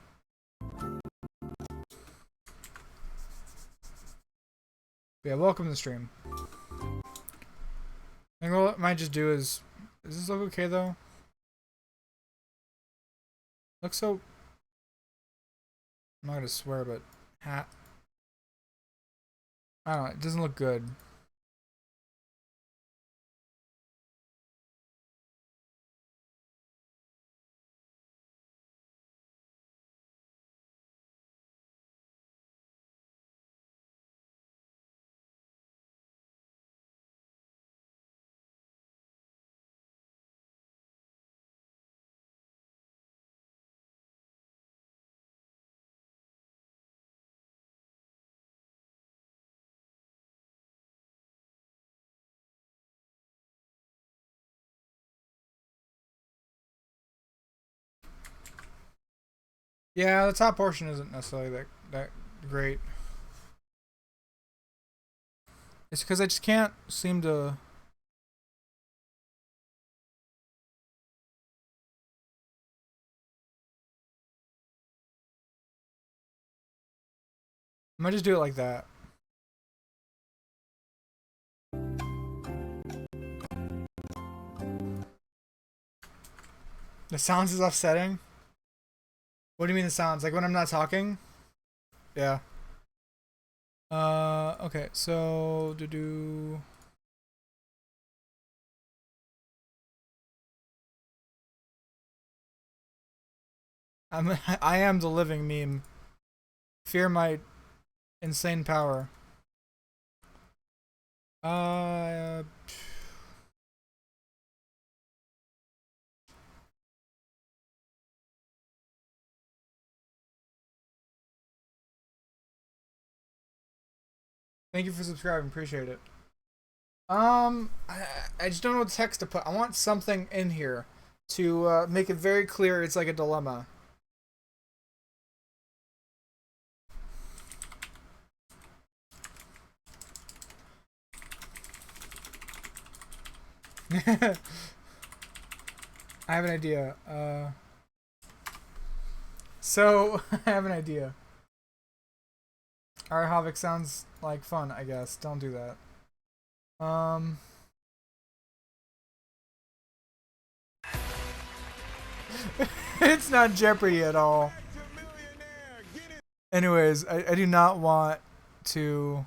Yeah, welcome to the stream. I think what I might just do is this look okay though? Looks so, I'm not gonna swear, but I don't know, it doesn't look good. Yeah, the top portion isn't necessarily that great. It's because I just can't seem to. I might just do it like that. The sounds is offsetting? What do you mean the sounds? Like when I'm not talking? Yeah. Okay, so I am the living meme. Fear my insane power. Thank you for subscribing. Appreciate it. I just don't know what text to put. I want something in here to make it very clear it's like a dilemma. I have an idea. So I have an idea. Alright, Havik, sounds like fun, I guess. Don't do that. It's not Jeopardy at all. Anyways, I do not want to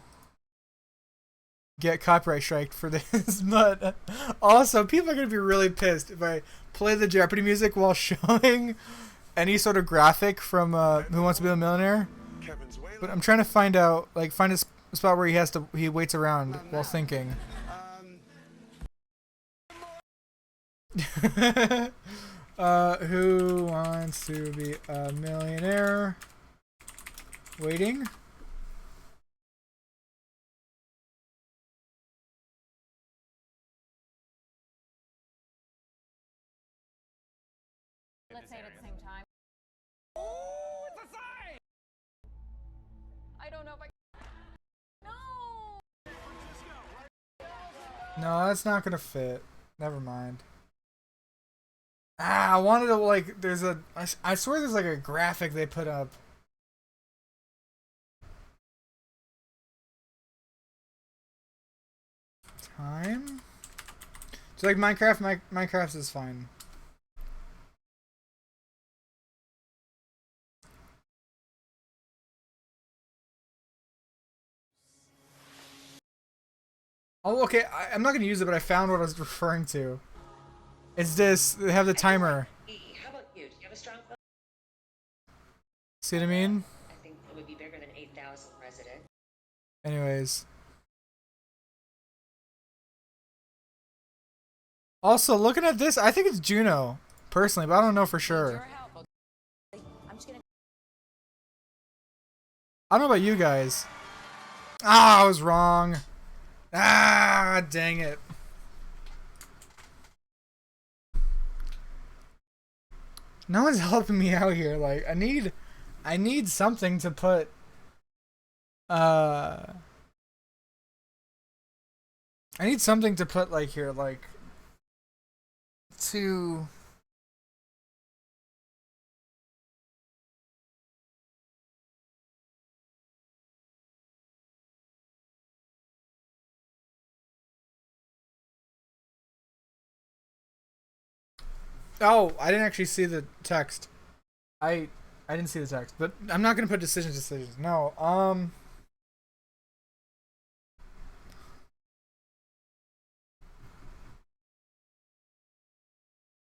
get copyright striked for this, but also people are going to be really pissed if I play the Jeopardy music while showing any sort of graphic from Who Wants to Be a Millionaire. But I'm trying to find out, like, find a spot where he waits around while thinking. Who wants to be a millionaire? Waiting. Let's say it at the same time. Oh, it's a sign! I don't know if I. No! No, that's not gonna fit. Never mind. I wanted to, like, I swear there's like a graphic they put up. time. So like Minecraft, Minecraft is fine. Oh, okay. I'm not gonna use it, but I found what I was referring to. It's this. They have the timer. How about you? Do you have a strong phone? See what I mean? I think it would be bigger than 8,000 residents. Anyways. Also, looking at this, I think it's Juno, personally, but I don't know for sure. I don't know about you guys. Ah, I was wrong. Ah, dang it. No one's helping me out here. Like, I need something to put, I need something to put, like, here, like, to... Oh, I didn't actually see the text. I didn't see the text, but I'm not gonna put decisions. No.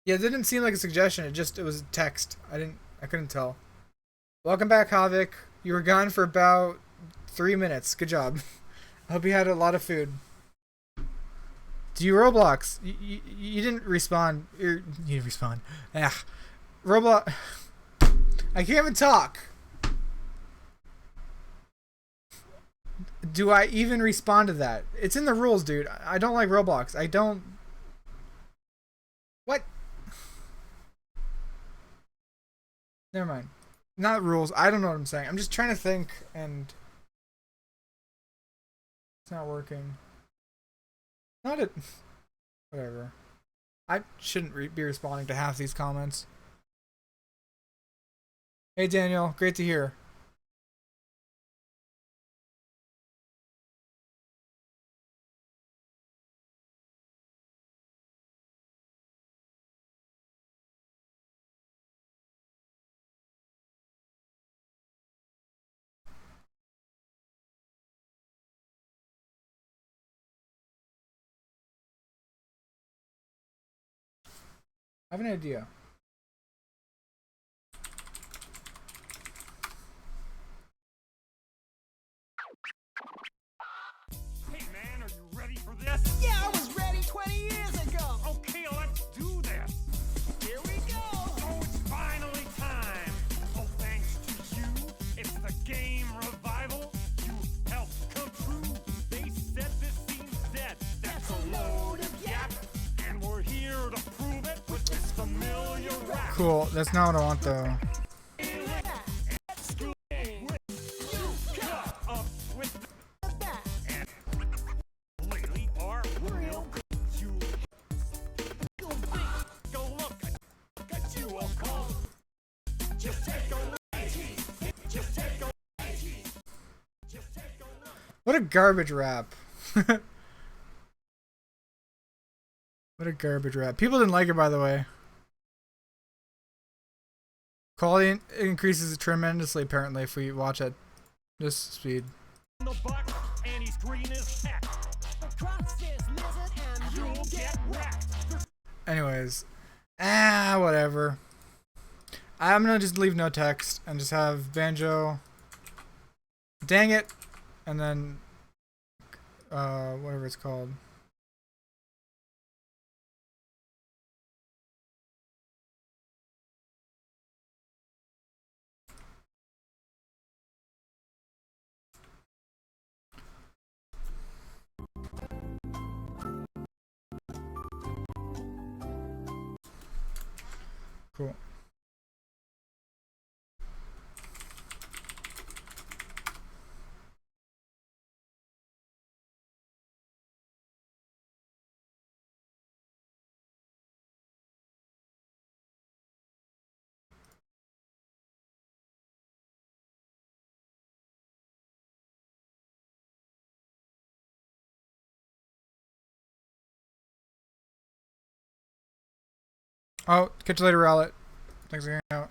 Yeah, it didn't seem like a suggestion. It was text. I couldn't tell. Welcome back, Havik. You were gone for about 3 minutes. Good job. I hope you had a lot of food. Do you Roblox? You didn't respond. You didn't respond. Ah, Roblox. I can't even talk. Do I even respond to that? It's in the rules, dude. I don't like Roblox. I don't... What? Never mind. Not rules. I don't know what I'm saying. I'm just trying to think, and... It's not working. Not it. Whatever. I shouldn't be responding to half these comments. Hey, Daniel. Great to hear. I have an idea. Hey man, are you ready for this? Yeah, I was ready 20 years ago. Okay, let's do this. Here we go. Oh, it's finally time. Oh, thanks to you, it's the game revival. You helped come true. They said this seems dead. That's a load of yap. And we're here to prove it with this familiar rap. Cool. That's not what I want, though. Lately are real good. You go look at you all come. Just take a look. Just take a look. Just take a look. What a garbage rap. What a garbage rap. People didn't like it, by the way. Quality increases tremendously, apparently, if we watch at this speed. The buck and he's green as heck. Across this lizard and You'll get wrecked. Anyways. Whatever. I'm gonna just leave no text and just have Banjo. Dang it. And then, whatever it's called. Cool. Oh, catch you later, Rowlet. Thanks for hanging out.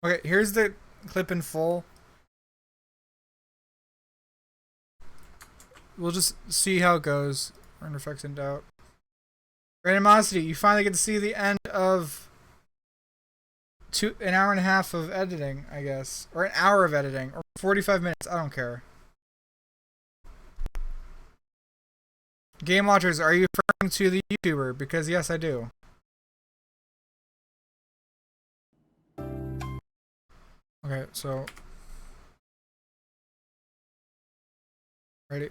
Okay, here's the clip in full. We'll just see how it goes. Render effects in doubt. Randomosity, you finally get to see the end of an hour and a half of editing, I guess. Or an hour of editing. Or 45 minutes, I don't care. Game watchers, are you referring to the YouTuber? Because yes, I do. Okay, so... Ready?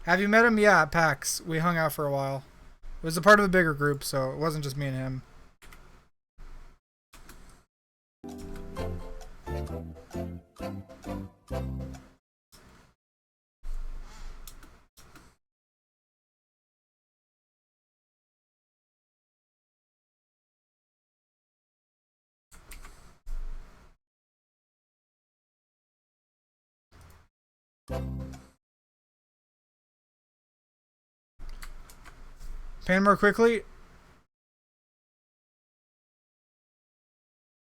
Have you met him? Yeah, at PAX. We hung out for a while. It was a part of a bigger group, so it wasn't just me and him. Pan more quickly?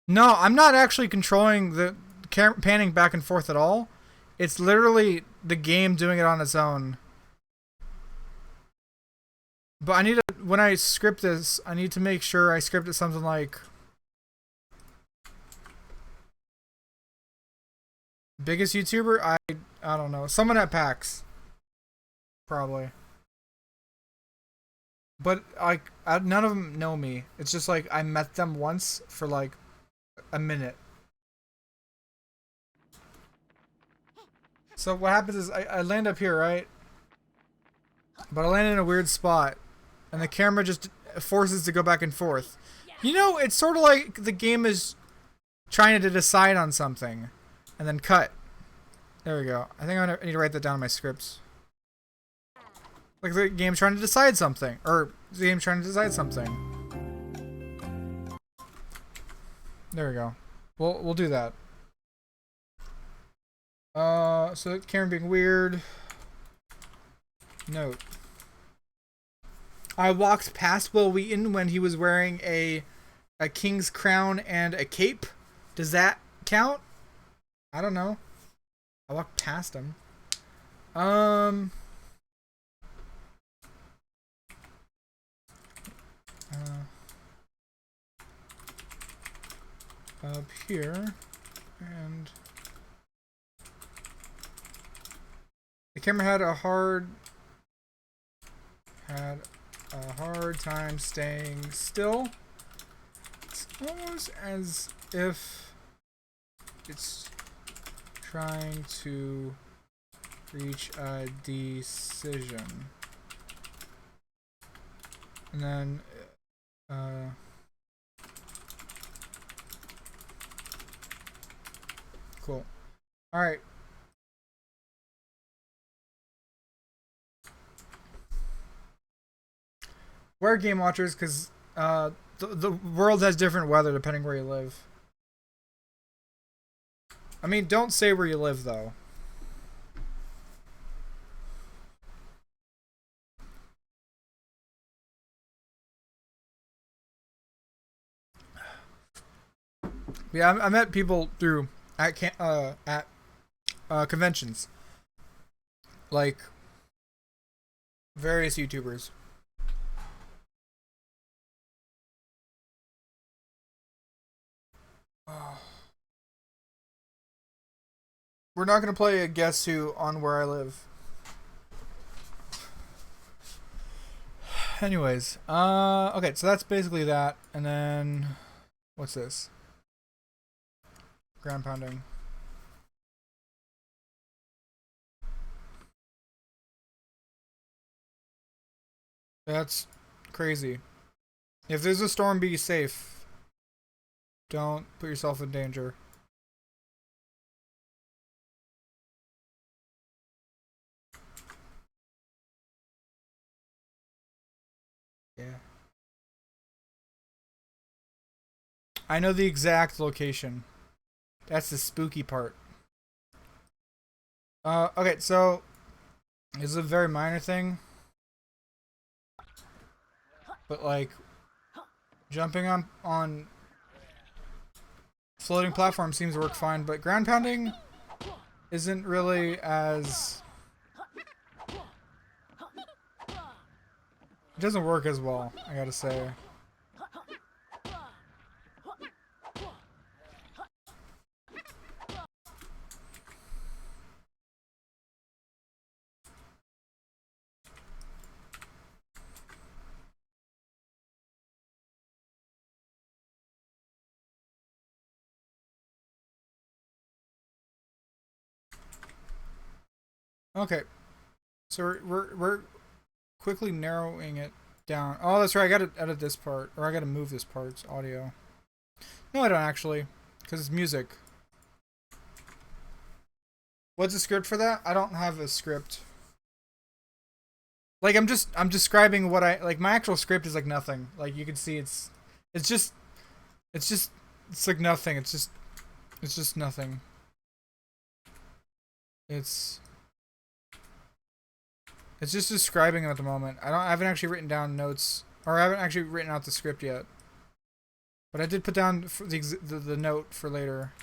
No, I'm not actually controlling the panning back and forth at all. It's literally the game doing it on its own. But I need to, when I script this, I need to make sure I script it something like... Biggest YouTuber? I don't know. Someone at PAX. Probably. But none of them know me. It's just like I met them once for like a minute. So what happens is I land up here, right? But I land in a weird spot. And the camera just forces to go back and forth. You know, it's sort of like the game is trying to decide on something. And then cut. There we go. I think I need to write that down in my scripts. Like the game's trying to decide something. Or the game's trying to decide something. There we go. We'll do that. So camera being weird. Note. I walked past Will Wheaton when he was wearing a king's crown and a cape. Does that count? I don't know. I walked past him. Up here, and the camera had a hard time staying still. It's almost as if it's trying to reach a decision. And then cool. All right. We're game watchers because the world has different weather depending where you live. I mean, don't say where you live though. Yeah, I met people through at conventions, like various YouTubers. We're not gonna play a Guess Who on where I live. Anyways, okay, so that's basically that, and then what's this? Ground pounding. That's crazy. If there's a storm, be safe. Don't put yourself in danger. I know the exact location. That's the spooky part. Okay, so this is a very minor thing, but like jumping on floating platforms seems to work fine, but ground pounding isn't really as, it doesn't work as well, I gotta say. Okay, so we're quickly narrowing it down. Oh, that's right. I gotta edit this part, or I gotta move this part's audio. No, I don't actually, because it's music. What's the script for that? I don't have a script. Like I'm describing what I like. My actual script is like nothing. Like you can see, it's like nothing. It's just nothing. It's just describing it at the moment. I haven't actually written down notes, or I haven't actually written out the script yet. But I did put down the note for later.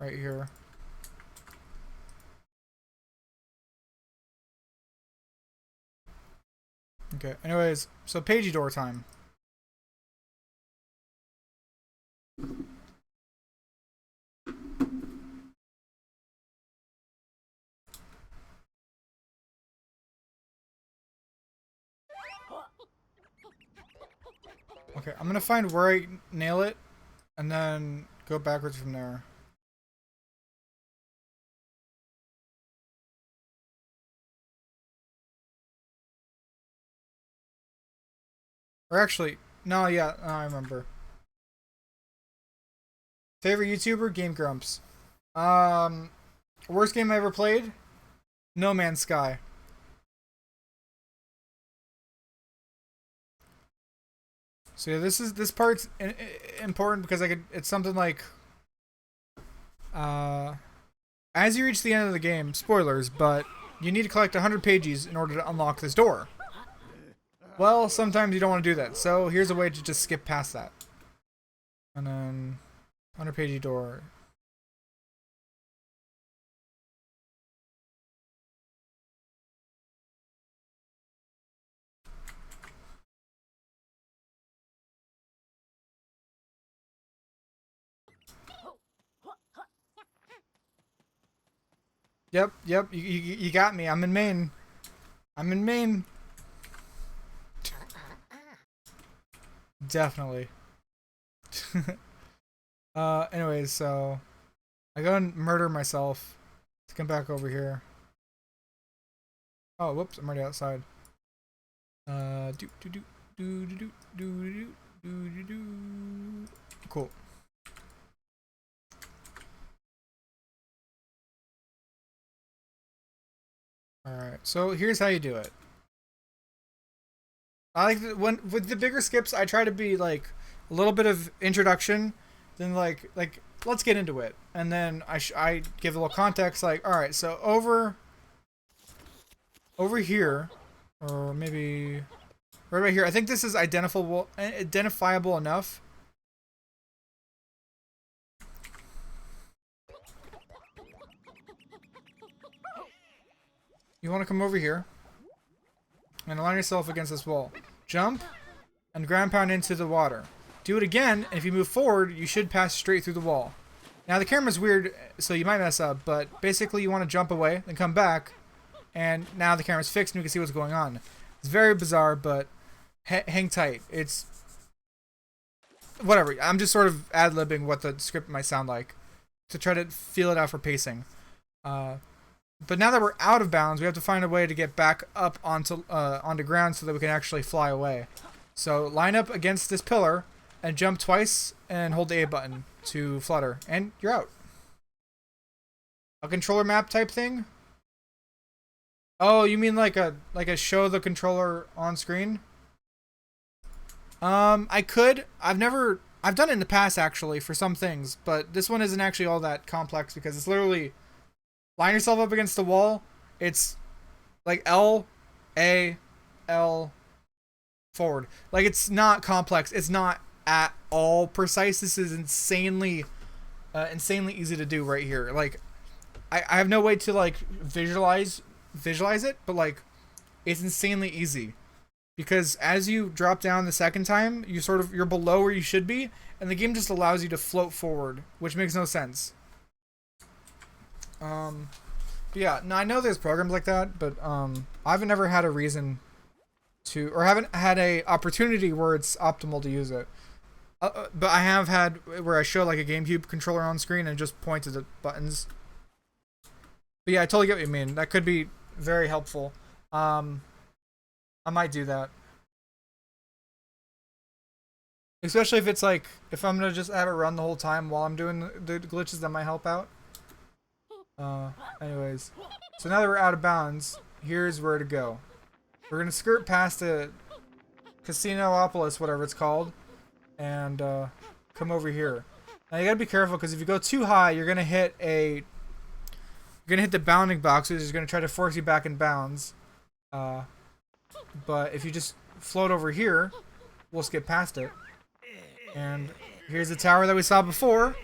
Right here. Okay, anyways, so pagey door time. Okay, I'm gonna find where I nail it, and then go backwards from there. Or actually, no, yeah, no, I remember. Favorite YouTuber? Game Grumps. Worst game I ever played? No Man's Sky. So yeah, this part's important because it's something like, as you reach the end of the game, spoilers, but you need to collect 100 pages in order to unlock this door. Well, sometimes you don't want to do that, so here's a way to just skip past that. And then 100 page door. Yep, you got me. I'm in Maine. I'm in Maine. Definitely. Anyways, so I go and murder myself to come back over here. Oh, whoops, I'm already outside. Cool. Alright, so here's how you do it. I like when with the bigger skips, I try to be like a little bit of introduction, then like let's get into it, and then I give a little context, like all right, so over here, or maybe right here. I think this is identifiable enough. You want to come over here and align yourself against this wall. Jump and ground pound into the water. Do it again, and if you move forward, you should pass straight through the wall. Now the camera's weird, so you might mess up, but basically you want to jump away, then come back, and now the camera's fixed and you can see what's going on. It's very bizarre, but hang tight. It's whatever. I'm just sort of ad-libbing what the script might sound like to try to feel it out for pacing. But now that we're out of bounds, we have to find a way to get back up onto ground so that we can actually fly away. So line up against this pillar and jump twice and hold the A button to flutter, and you're out. A controller map type thing? Oh, you mean like a show the controller on screen? I could. I've never I've done it in the past actually for some things, but this one isn't actually all that complex because it's literally line yourself up against the wall. It's like L, A, L, forward. Like it's not complex. It's not at all precise. This is insanely easy to do right here. Like I have no way to like visualize it, but like it's insanely easy. Because as you drop down the second time, you're below where you should be, and the game just allows you to float forward, which makes no sense. Yeah, no, I know there's programs like that, but I've never had a reason to, or haven't had a opportunity where it's optimal to use it. But I have had where I show like a GameCube controller on screen and just point to the buttons. But yeah, I totally get what you mean. That could be very helpful. I might do that. Especially if it's like, if I'm gonna just have it run the whole time while I'm doing the glitches, that might help out. Anyways. So now that we're out of bounds, here's where to go. We're gonna skirt past the Casinopolis, whatever it's called, and come over here. Now you gotta be careful, because if you go too high, you're gonna hit the bounding boxes. It's gonna try to force you back in bounds. But if you just float over here, we'll skip past it. And here's the tower that we saw before.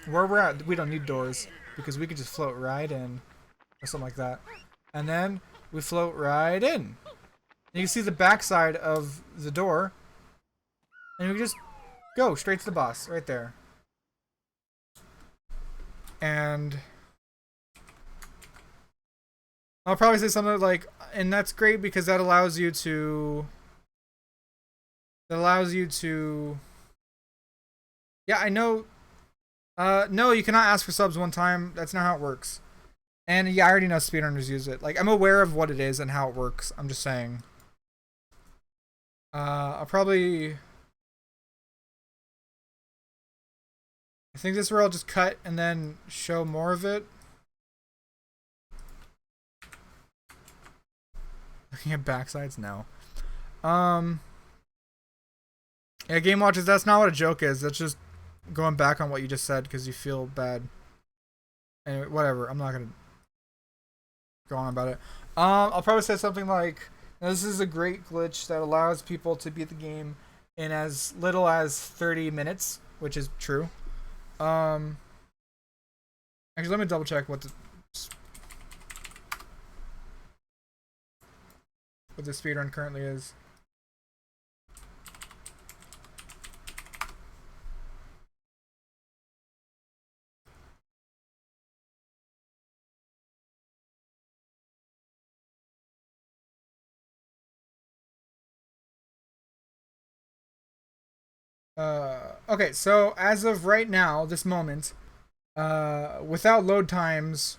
Where we're at, we don't need doors, because we can just float right in, or something like that. And then we float right in. And you can see the backside of the door. And we just go straight to the boss, right there. And I'll probably say something like, and that's great because that allows you to, yeah, I know, no, you cannot ask for subs one time. That's not how it works. And yeah, I already know speedrunners use it. Like, I'm aware of what it is and how it works. I'm just saying. I think this is where I'll just cut and then show more of it. Looking at backsides? No. Yeah, Game Watches, that's not what a joke is. That's just going back on what you just said because you feel bad. Anyway, whatever. I'm not going to go on about it. I'll probably say something like, this is a great glitch that allows people to beat the game in as little as 30 minutes, which is true. Actually, let me double check what the speedrun currently is. Okay, so as of right now, this moment, without load times,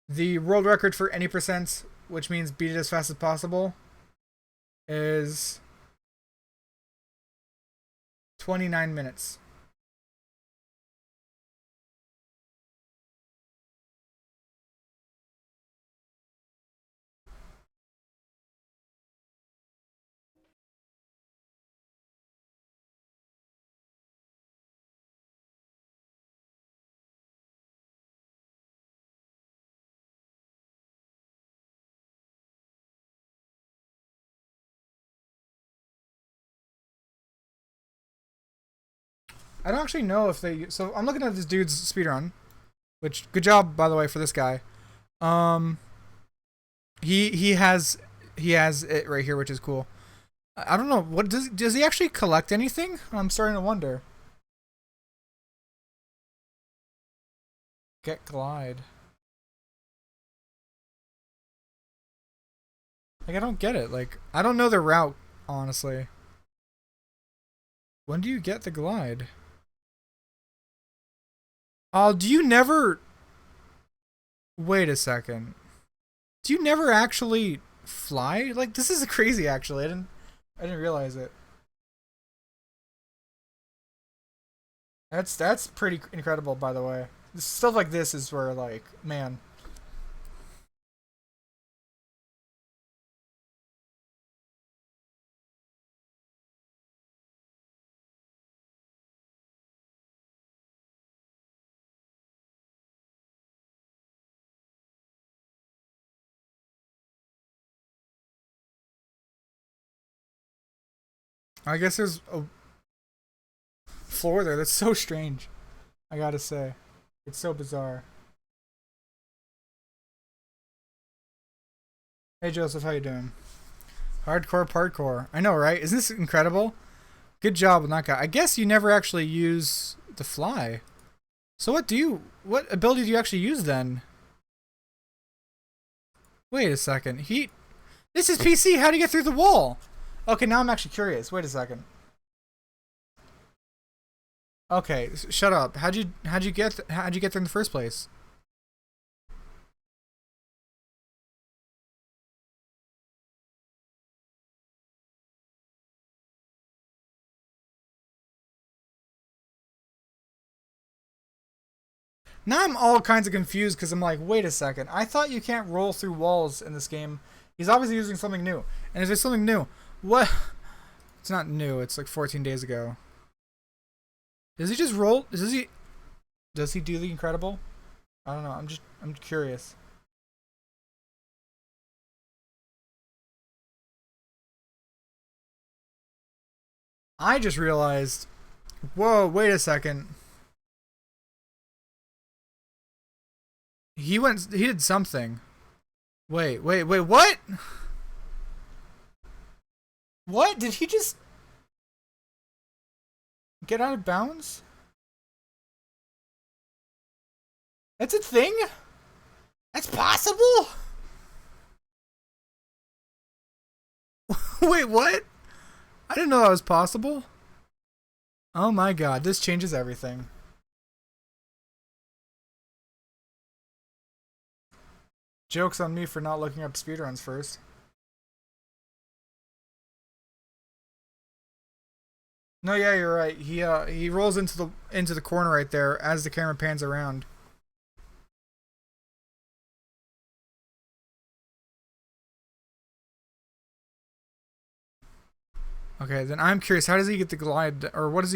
the world record for any percent, which means beat it as fast as possible, is 29 minutes. I don't actually know if they... So I'm looking at this dude's speedrun, which, good job, by the way, for this guy. He has it right here, which is cool. I don't know, what does he actually collect anything? I'm starting to wonder. Get glide. Like, I don't get it. Like, I don't know the route, honestly. When do you get the glide? Oh, do you never... Wait a second. Do you never actually fly? Like, this is crazy, actually. I didn't realize it. That's pretty incredible, by the way. Stuff like this is where, like, man... I guess there's a floor there. That's so strange. I gotta say. It's so bizarre. Hey Joseph, how you doing? Hardcore parkour. I know, right? Isn't this incredible? Good job on that guy. I guess you never actually use the fly. So what ability do you actually use then? Wait a second. This is PC. How do you get through the wall? Okay, now I'm actually curious. Wait a second. Okay, shut up. How'd you get there in the first place? Now I'm all kinds of confused because I'm like, wait a second. I thought you can't roll through walls in this game. He's obviously using something new. And is there something new? What? It's not new. It's like 14 days ago. Does he just roll? Does he do the incredible? I don't know. I'm curious. I just realized. Whoa, wait a second. He did something. Wait, what? What? Did he just get out of bounds? That's a thing? That's possible? Wait, what? I didn't know that was possible. Oh my god, this changes everything. Joke's on me for not looking up speedruns first. No, yeah, you're right. He rolls into the corner right there as the camera pans around. Okay, then I'm curious. How does he get the glide? Or what is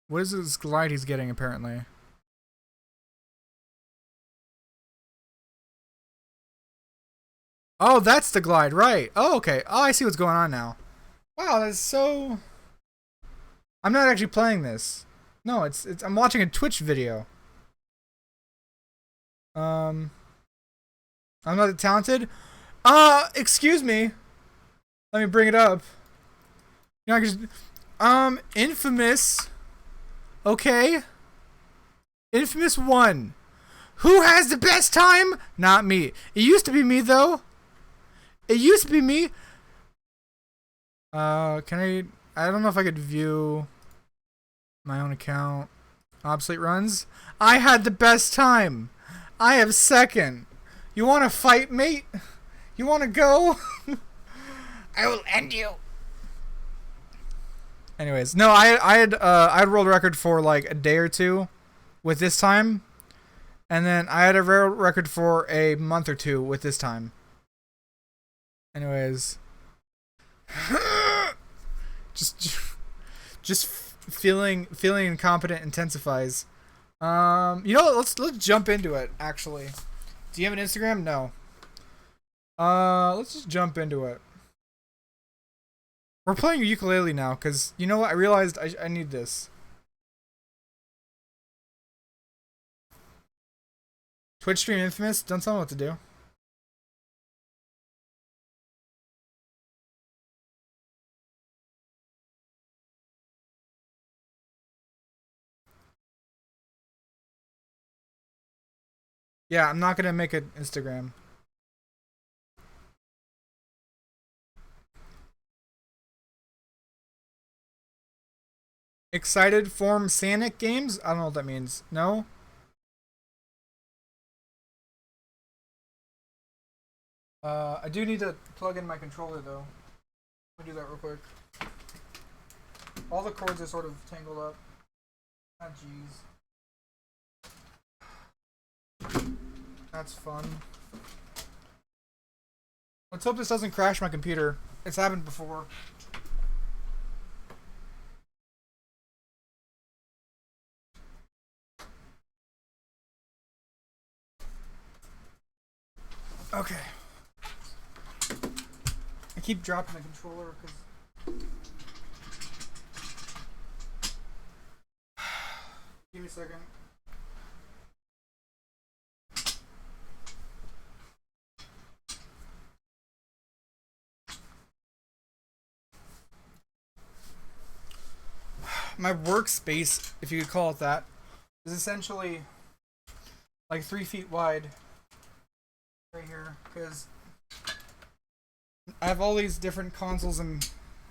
this glide he's getting apparently? Oh, that's the glide, right? Oh, okay. Oh, I see what's going on now. Wow, that's so. I'm not actually playing this. No, I'm watching a Twitch video. I'm not that talented. Excuse me. Let me bring it up. You know, Infamous. Okay. Infamous 1. Who has the best time? Not me. It used to be me though. It used to be me. I don't know if I could view my own account. Obsolete runs. I had the best time. I have second. You want to fight, mate? You want to go? I will end you. Anyways, no, I had world record for like a day or two with this time, and then I had a world record for a month or two with this time. Anyways, just feeling incompetent intensifies. You know, let's jump into it. Actually, do you have an Instagram? No. Let's just jump into it. We're playing Yooka-Laylee now, because, you know what, I realized I need this. Twitch stream Infamous, don't tell me what to do. Yeah, I'm not gonna make an Instagram. Excited form Sanic games? I don't know what that means. No? I do need to plug in my controller though. Let me do that real quick. All the cords are sort of tangled up. Ah, jeez. That's fun. Let's hope this doesn't crash my computer. It's happened before. Okay. I keep dropping the controller because second. My workspace, if you could call it that, is essentially like 3 feet wide right here, because I have all these different consoles and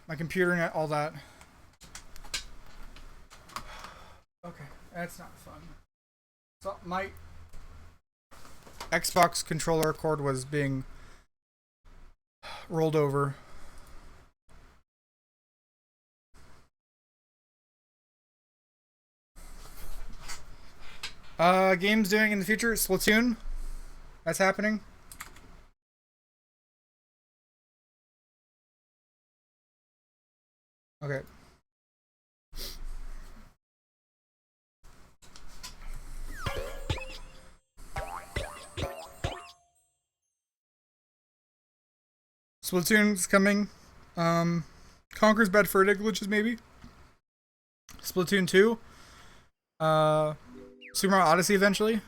my computer and all that. Okay, that's not fun. So my Xbox controller cord was being rolled over. Games doing in the future, Splatoon. That's happening. Okay. Splatoon's coming. Conker's Bad Fur Day glitches maybe. Splatoon 2. Super Mario Odyssey eventually.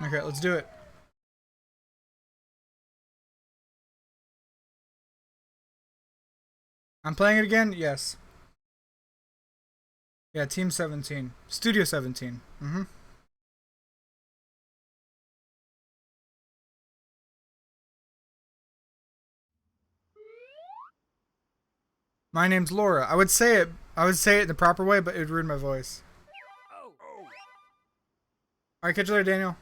Okay, let's do it. I'm playing it again? Yes. Yeah, Team 17. Studio 17. Mm-hmm. My name's Laura. I would say it in the proper way, but it would ruin my voice. Alright, catch you later, Daniel.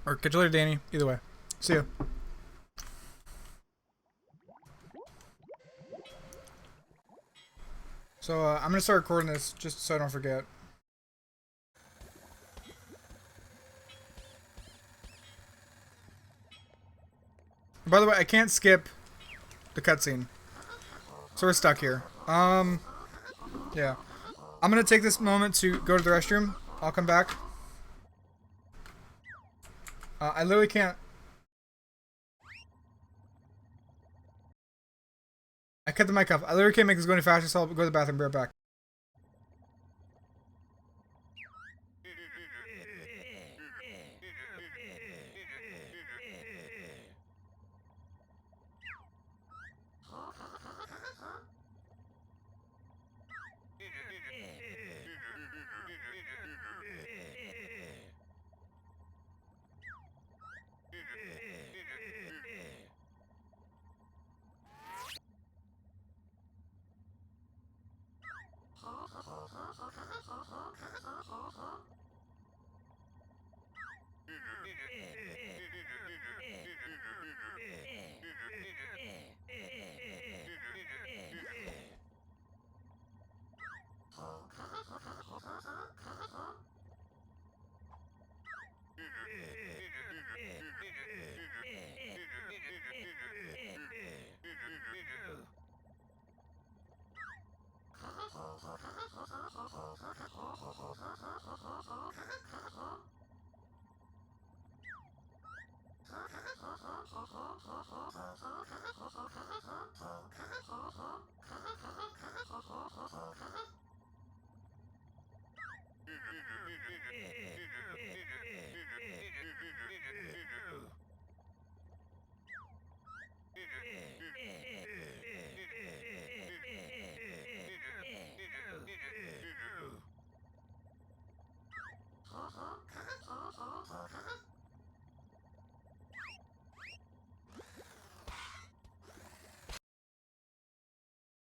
Or catch you later, Danny. Either way. See ya. So, I'm gonna start recording this just so I don't forget. By the way, I can't skip the cutscene. So we're stuck here. Yeah. I'm gonna take this moment to go to the restroom. I'll come back. I literally can't. I cut the mic off. I literally can't make this go any faster, so I'll go to the bathroom. Be right back.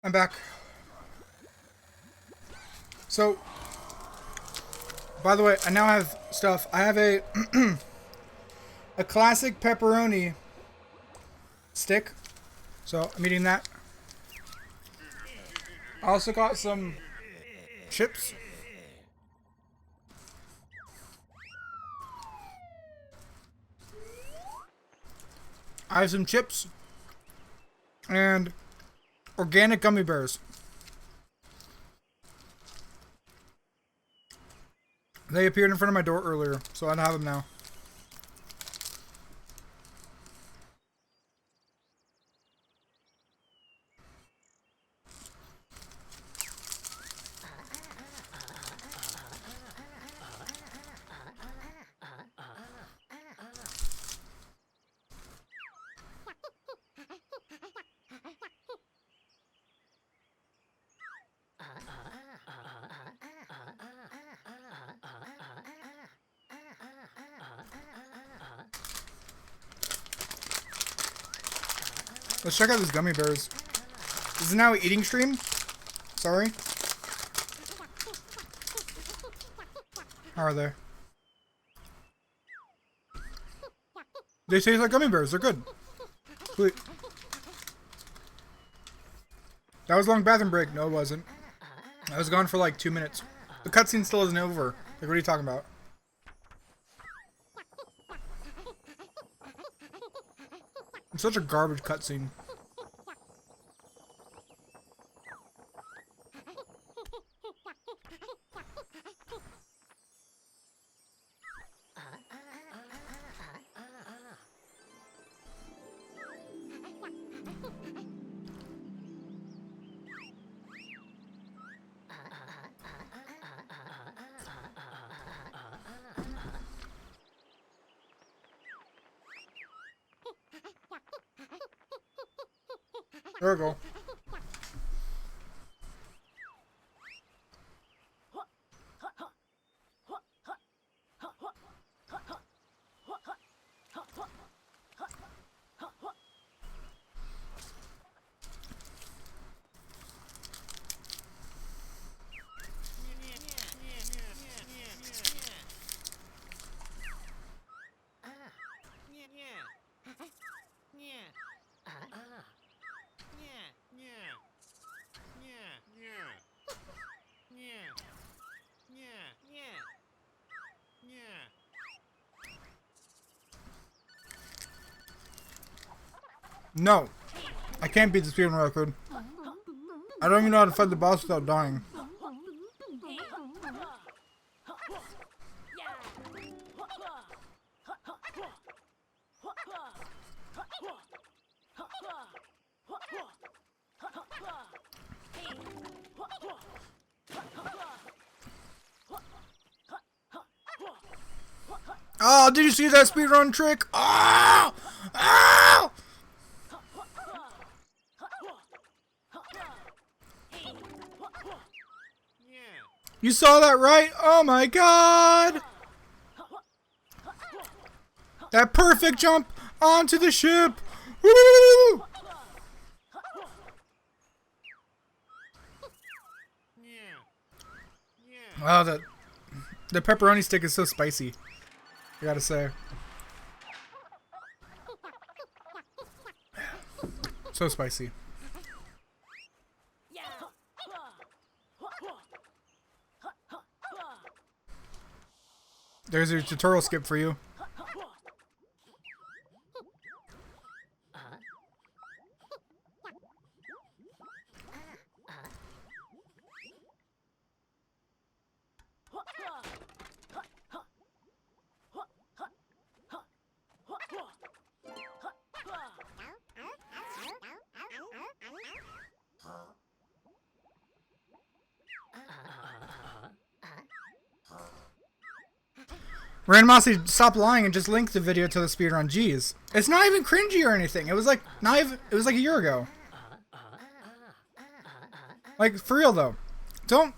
I'm back. So, by the way, I now have stuff. I have a a classic pepperoni stick. So, I'm eating that. I also got some chips. I have some chips and organic gummy bears. They appeared in front of my door earlier, so I don't have them now. Let's check out these gummy bears. This is now an eating stream. Sorry. How are they? They taste like gummy bears. They're good. Sweet. That was a long bathroom break. No, it wasn't. I was gone for like 2 minutes. The cutscene still isn't over. Like, what are you talking about? It's such a garbage cutscene. There we go. No, I can't beat the speedrun record. I don't even know how to fight the boss without dying. Oh, did you see that speedrun trick? Oh! Oh! You saw that, right? Oh my god! That perfect jump onto the ship! Woo! Wow, the pepperoni stick is so spicy. I gotta say. So spicy. There's your tutorial skip for you. Randomosity, stop lying and just link the video to the speedrun. Jeez. It's not even cringy or anything. It was like not even, it was like a year ago. Like, for real though. Don't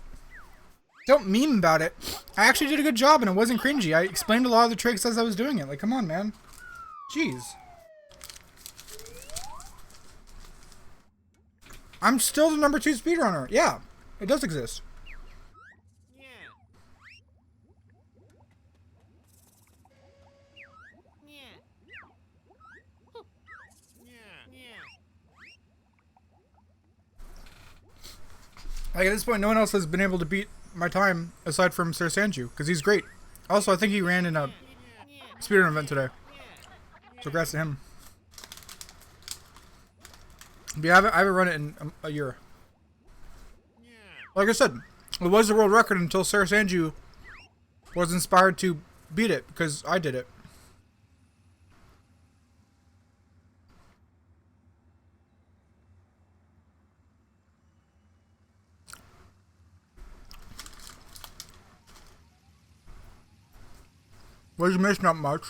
meme about it. I actually did a good job and it wasn't cringy. I explained a lot of the tricks as I was doing it. Like, come on, man. Jeez. I'm still the #2 speedrunner. Yeah, it does exist. Like, at this point, no one else has been able to beat my time aside from Sir Sanju, because he's great. Also, I think he ran in a speedrun event today. So congrats to him. But yeah, I haven't run it in a year. Like I said, it was the world record until Sir Sanju was inspired to beat it, because I did it. What did you miss? Not much.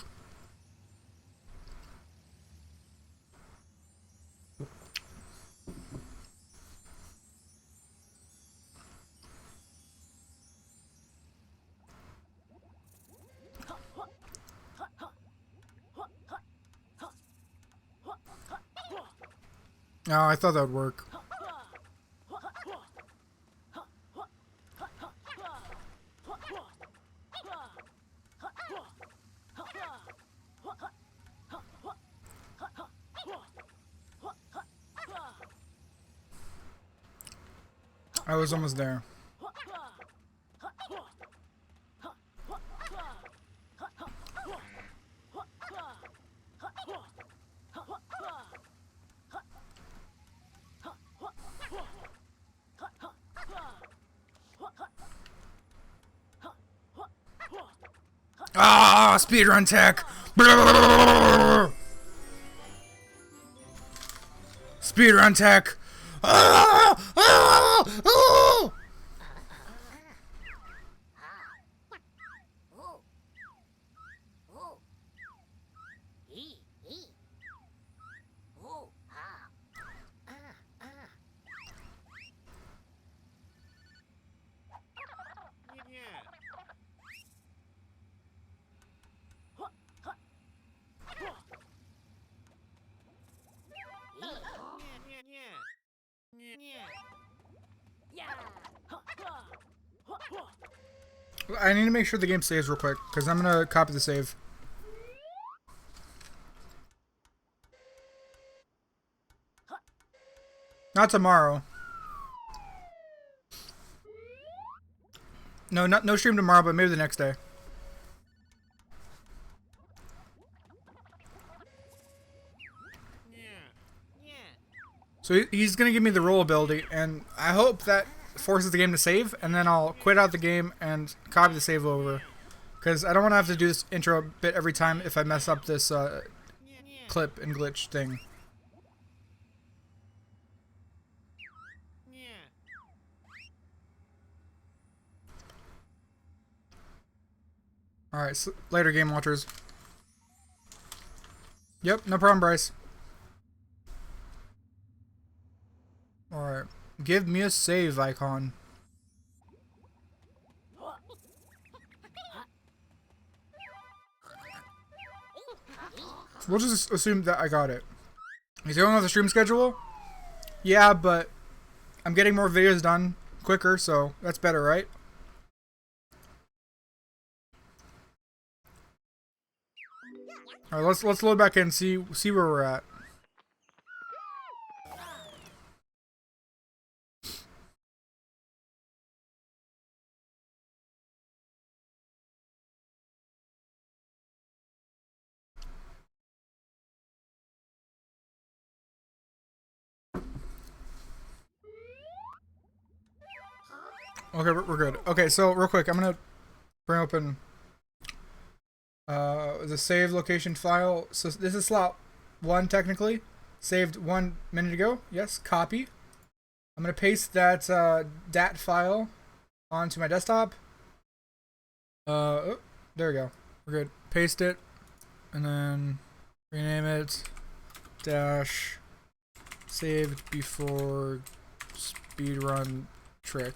Oh, I thought that would work. I was almost there. Ah, speedrun tech. Speedrun tech. Ah, ah, ah. I need to make sure the game saves real quick, because I'm going to copy the save. Not tomorrow. No stream tomorrow, but maybe the next day. So he's going to give me the roll ability, and I hope that forces the game to save, and then I'll quit out the game and copy the save over. Because I don't want to have to do this intro bit every time if I mess up this clip and glitch thing. Alright, so later game watchers. Yep, no problem, Bryce. Alright, give me a save icon. We'll just assume that I got it. He's going off the stream schedule? Yeah, but I'm getting more videos done quicker, so that's better, right? Alright, let's load back in and see where we're at. Okay, we're good. Okay, so real quick, I'm gonna bring open the save location file. So this is slot 1 technically. Saved 1 minute ago. Yes, copy. I'm gonna paste that DAT file onto my desktop. Oh, there we go. We're good. Paste it, and then rename it dash saved before speedrun trick.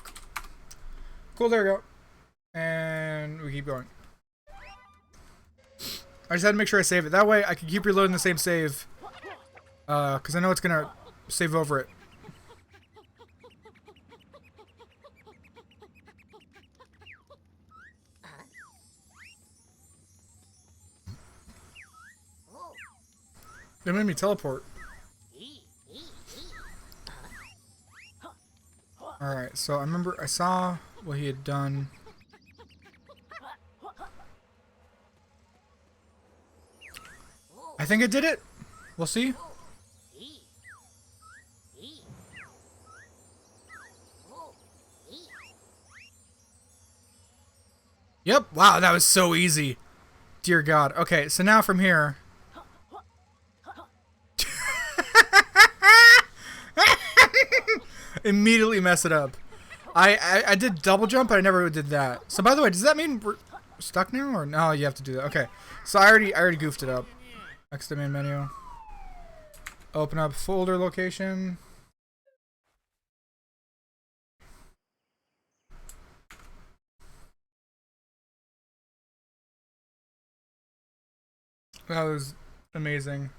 Cool, there we go. And we keep going. I just had to make sure I save it. That way I can keep reloading the same save. Because I know it's going to save over it. They made me teleport. Alright, so I remember I saw what he had done. I think it did it. We'll see. Yep. Wow, that was so easy. Dear God. Okay, so now from here. Immediately mess it up. I did double jump, but I never did that. So by the way, does that mean we're stuck now, or no? You have to do that. Okay. So I already goofed it up. Next to main menu. Open up folder location. That was amazing.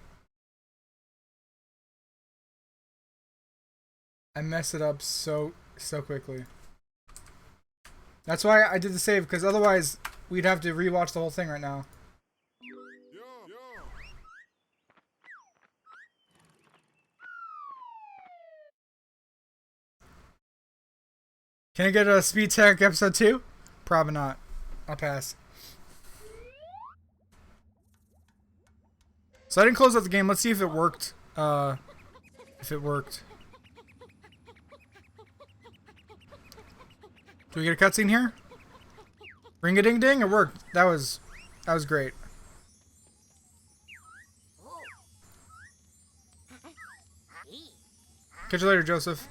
I mess it up so quickly. That's why I did the save, because otherwise we'd have to rewatch the whole thing right now. Can I get a Speed Tech episode 2? Probably not. I'll pass. So I didn't close out the game. Let's see if it worked. If it worked. Do we get a cutscene here? Ring-a-ding-ding? It worked. That was great. Catch you later, Joseph.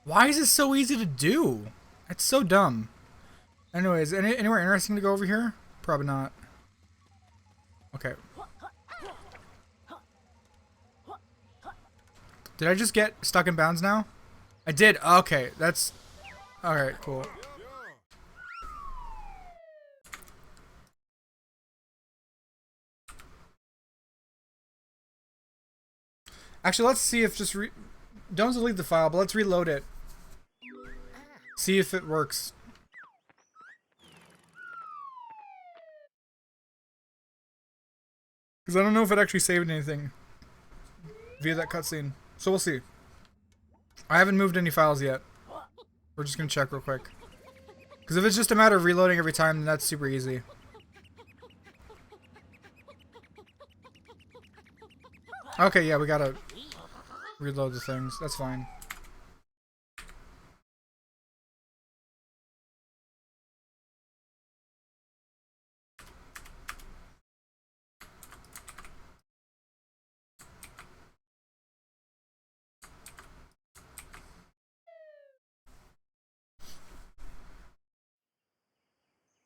Why is this so easy to do? It's so dumb. Anyways, anywhere interesting to go over here? Probably not. Okay. Did I just get stuck in bounds now? I did. Okay, that's... Alright, cool. Actually, let's see if just... Don't delete the file, but let's reload it. See if it works. Because I don't know if it actually saved anything via that cutscene. So we'll see. I haven't moved any files yet. We're just going to check real quick. Because if it's just a matter of reloading every time, then that's super easy. Okay, yeah, we gotta reload the things. That's fine.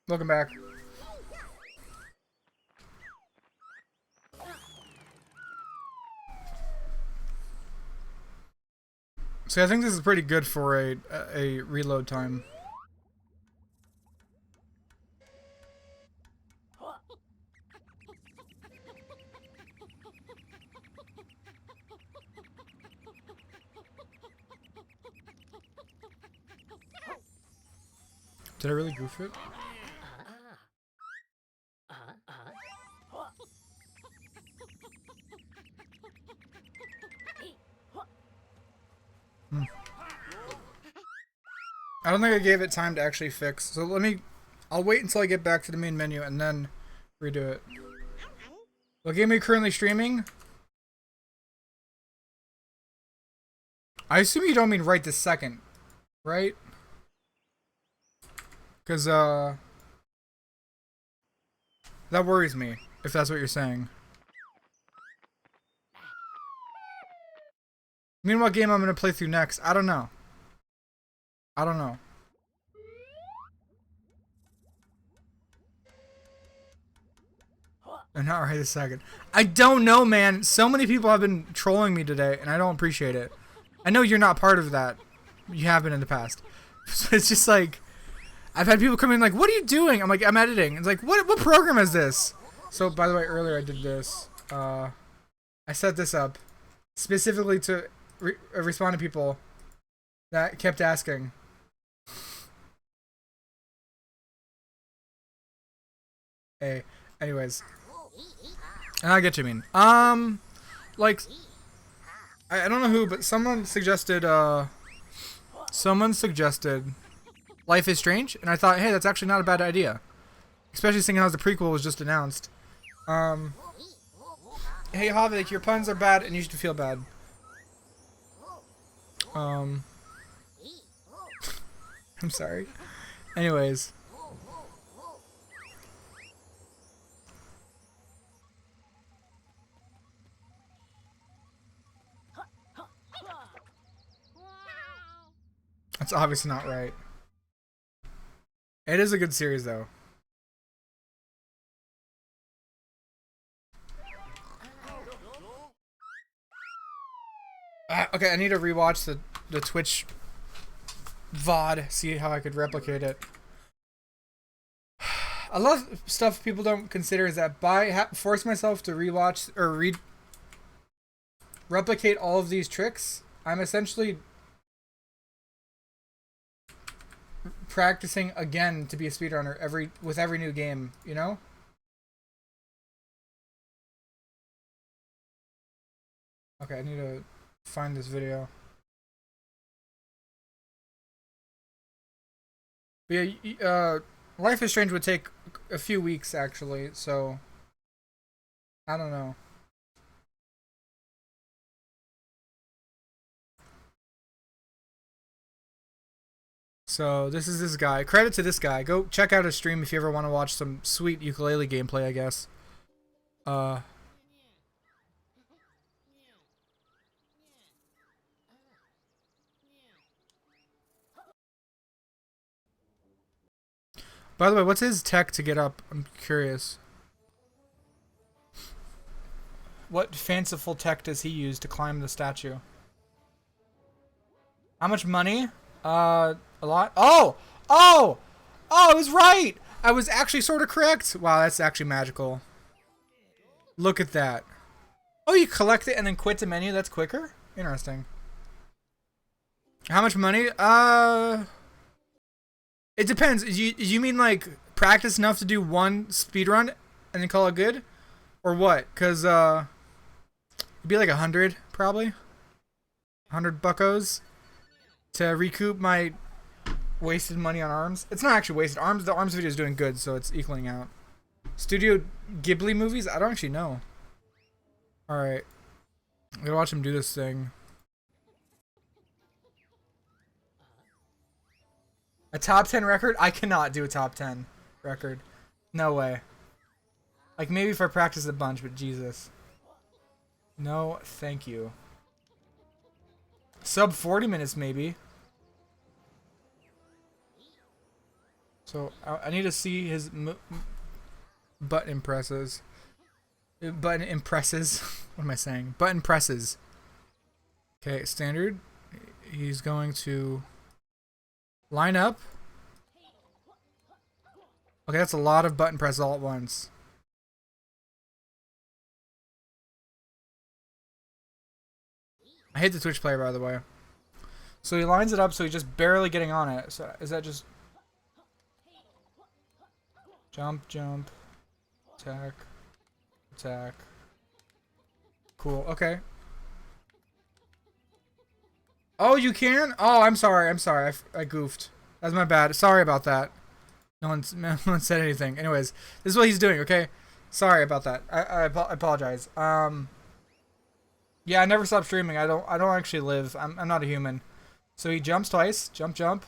Welcome back. See, I think this is pretty good for a reload time. Did I really goof it? I don't think I gave it time to actually fix. So I'll wait until I get back to the main menu and then redo it. What game are you currently streaming? I assume you don't mean right this second, right? Because, that worries me, if that's what you're saying. I mean, what game I'm going to play through next? I don't know. I don't know. And not right this second. I don't know, man. So many people have been trolling me today, and I don't appreciate it. I know you're not part of that. You have been in the past. So it's just like, I've had people come in like, what are you doing? I'm like, I'm editing. It's like, what program is this? So, by the way, earlier I did this. I set this up specifically to respond to people that kept asking. Hey, anyways. And I get what you mean. Like, I don't know who, but someone suggested Life is Strange, and I thought, hey, that's actually not a bad idea. Especially seeing how the prequel was just announced. Hey, Havik, your puns are bad, and you should feel bad. I'm sorry. Anyways. That's obviously not right. It is a good series, though. Okay, I need to rewatch the Twitch VOD, see how I could replicate it. A lot of stuff people don't consider is that by force myself to rewatch or replicate all of these tricks, I'm essentially practicing again to be a speedrunner with every new game, you know? Okay, I need to find this video. But yeah, Life is Strange would take a few weeks actually, so I don't know. So this is this guy. Credit to this guy. Go check out his stream if you ever want to watch some sweet Yooka-Laylee gameplay, I guess. By the way, what's his tech to get up? I'm curious. What fanciful tech does he use to climb the statue? How much money? A lot. Oh! Oh! Oh, I was right! I was actually sort of correct. Wow, that's actually magical. Look at that. Oh, you collect it and then quit the menu? That's quicker? Interesting. How much money? It depends. You mean like practice enough to do one speedrun and then call it good? Or what? Because, it'd be like 100, probably. 100 buckos to recoup my wasted money on ARMS. It's not actually wasted. The ARMS video is doing good, so it's equaling out. Studio Ghibli movies? I don't actually know. Alright. I'm gonna watch him do this thing. A top 10 record? I cannot do a top 10 record. No way. Like, maybe if I practice a bunch, but Jesus. No, thank you. Sub 40 minutes, maybe. So, I need to see his button presses. Button impresses. What am I saying? Button presses. Okay, standard. He's going to line up. Okay, that's a lot of button presses all at once. I hate the Twitch player, by the way. So he lines it up, so he's just barely getting on it. So is that just jump, jump, attack, attack? Cool. Okay. Oh, you can? Oh, I'm sorry. I'm sorry. I goofed. That's my bad. Sorry about that. No one said anything. Anyways, this is what he's doing. Okay. Sorry about that. I apologize. Yeah, I never stop streaming. I don't actually live. I'm not a human. So he jumps twice. Jump, jump.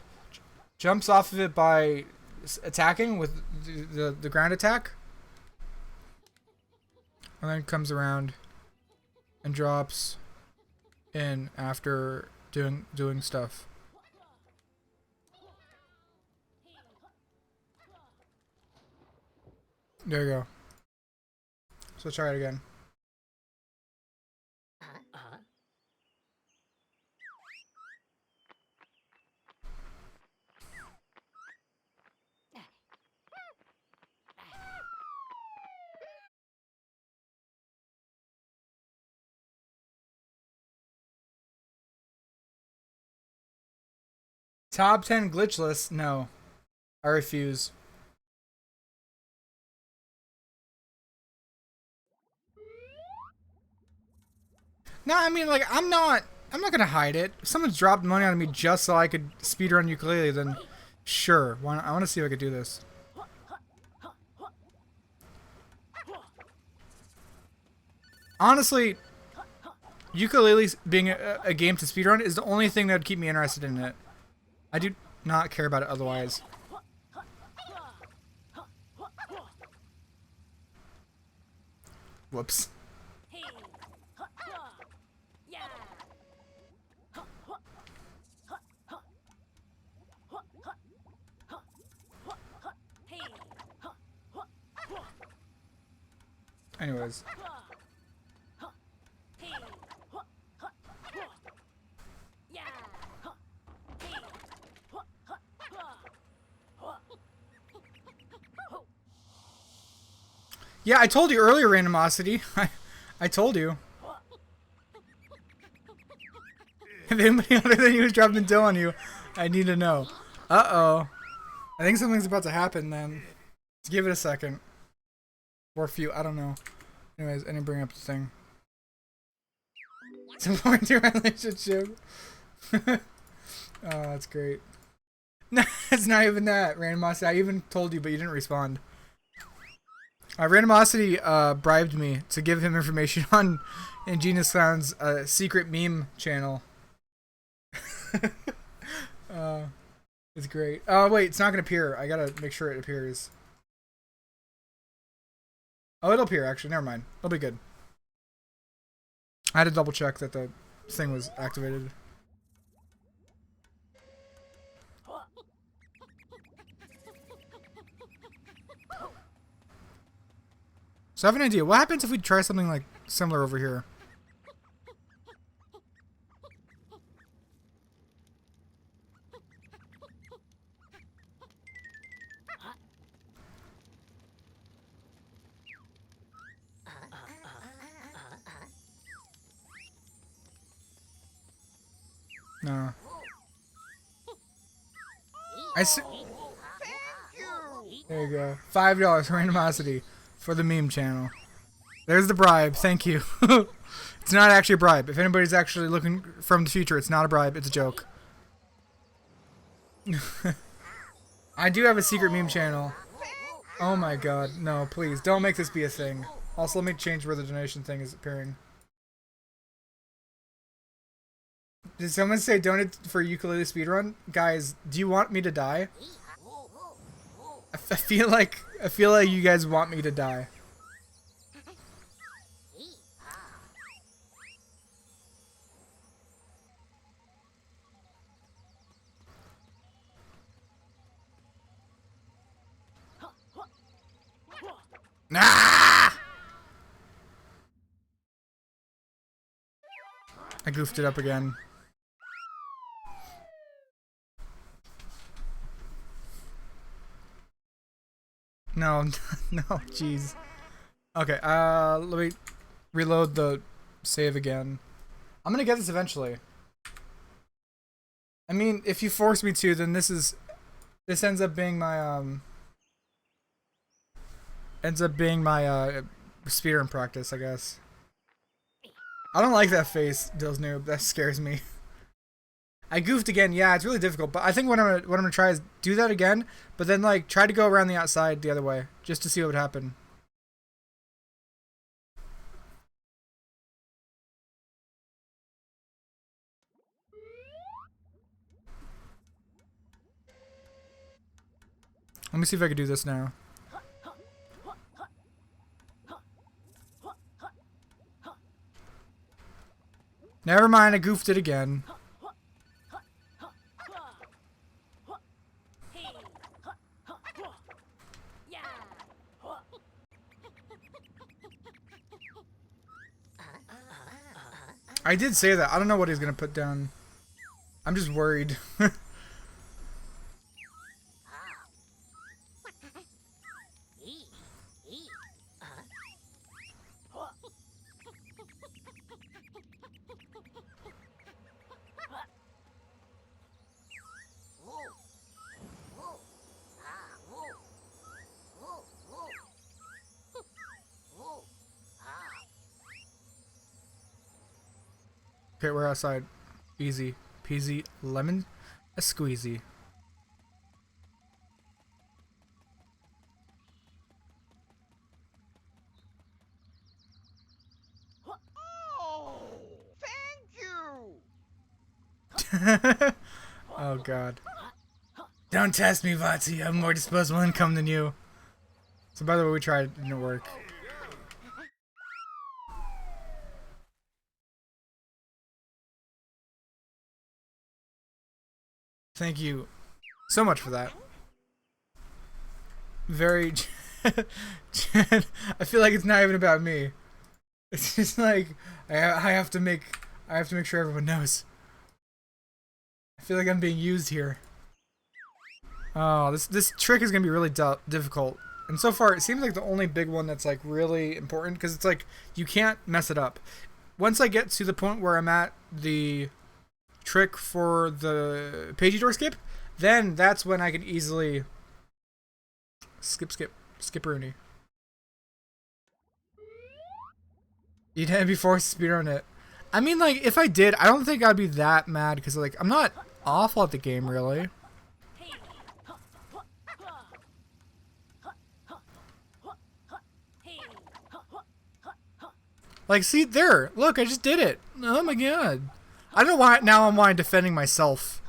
Jumps off of it by attacking with the ground attack. And then comes around and drops in after doing stuff. There you go. So try it again. Top 10 glitchless? No. I refuse. No, I mean, like, I'm not gonna hide it. If someone's dropped money on me just so I could speedrun Yooka-Laylee, then sure. I want to see if I could do this. Honestly, Yooka-Laylee being a game to speedrun is the only thing that would keep me interested in it. I do not care about it otherwise. Whoops. Anyways. Yeah, I told you earlier, randomosity. I told you. If anybody other than you is dropping dill on you, I need to know. Uh-oh. I think something's about to happen then. Let's give it a second. Or a few, I don't know. Anyways, I didn't bring up the thing. It's important to your relationship. Oh, that's great. No, it's not even that, Randomosity. I even told you, but you didn't respond. Randomosity bribed me to give him information on Ingenious Clown's secret meme channel. It's great. Oh, wait, it's not going to appear. I got to make sure it appears. Oh, it'll appear, actually. Never mind. It'll be good. I had to double check that the thing was activated. So I have an idea. What happens if we try something like similar over here? No. I see. There you go. $5 for randomosity for the meme channel. There's the bribe. Thank you. It's not actually a bribe. If anybody's actually looking from the future, it's not a bribe. It's a joke. I do have a secret meme channel. Oh my god. No, please. Don't make this be a thing. Also, let me change where the donation thing is appearing. Did someone say donate for Yooka-Laylee speedrun? Guys, do you want me to die? I feel like you guys want me to die. Ah! I goofed it up again. No, no, jeez. Okay, let me reload the save again. I'm gonna get this eventually. I mean, if you force me to, then this ends up being my speedrun practice, I guess. I don't like that face, Dill's noob. That scares me. I goofed again. Yeah, it's really difficult. But I think what I'm gonna try is do that again, but then like try to go around the outside the other way, just to see what would happen. Let me see if I can do this now. Never mind, I goofed it again. I did say that. I don't know what he's gonna put down. I'm just worried. Okay, we're outside. Easy peasy lemon a squeezy. Oh, thank you. Oh god. Don't test me, Vatsy. I have more disposable income than you. So by the way, we tried. It didn't work. Thank you so much for that. Very... I feel like it's not even about me. It's just like I have to make sure everyone knows. I feel like I'm being used here. Oh, this trick is gonna be really difficult. And so far, it seems like the only big one that's like really important because it's like you can't mess it up. Once I get to the point where I'm at the trick for the pagey door skip, then that's when I can easily skip-rooney. You'd have to be forced to speedrun it. I mean, like, if I did, I don't think I'd be that mad because, like, I'm not awful at the game, really. Like, see, there. Look, I just did it. Oh, my God. I don't know why now I'm wanting defending myself.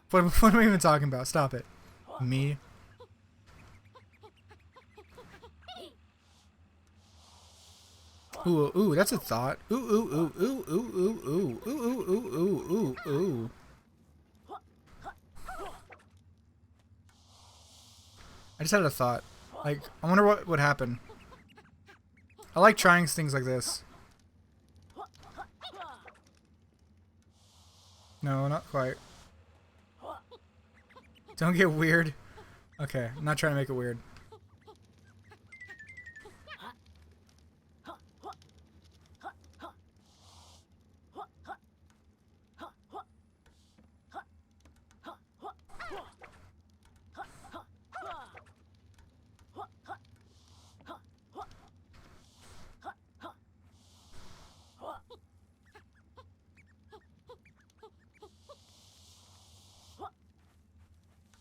What am I even talking about? Stop it. Me. Ooh, ooh, that's a thought. Ooh, ooh, ooh, ooh, ooh, ooh, ooh, ooh, ooh, ooh, ooh, ooh. I just had a thought. Like, I wonder what would happen. I like trying things like this. No, not quite. Don't get weird. Okay, I'm not trying to make it weird.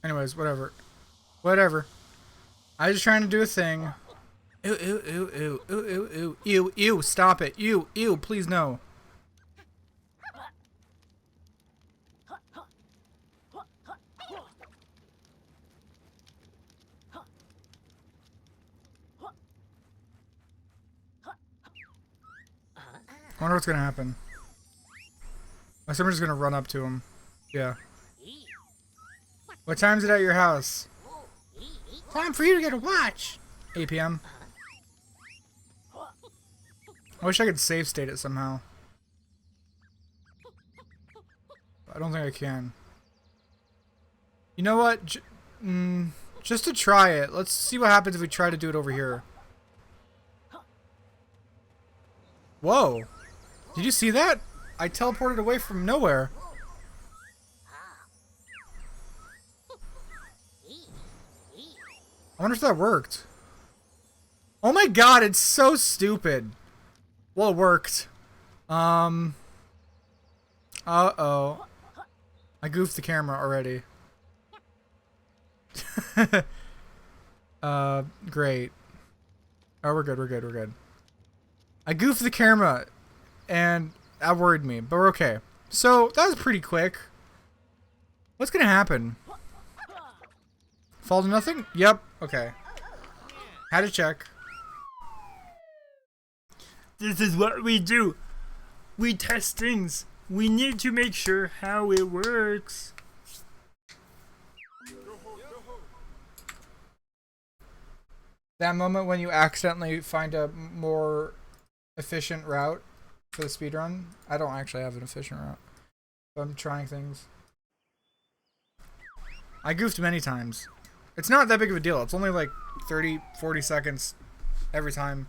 Anyways, whatever. Whatever. I was just trying to do a thing. Ew, ew, ew, ew, ew, ew, ew, ew, ew, stop it. Ew, ew, please no. I wonder what's gonna happen. My someone's just gonna run up to him. Yeah. What time is it at your house? Time for you to get a watch. 8 p.m. I wish I could save state it somehow. I don't think I can. You know what? Just to try it. Let's see what happens if we try to do it over here. Whoa. Did you see that? I teleported away from nowhere. I wonder if that worked. Oh my god, it's so stupid. Well, it worked. Uh-oh. I goofed the camera already. Great. Oh, we're good, we're good, we're good. I goofed the camera, and that worried me, but we're okay. So, that was pretty quick. What's gonna happen? Fall to nothing? Yep. Okay. Had to check. This is what we do. We test things. We need to make sure how it works. That moment when you accidentally find a more efficient route for the speedrun. I don't actually have an efficient route. But I'm trying things. I goofed many times. It's not that big of a deal. It's only like 30, 40 seconds every time.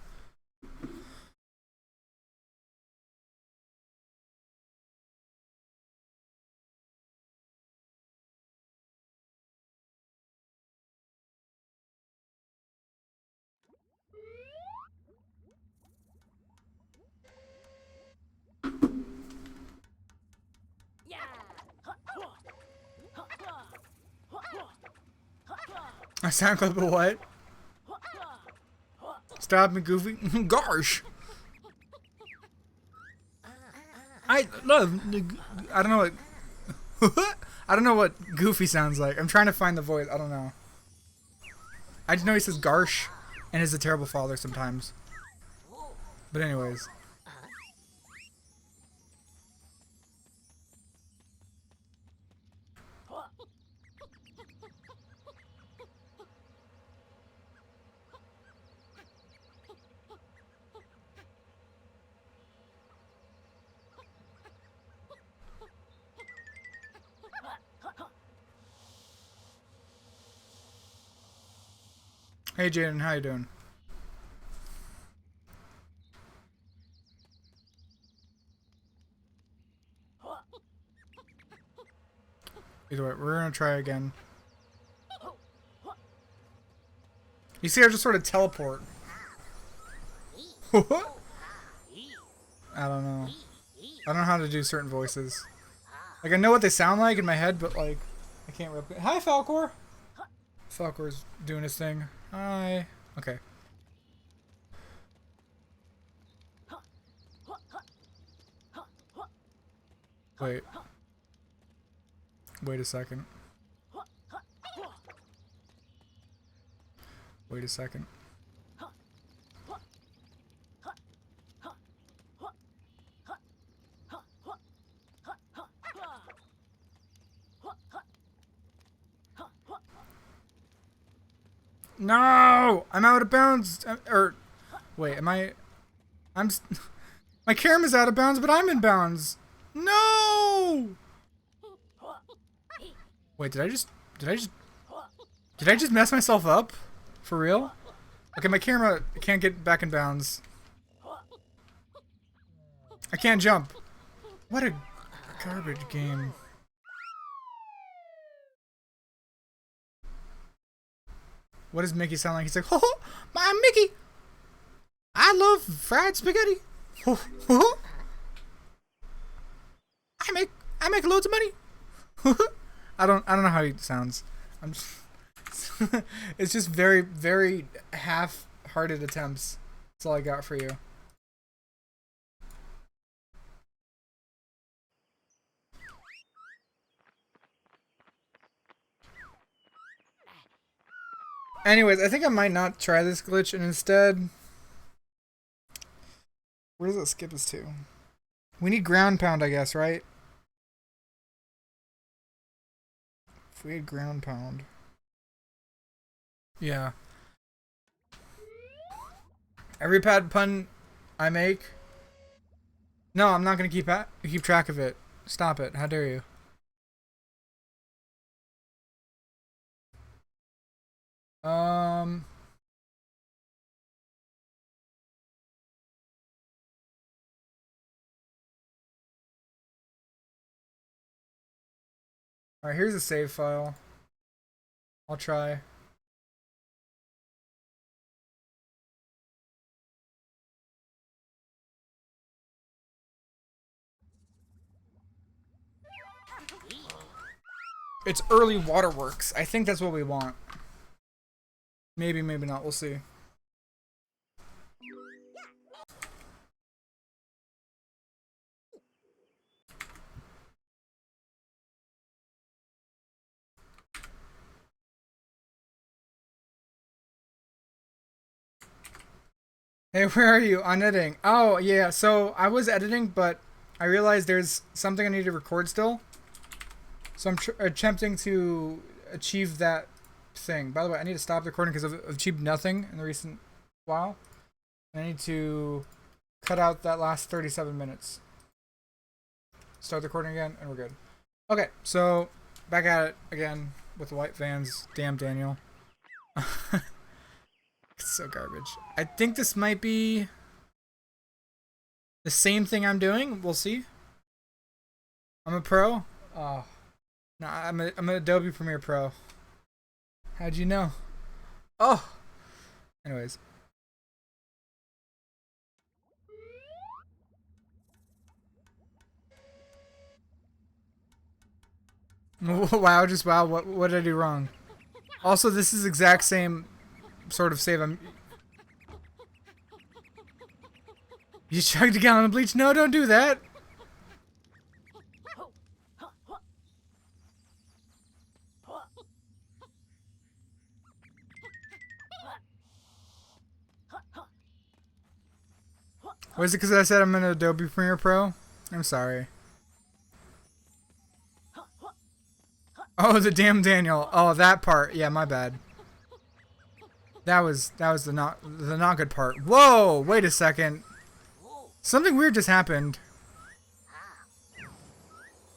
A sound clip of what? Stop me, Goofy. Gosh! I love. I don't know what. I don't know what Goofy sounds like. I'm trying to find the voice. I don't know. I just know he says Garsh and is a terrible father sometimes. But anyways. Hey Jaden, how you doing? Either way, we're gonna try again. You see her just sort of teleport. I don't know. I don't know how to do certain voices. Like, I know what they sound like in my head, but, like, I can't replicate. Hi, Falcor! Falcor's doing his thing. Hi. Okay. Wait. Wait a second. Wait a second. No! I'm out of bounds. Wait, am I? My camera's out of bounds, but I'm in bounds. No! Wait, did I just mess myself up? For real? Okay, my camera can't get back in bounds. I can't jump. What a garbage game. What does Mickey sound like? He's like, "Oh, my Mickey! I love fried spaghetti. I make loads of money." I don't know how he sounds. I'm just it's just very, very half-hearted attempts. That's all I got for you. Anyways, I think I might not try this glitch and instead... Where does it skip us to? We need ground pound, I guess, right? If we had ground pound... Yeah. Every pad pun I make... No, I'm not gonna keep track of it. Stop it. How dare you? Alright, here's a save file. I'll try. It's early waterworks. I think that's what we want. Maybe, maybe not. We'll see. Hey, where are you? On editing. Oh, yeah. So I was editing, but I realized there's something I need to record still. So I'm attempting to achieve that thing. By the way, I need to stop the recording because I've achieved nothing in the recent while. I need to cut out that last 37 minutes. Start the recording again, and we're good. Okay, so back at it again with the white vans. Damn, Daniel. It's so garbage. I think this might be the same thing I'm doing. We'll see. I'm a pro. Oh. No, I'm an Adobe Premiere Pro. How'd you know? Oh! Anyways. Wow, just wow. What did I do wrong? Also, this is exact same sort of save. You chugged a gallon of bleach? No, don't do that. Was it because I said I'm an Adobe Premiere Pro? I'm sorry. Oh, the damn Daniel. Oh, that part. Yeah, my bad. That was the not good part. Whoa! Wait a second. Something weird just happened.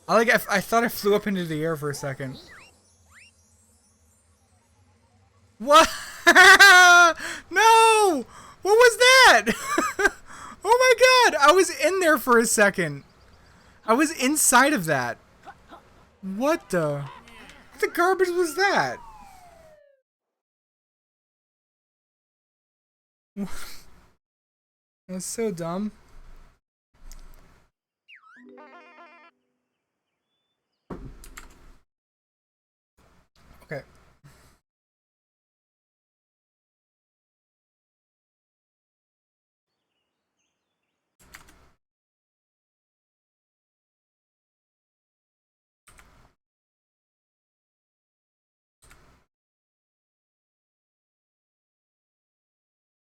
I thought I flew up into the air for a second. What? that? Oh my god! I was in there for a second. I was inside of that. What the garbage was that? That's so dumb. Okay.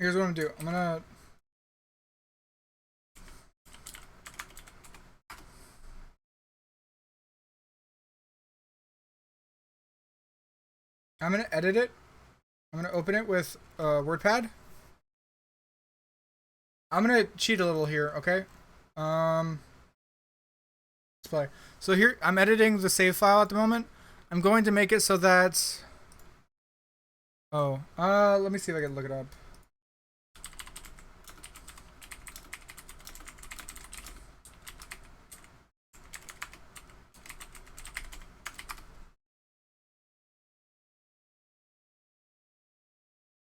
Here's what I'm gonna do. I'm gonna edit it. I'm gonna open it with WordPad. I'm gonna cheat a little here, okay? Let's play. So here, I'm editing the save file at the moment. I'm going to make it so that... Oh, let me see if I can look it up.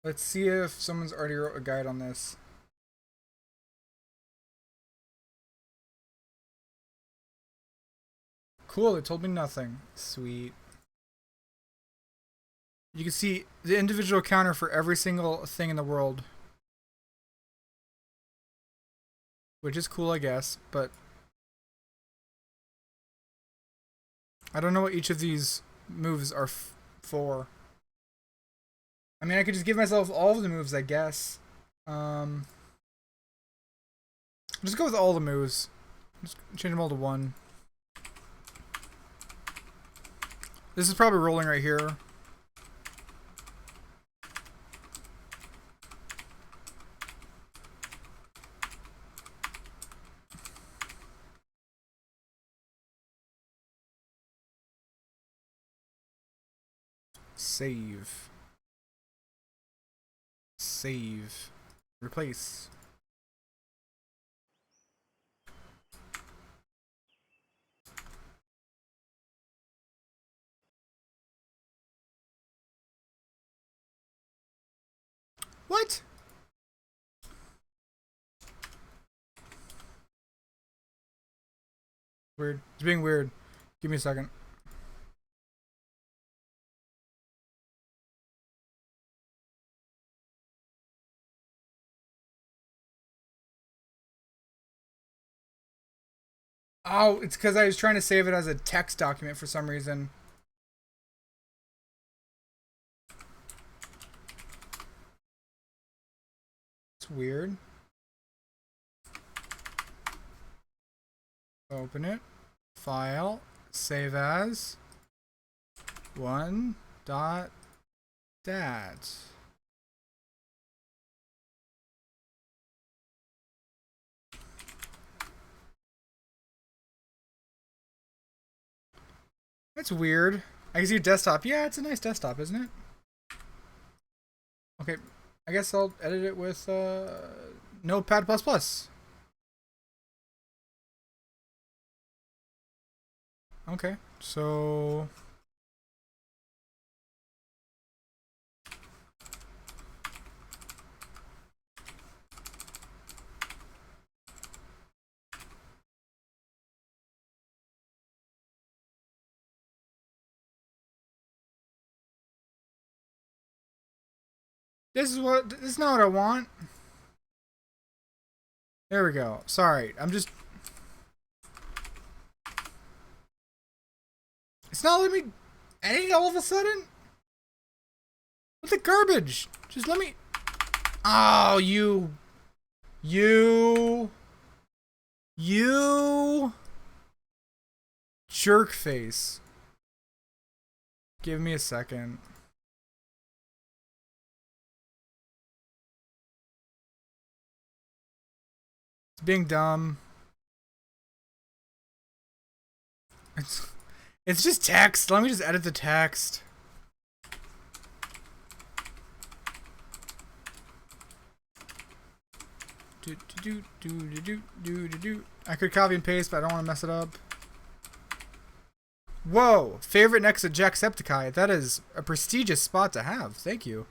Let's see if someone's already wrote a guide on this. Cool, it told me nothing. Sweet. You can see the individual counter for every single thing in the world. Which is cool, I guess, but... I don't know what each of these moves are for. I mean, I could just give myself all of the moves, I guess. Just go with all the moves. Just change them all to one. This is probably rolling right here. Save. Save. Replace. What? Weird. It's being weird. Give me a second. Oh, it's because I was trying to save it as a text document for some reason. It's weird. Open it. File. Save as. .dat. That's weird. I can see your desktop. Yeah, it's a nice desktop, isn't it? Okay, I guess I'll edit it with Notepad++. Okay, so... This is not what I want. There we go. Sorry, I'm just... It's not letting me edit all of a sudden? What the garbage? Just let me... Oh, you... Jerk face. Give me a second. It's being dumb. It's just text. Let me just edit the text. I could copy and paste, but I don't want to mess it up. Whoa! Favorite next to Jacksepticeye. That is a prestigious spot to have. Thank you.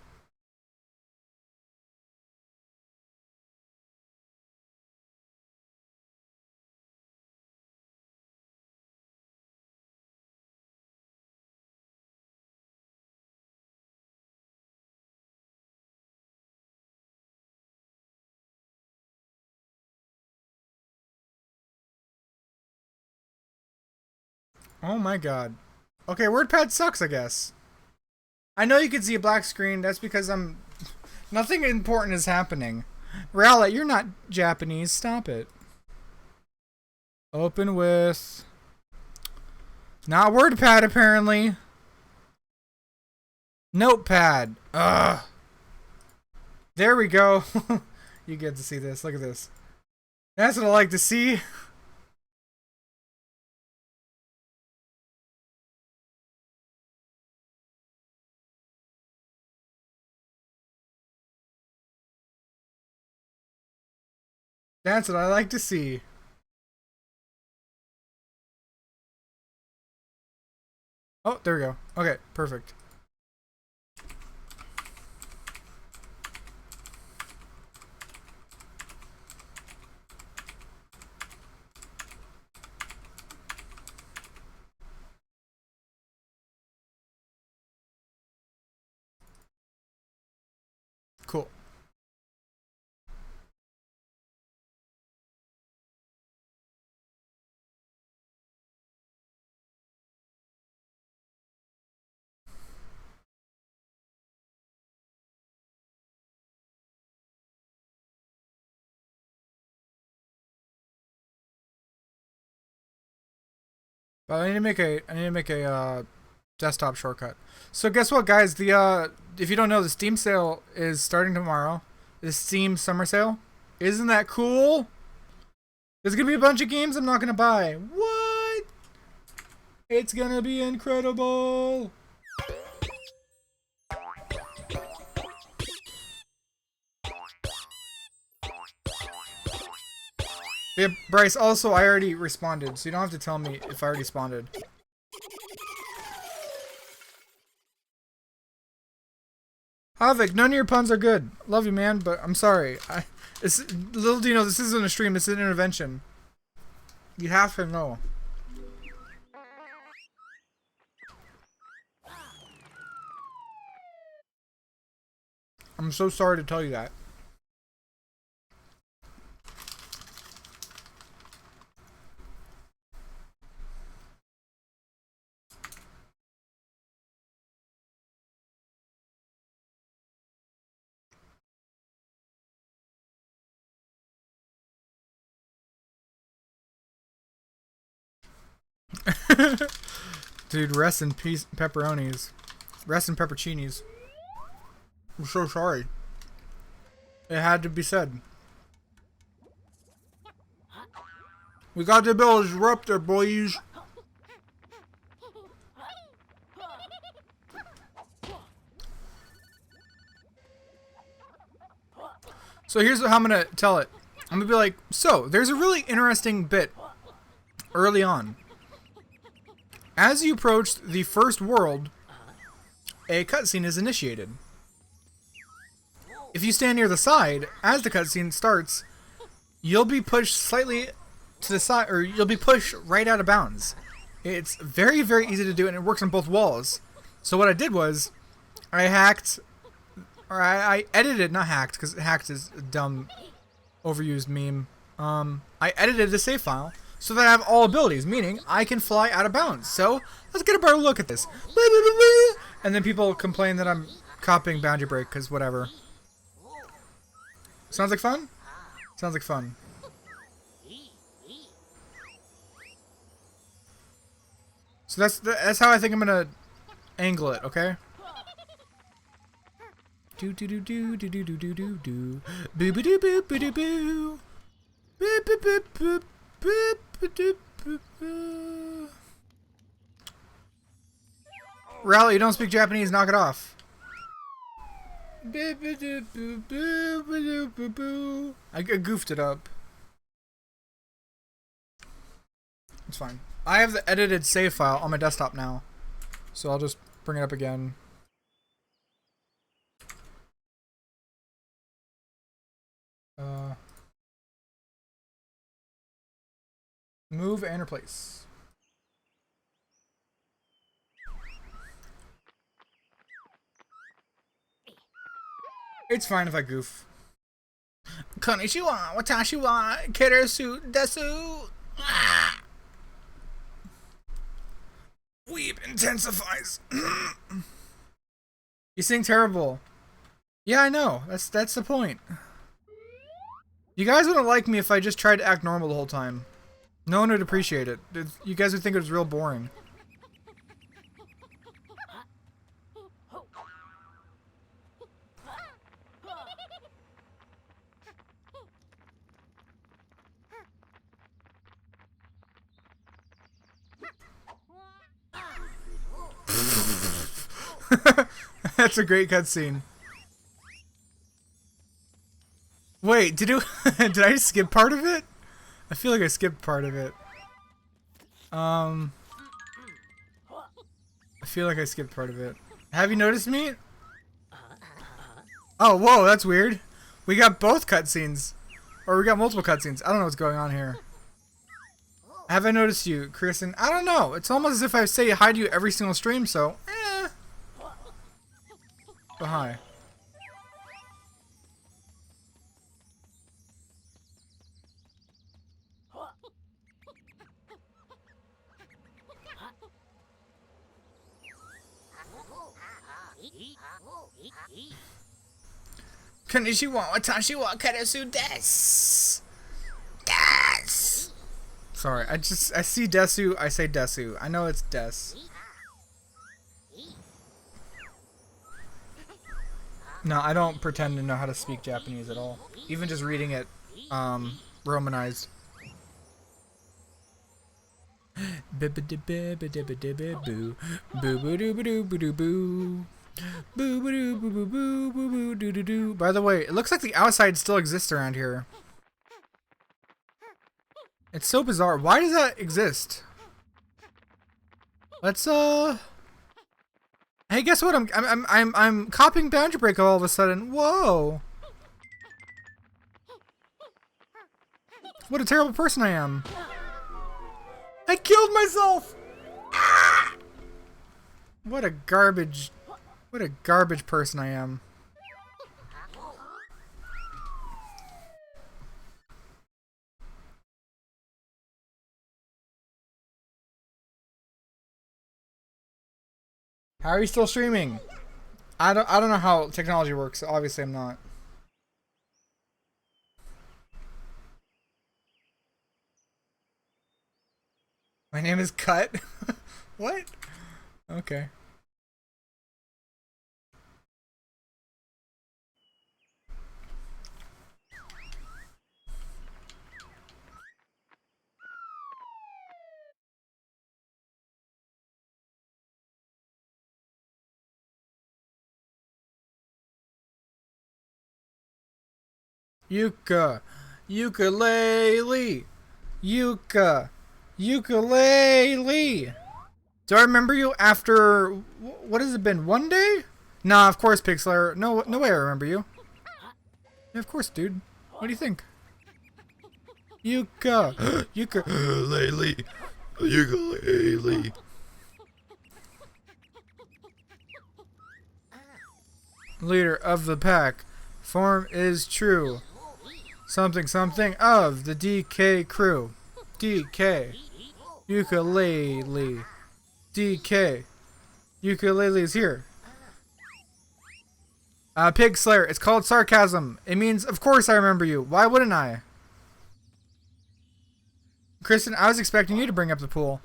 Oh my god. Okay, WordPad sucks, I guess. I know you can see a black screen. That's because nothing important is happening. Rowlett, you're not Japanese. Stop it. Open with... Not WordPad, apparently. Notepad. Ugh. There we go. You get to see this. Look at this. That's what I like to see. That's what I like to see. Oh, there we go. Okay, perfect. Cool. But I need to make a desktop shortcut. So guess what, guys? The if you don't know, the Steam sale is starting tomorrow. The Steam summer sale. Isn't that cool? There's gonna be a bunch of games I'm not gonna buy. What? It's gonna be incredible. Yeah, Bryce, also, I already responded, so you don't have to tell me if I already responded. Havik, none of your puns are good. Love you, man, but I'm sorry. Little do you know, this isn't a stream, this is an intervention. You have to know. I'm so sorry to tell you that. Dude, rest in peace, pepperonis. Rest in pepperoncinis. I'm so sorry. It had to be said. We got the Bills up there, boys. So here's how I'm gonna tell it. I'm gonna be like, so there's a really interesting bit early on. As you approach the first world, a cutscene is initiated. If you stand near the side, as the cutscene starts, you'll be pushed slightly to the side, or you'll be pushed right out of bounds. It's very, very easy to do, and it works on both walls. So what I did was, I edited, not hacked, because hacked is a dumb, overused meme. I edited the save file so that I have all abilities, meaning I can fly out of bounds. So let's get a better look at this. And then people complain that I'm copying Boundary Break, because whatever. Sounds like fun? Sounds like fun. So that's how I think I'm gonna angle it, okay? Do do do do do do do do do do boo boo doo boo boo doo boo boo boo boo boo boo boo doo boo boo. Rally, you don't speak Japanese, knock it off. I goofed it up. It's fine. I have the edited save file on my desktop now, so I'll just bring it up again. Move and replace. It's fine if I goof. Konnichiwa, watashi wa keresu desu. Ah! Weep intensifies. You sing terrible. Yeah, I know. That's the point. You guys wouldn't like me if I just tried to act normal the whole time. No one would appreciate it. You guys would think it was real boring. That's a great cutscene. Wait, did I skip part of it? I feel like I skipped part of it. I feel like I skipped part of it. Have you noticed me? Oh, whoa, that's weird. We got both cutscenes. Or we got multiple cutscenes. I don't know what's going on here. Have I noticed you, Kristen? I don't know. It's almost as if I say hi to you every single stream, so but hi. Konnichiwa, watashi wa keresu desu. Desu. Sorry, I see desu, I say desu. I know it's des. No, I don't pretend to know how to speak Japanese at all. Even just reading it, Romanized. By the way, it looks like the outside still exists around here. It's so bizarre. Why does that exist? Let's hey, guess what? I'm copying Boundary Break all of a sudden. Whoa! What a terrible person I am. I killed myself. Ah! What a garbage person I am. How are you still streaming? I don't know how technology works. Obviously, I'm not. My name is Cut. What? Okay. Yooka-Laylee. Yooka-Laylee. Do I remember you after, what has it been, one day? Nah, of course, Pixlar. No way I remember you. Yeah, of course, dude. What do you think? Yooka-Laylee. Yooka-Laylee. Leader of the pack. Form is true. Something of the DK crew. DK. Yooka-Laylee. DK. Yooka-Laylee is here. Pig Slayer. It's called sarcasm. It means, of course I remember you. Why wouldn't I? Kristen, I was expecting you to bring up the pool.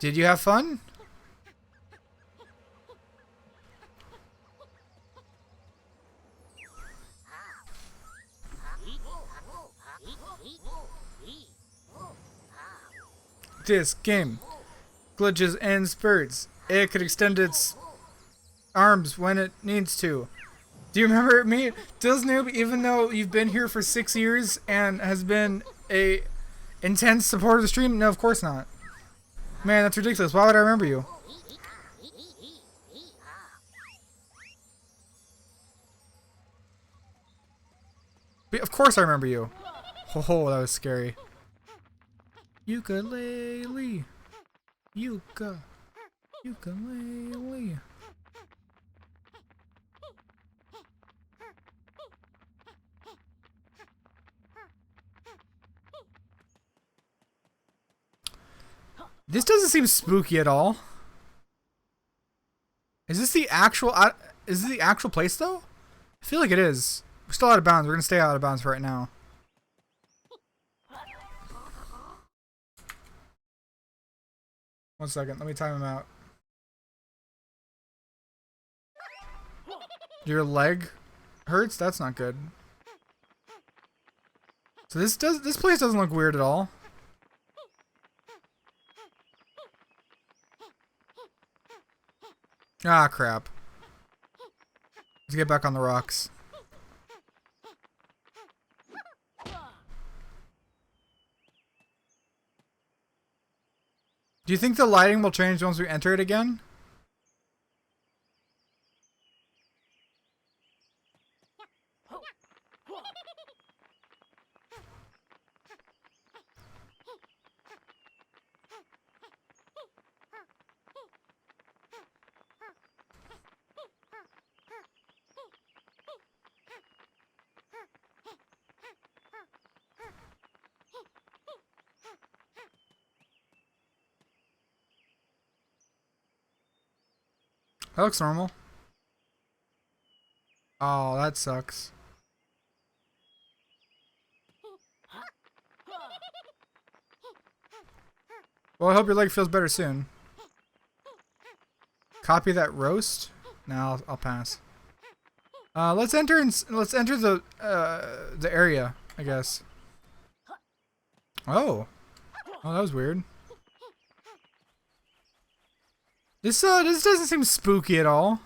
Did you have fun? This game glitches and spurts. It could extend its arms when it needs to. Do you remember me? Dills Noob, even though you've been here for 6 years and has been a intense supporter of the stream? No, of course not. Man, that's ridiculous. Why would I remember you? Of course I remember you. Oh, that was scary. Yooka-Laylee. Yooka-Laylee. This doesn't seem spooky at all. Is this the actual place though? I feel like it is. We're still out of bounds. We're gonna stay out of bounds for right now. One second. Let me time him out. Your leg hurts? That's not good. So this place doesn't look weird at all. Ah, crap. Let's get back on the rocks. Do you think the lighting will change once we enter it again? That looks normal. Oh, that sucks. Well, I hope your leg feels better soon. Copy that roast? No, I'll pass. Let's enter the area, I guess. Oh, that was weird. This doesn't seem spooky at all.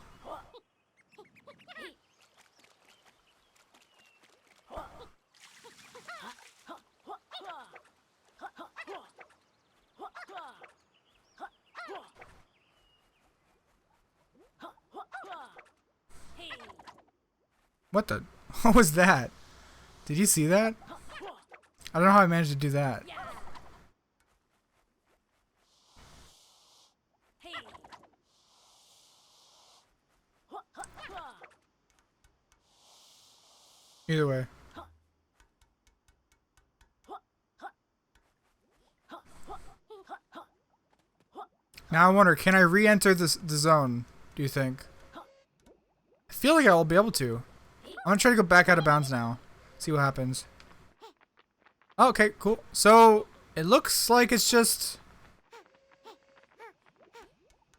What the? What was that? Did you see that? I don't know how I managed to do that. Either way. Now I wonder, can I re-enter the zone, do you think? I feel like I'll be able to. I'm gonna try to go back out of bounds now. See what happens. Oh, okay, cool. So, it looks like it's just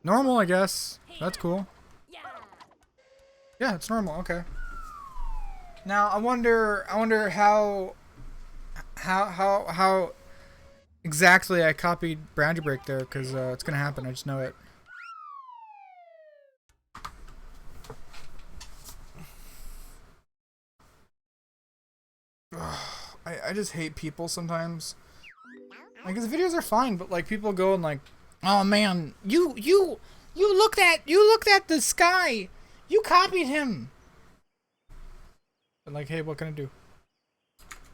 normal, I guess. That's cool. Yeah, it's normal, okay. Now I wonder how exactly I copied Boundary Break there, because it's gonna happen. I just know it. I just hate people sometimes. Like, his videos are fine, but like people go and like, oh man, you looked at the sky. You copied him. But like, hey, what can I do?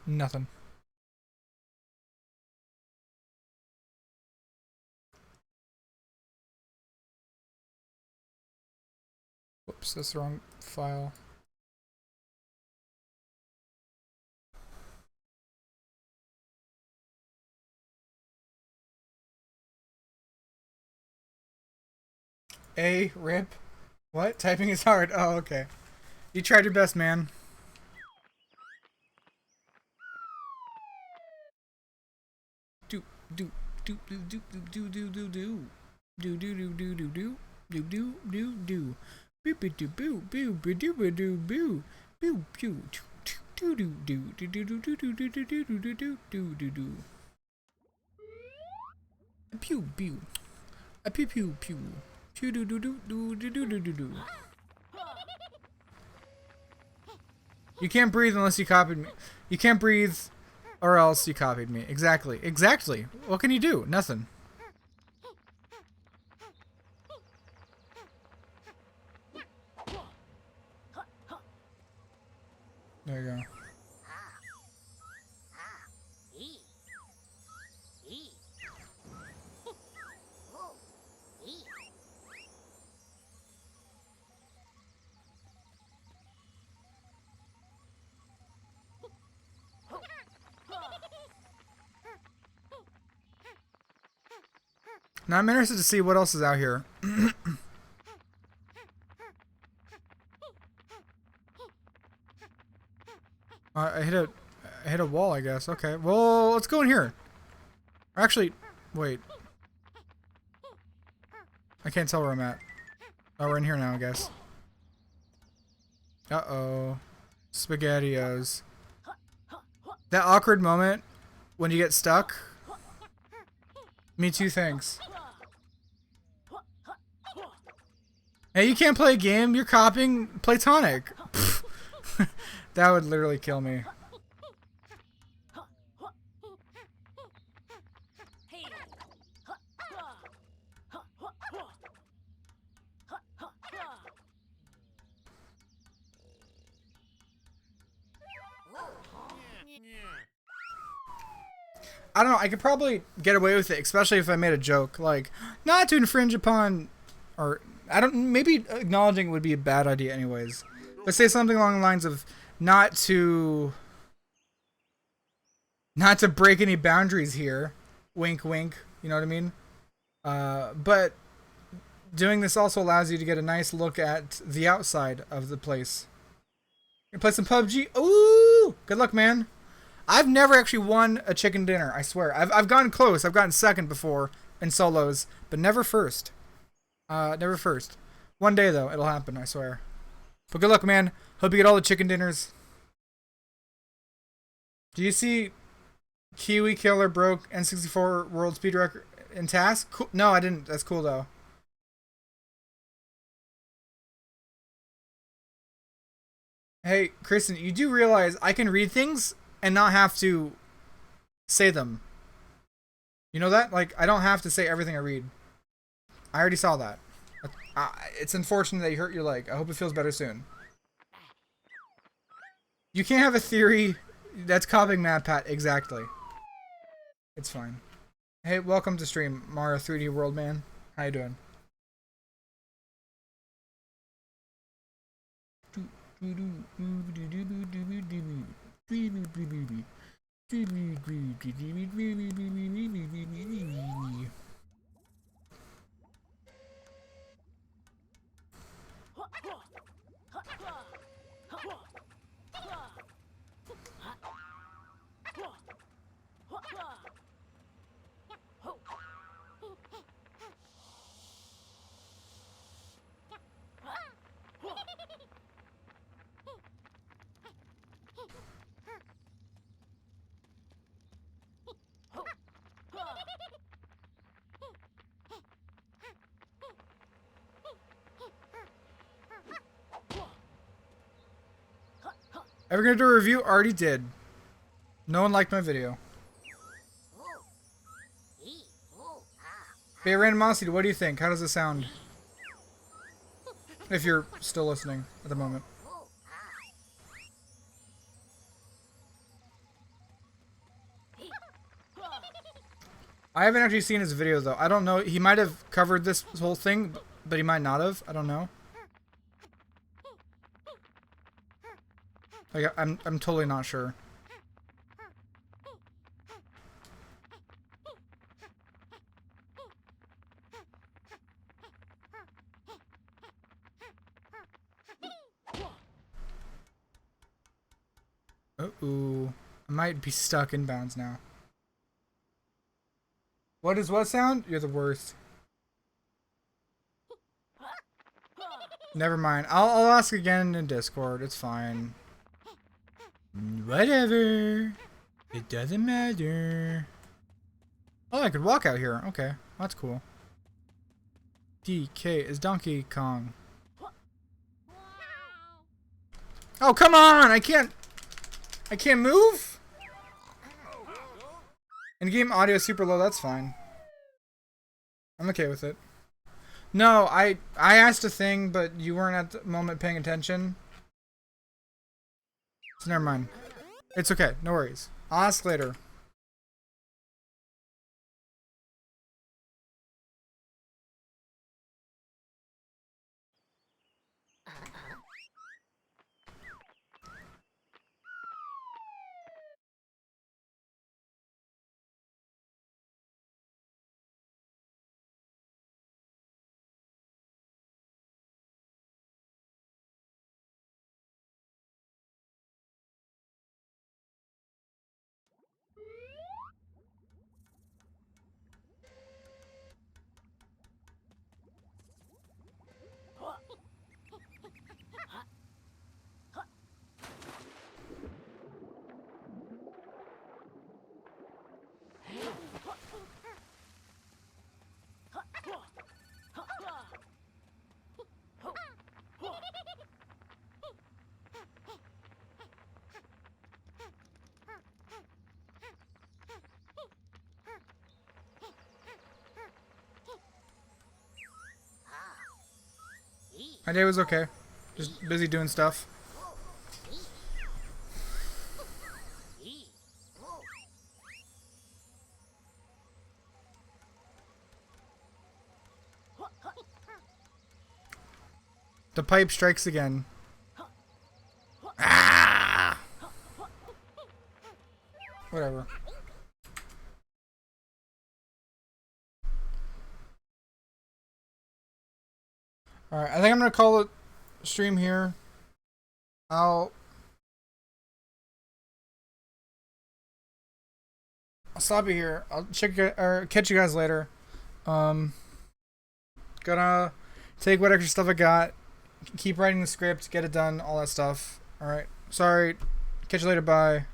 Nothing. Whoops, that's the wrong file. Rip. What? Typing is hard. Oh, okay. You tried your best, man. Do do do do do do do do do do do do do do do do do do do boo boo do boo boo boo do boo do boo boo boo do do do do do do do do do do do do do do do do pew pew a pew pew pew pew do do do do do do do do do. You can't breathe unless you copied me. You can't breathe or else you copied me. Exactly. Exactly. What can you do? Nothing. There you go. Now I'm interested to see what else is out here. I hit a wall, I guess. Okay. Well, let's go in here. Actually, wait. I can't tell where I'm at. Oh, we're in here now, I guess. Uh-oh. SpaghettiOs. That awkward moment when you get stuck. Me too, thanks. Hey, you can't play a game. You're copying Platonic. That would literally kill me. I don't know, I could probably get away with it, especially if I made a joke, like, not to infringe upon, or, maybe acknowledging would be a bad idea anyways. But say something along the lines of, not to break any boundaries here, wink wink, you know what I mean? But doing this also allows you to get a nice look at the outside of the place. You can play some PUBG, ooh, good luck, man. I've never actually won a chicken dinner, I swear. I've gotten close. I've gotten second before in solos, but never first. Never first. One day, though, it'll happen, I swear. But good luck, man. Hope you get all the chicken dinners. Do you see Kiwi Killer broke N64 World Speed Record in task? Cool. No, I didn't. That's cool, though. Hey, Kristen, you do realize I can read things and not have to say them. You know that? Like, I don't have to say everything I read. I already saw that. It's unfortunate that you hurt your leg. I hope it feels better soon. You can't have a theory that's copying MatPat. Exactly. It's fine. Hey, welcome to stream, Mario 3D World Man. How you doing? Ever gonna do a review? Already did. No one liked my video. Hey, Randomosity, what do you think? How does it sound? If you're still listening at the moment. I haven't actually seen his video though. I don't know. He might have covered this whole thing, but he might not have. I don't know. Like, I'm totally not sure. Uh-oh. I might be stuck in bounds now. What is what sound? You're the worst. Never mind. I'll ask again in Discord. It's fine. Whatever. It doesn't matter. Oh, I could walk out here. Okay. That's cool. DK is Donkey Kong. Oh, come on! I can't move? In-game audio is super low, that's fine. I'm okay with it. No, I asked a thing, but you weren't at the moment paying attention. So never mind. It's okay, no worries. I'll ask later. My day was okay. Just busy doing stuff. The pipe strikes again. Ah! Whatever. Alright, I think I'm gonna call it stream here. I'll stop it here. I'll catch you guys later. Gonna take what extra stuff I got, keep writing the script, get it done, all that stuff. Alright. Sorry. Catch you later, bye.